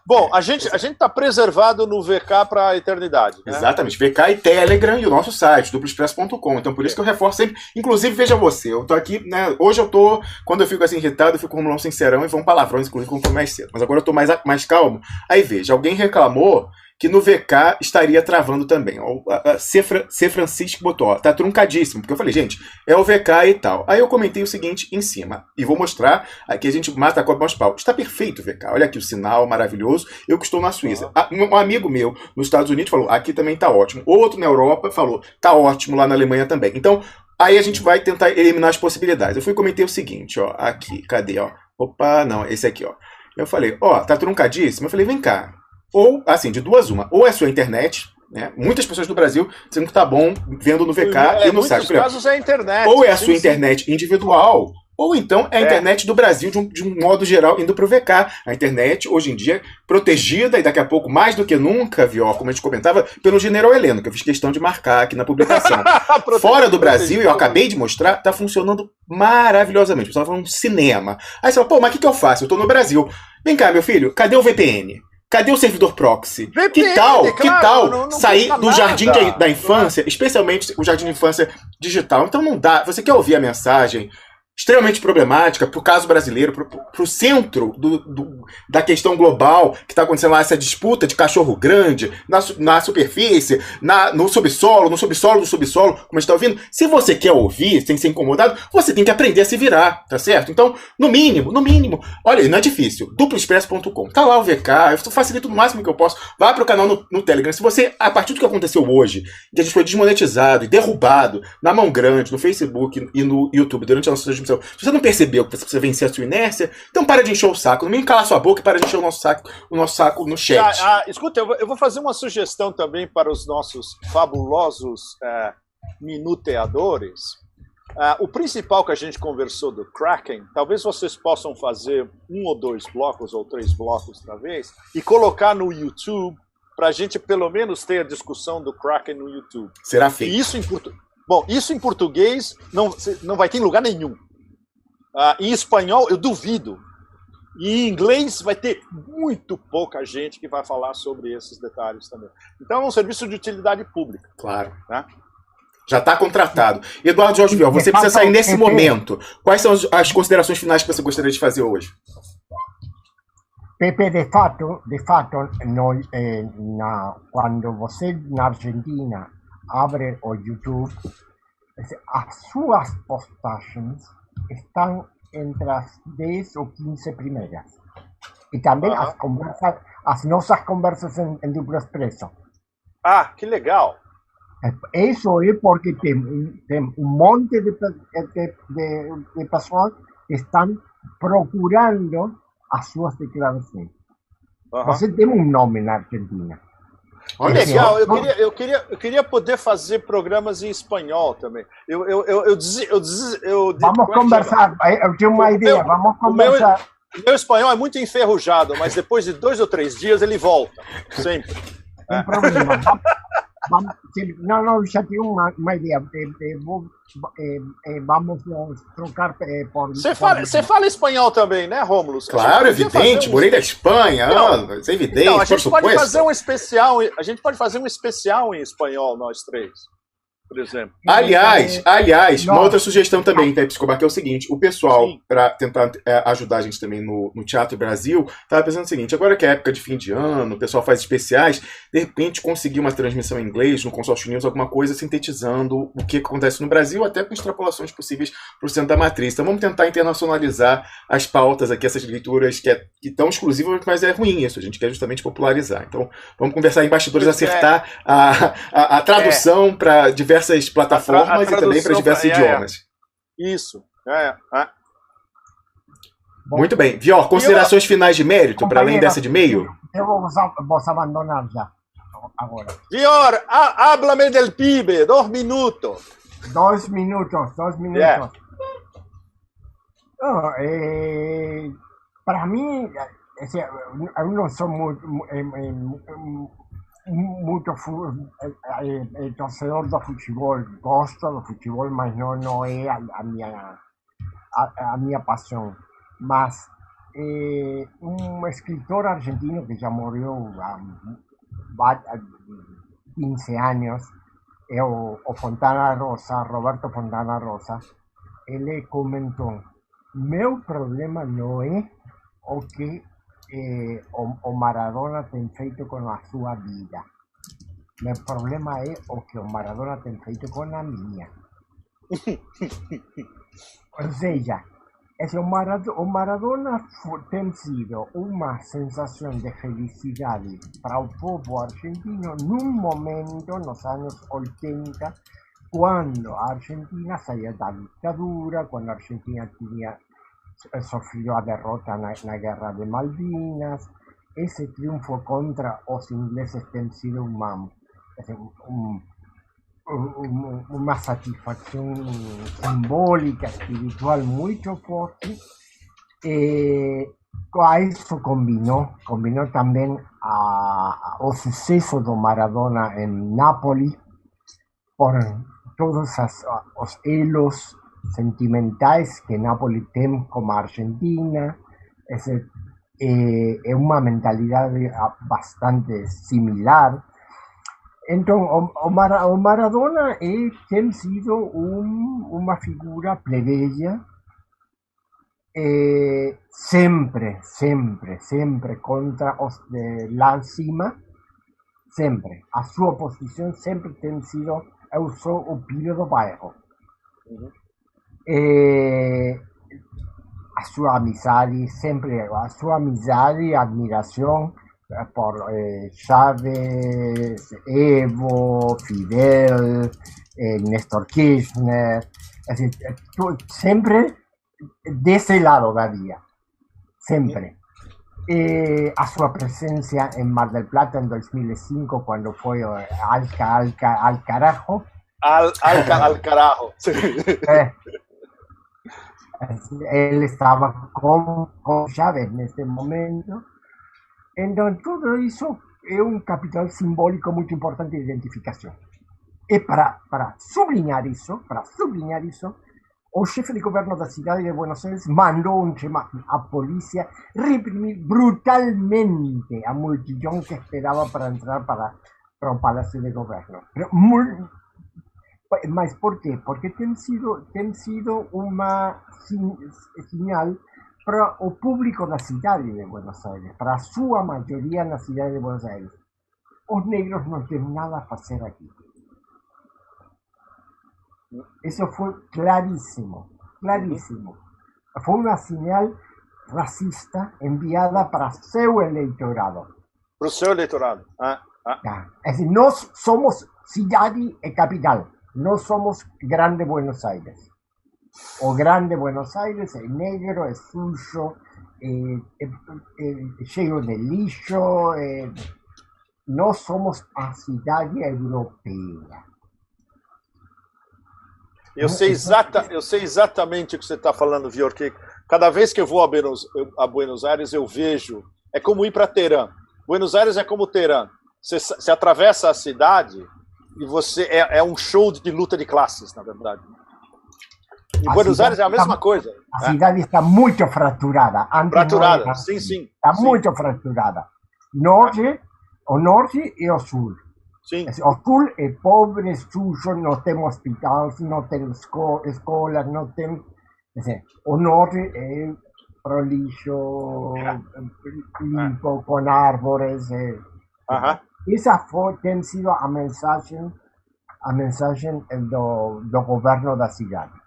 Speaker 3: Bom, a gente tá preservado no VK para a eternidade. Né?
Speaker 1: Exatamente, VK e Telegram e o nosso site, duploexpresso.com. Então, por isso que eu reforço sempre. Inclusive, veja você, eu tô aqui, né? Hoje eu tô, quando eu fico assim irritado, eu fico como um sincerão e vão palavrões, inclusive, como foi mais cedo. Mas agora eu tô mais calmo. Aí veja, alguém reclamou que no VK estaria travando também. A C. Francisco botou, ó, tá truncadíssimo. Porque eu falei, gente, é o VK e tal. Aí eu comentei o seguinte em cima. E vou mostrar, aqui a gente mata a cobra aos pau. Está perfeito o VK. Olha aqui o sinal maravilhoso. Eu que estou na Suíça. Um amigo meu nos Estados Unidos falou, aqui também tá ótimo. Outro na Europa falou, tá ótimo lá na Alemanha também. Então, aí a gente vai tentar eliminar as possibilidades. Eu fui comentei o seguinte, ó, aqui, cadê, ó? Opa, não, esse aqui, ó. Eu falei, ó, tá truncadíssimo. Eu falei, vem cá. Ou, assim, de duas uma. Ou é sua internet, né? Muitas pessoas do Brasil dizendo que tá bom vendo no VK e no site.
Speaker 3: Em muitos casos é a internet.
Speaker 1: Ou é a sua internet individual, ou então é a internet do Brasil de um modo geral indo pro VK. A internet, hoje em dia, protegida e daqui a pouco, mais do que nunca, viu, como a gente comentava, pelo General Heleno, que eu fiz questão de marcar aqui na publicação. Fora do Brasil, eu acabei de mostrar, tá funcionando maravilhosamente. O pessoal falando cinema. Aí você fala, pô, mas o que eu faço? Eu tô no Brasil. Vem cá, meu filho, cadê o VPN? Cadê o servidor proxy?
Speaker 3: VPN,
Speaker 1: que tal
Speaker 3: não
Speaker 1: sair do
Speaker 3: nada.
Speaker 1: jardim da infância, especialmente o jardim de infância digital? Então não dá. Você quer ouvir a mensagem extremamente problemática para o caso brasileiro, para o centro da questão global que está acontecendo lá, essa disputa de cachorro grande na superfície, no subsolo do subsolo, como a gente está ouvindo. Se você quer ouvir sem ser incomodado, você tem que aprender a se virar, tá certo? Então, no mínimo, olha, não é difícil, duploexpresso.com, tá lá o VK, eu facilito o máximo que eu posso, vá para o canal no Telegram. Se você, a partir do que aconteceu hoje, que a gente foi desmonetizado e derrubado na mão grande, no Facebook e no YouTube durante a nossa transmissão, se você não percebeu que você precisa vencer a sua inércia, então para de encher o saco. No mínimo, calar sua boca e para de encher o nosso saco no chat.
Speaker 3: Escuta, eu vou fazer uma sugestão também para os nossos fabulosos minuteadores. O principal que a gente conversou do Kraken, talvez vocês possam fazer 1 ou 2 blocos ou 3 blocos outra vez e colocar no YouTube para a gente pelo menos ter a discussão do Kraken no YouTube.
Speaker 1: Será feito.
Speaker 3: E isso em português não vai ter em lugar nenhum. Em espanhol, eu duvido. E em inglês vai ter muito pouca gente que vai falar sobre esses detalhes também. Então é um serviço de utilidade pública.
Speaker 1: Claro.
Speaker 3: Né?
Speaker 1: Já está contratado. Eduardo Jorge Viol, você precisa sair nesse momento. Quais são as considerações finais que você gostaria de fazer hoje?
Speaker 4: Pepe, de fato, quando você na Argentina abre o YouTube, as suas postagens estão entre as 10 ou 15 primeiras. E também as nossas conversas em Duplo Expresso.
Speaker 3: Que legal!
Speaker 4: Isso é porque tem monte de pessoas que estão procurando as suas declarações. Você tem um nome na Argentina.
Speaker 3: Olha, legal, eu queria poder fazer programas em espanhol também.
Speaker 4: Vamos conversar, eu tenho uma ideia, vamos conversar.
Speaker 3: O meu espanhol é muito enferrujado, mas depois de 2 ou 3 dias ele volta, sempre.
Speaker 4: Sem problema. Não, já tenho uma ideia. Vamos trocar por...
Speaker 3: Você fala espanhol também, né, Rômulo?
Speaker 1: Claro, evidente. Morei da Espanha. É evidente.
Speaker 3: Não, a gente pode fazer um especial. A gente pode fazer um especial em espanhol, nós 3. Por exemplo.
Speaker 1: Aliás, uma outra sugestão também, Pepe Escobar, que é o seguinte: o pessoal, para tentar ajudar a gente também no Teatro Brasil, estava pensando o seguinte: agora que é época de fim de ano, o pessoal faz especiais, de repente conseguir uma transmissão em inglês no Consórcio News, alguma coisa sintetizando o que acontece no Brasil, até com extrapolações possíveis para o centro da matriz. Então vamos tentar internacionalizar as pautas aqui, essas leituras que estão exclusivas, mas é ruim isso, a gente quer justamente popularizar. Então vamos conversar em bastidores, acertar a tradução para diversas plataformas e também para diversos idiomas.
Speaker 3: Isso.
Speaker 1: Muito bem. Vior, considerações finais de mérito, para além dessa de meio?
Speaker 4: Eu vou abandonar já. agora.
Speaker 3: Vior, háblame del PIB, 2 minutos.
Speaker 4: 2 minutos, 2 minutos.
Speaker 3: Yeah.
Speaker 4: No, para mim, eu não sou muito torcedor do futebol. Gosto do futebol, mas não é a minha paixão. Mas um escritor argentino que já morreu há 15 anos, é o Fontana Rosa, Roberto Fontana Rosa. Ele comentou: meu problema não é o que o Maradona tem feito com a sua vida. Meu problema é o que o Maradona tem feito com a minha. Ou seja, o Maradona tem sido uma sensação de felicidade para o povo argentino num momento, nos anos 80, quando a Argentina saía da ditadura, quando a Argentina sofreu a derrota na Guerra de Malvinas. Esse triunfo contra os ingleses tem sido uma satisfação simbólica, espiritual muito forte. A isso combinou também o sucesso do Maradona em Nápoles, por todos os elos sentimentais que Nápoles tem com a Argentina. É uma mentalidade bastante similar. Então, o Maradona tem sido uma figura plebeia, sempre contra os de lá cima, sempre. A sua posição sempre tem sido: eu sou o filho do bairro. A sua amizade e admiração por Chávez, Evo, Fidel, Néstor Kirchner, sempre desse lado da via, sempre. A sua presença em Mar del Plata em 2005, quando foi al carajo.
Speaker 3: Al carajo.
Speaker 4: Ele estava com Chávez nesse momento. Então, tudo isso é um capital simbólico muito importante de identificação. E para sublinhar isso, o chefe de governo da cidade de Buenos Aires mandou a polícia reprimir brutalmente a multidão que esperava para entrar para o Palácio de Governo. Mas por quê? Porque tem sido uma sinal para o público da cidade de Buenos Aires, para a sua maioria na cidade de Buenos Aires. Os negros não têm nada a fazer aqui. Isso foi claríssimo. Foi uma sinal racista enviada para seu eleitorado.
Speaker 3: Para o seu eleitorado.
Speaker 4: É assim, nós somos cidade e capital. Nós somos Grande Buenos Aires. O Grande Buenos Aires é negro, é sujo, é cheio de lixo. Nós somos a cidade europeia.
Speaker 3: Eu sei exatamente o que você está falando, Vior, que cada vez que eu vou a Buenos Aires, eu vejo. É como ir para Teherã. Buenos Aires é como Teherã. Você atravessa a cidade e você é um show de luta de classes, na verdade. Em Buenos Aires é a mesma coisa.
Speaker 4: A cidade está muito fraturada.
Speaker 3: Fraturada, sim.
Speaker 4: Está muito fraturada. O norte e o sul.
Speaker 3: Sim.
Speaker 4: O sul é pobre, sujo, não tem hospitais, não tem escolas, não tem... O norte é prolixo, limpo, com árvores. Essa tem sido a mensagem do governo da cidade.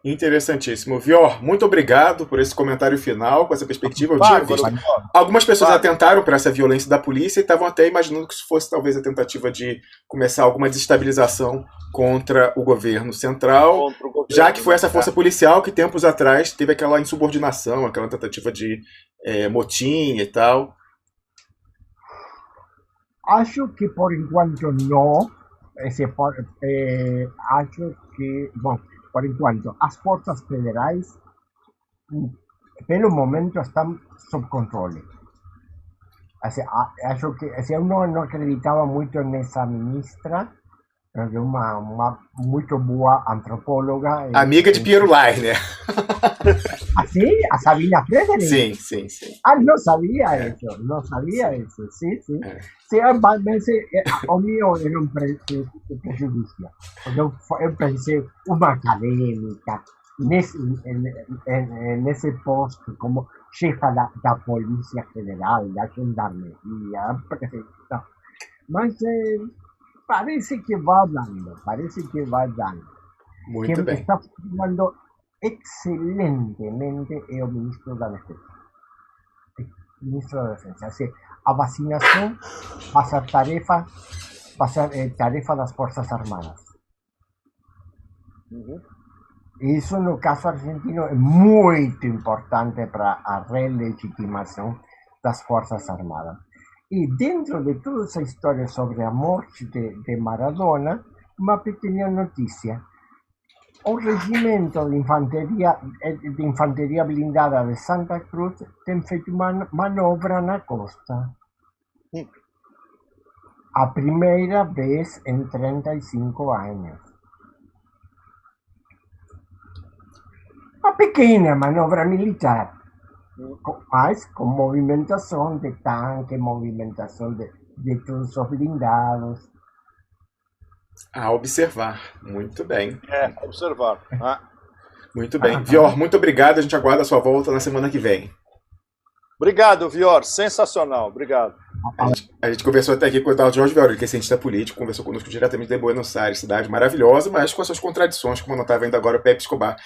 Speaker 1: Interessantíssimo. Vior, muito obrigado por esse comentário final, com essa perspectiva. Eu tinha visto. Algumas pessoas atentaram para essa violência da polícia e estavam até imaginando que isso fosse talvez a tentativa de começar alguma desestabilização contra o governo central, já que foi essa força policial que tempos atrás teve aquela insubordinação, aquela tentativa de motim e tal.
Speaker 4: acho que por enquanto não. Acho que, bom, por enquanto, as forças federais, pelo momento, estão sob controle. Assim, acho que assim, eu não acreditava muito nessa ministra, porque é uma muito boa antropóloga.
Speaker 1: Amiga de Piero Leiner.
Speaker 4: ¿Así? ¿A Sabina Frederick?
Speaker 1: Sim, sim, sim.
Speaker 4: Ah, no sabía eso, no sabía eso, sí, sí.
Speaker 1: É.
Speaker 4: Sí, a veces, o mío era un prejuicio, porque eu pensei uma acadêmica nesse posto como chefa da Polícia Federal, da Gendarmeria, mas parece que vai dando,
Speaker 1: Muito
Speaker 4: Quem
Speaker 1: bem.
Speaker 4: está funcionando excelentemente é o ministro da Defesa. Assim, a vacinação vai ser tarefa das Forças Armadas. Isso, no caso argentino, é muito importante para a relegitimação das Forças Armadas. E dentro de toda essa história sobre a morte de Maradona, uma pequena notícia. O regimento de infanteria blindada de Santa Cruz tem feito manobra na costa. A primeira vez em 35 anos. Uma pequena manobra militar, mas com movimentação de tanque, movimentação de todos os blindados.
Speaker 1: A observar. Muito bem.
Speaker 3: Observar.
Speaker 1: Muito bem. Vior, muito obrigado. A gente aguarda a sua volta na semana que vem.
Speaker 3: Obrigado, Vior. Sensacional. Obrigado.
Speaker 1: A gente conversou até aqui com o Eduardo Jorge Vior, que é cientista político, conversou conosco diretamente de Buenos Aires, cidade maravilhosa, mas com as suas contradições, como nós estava vendo agora o Pepe Escobar.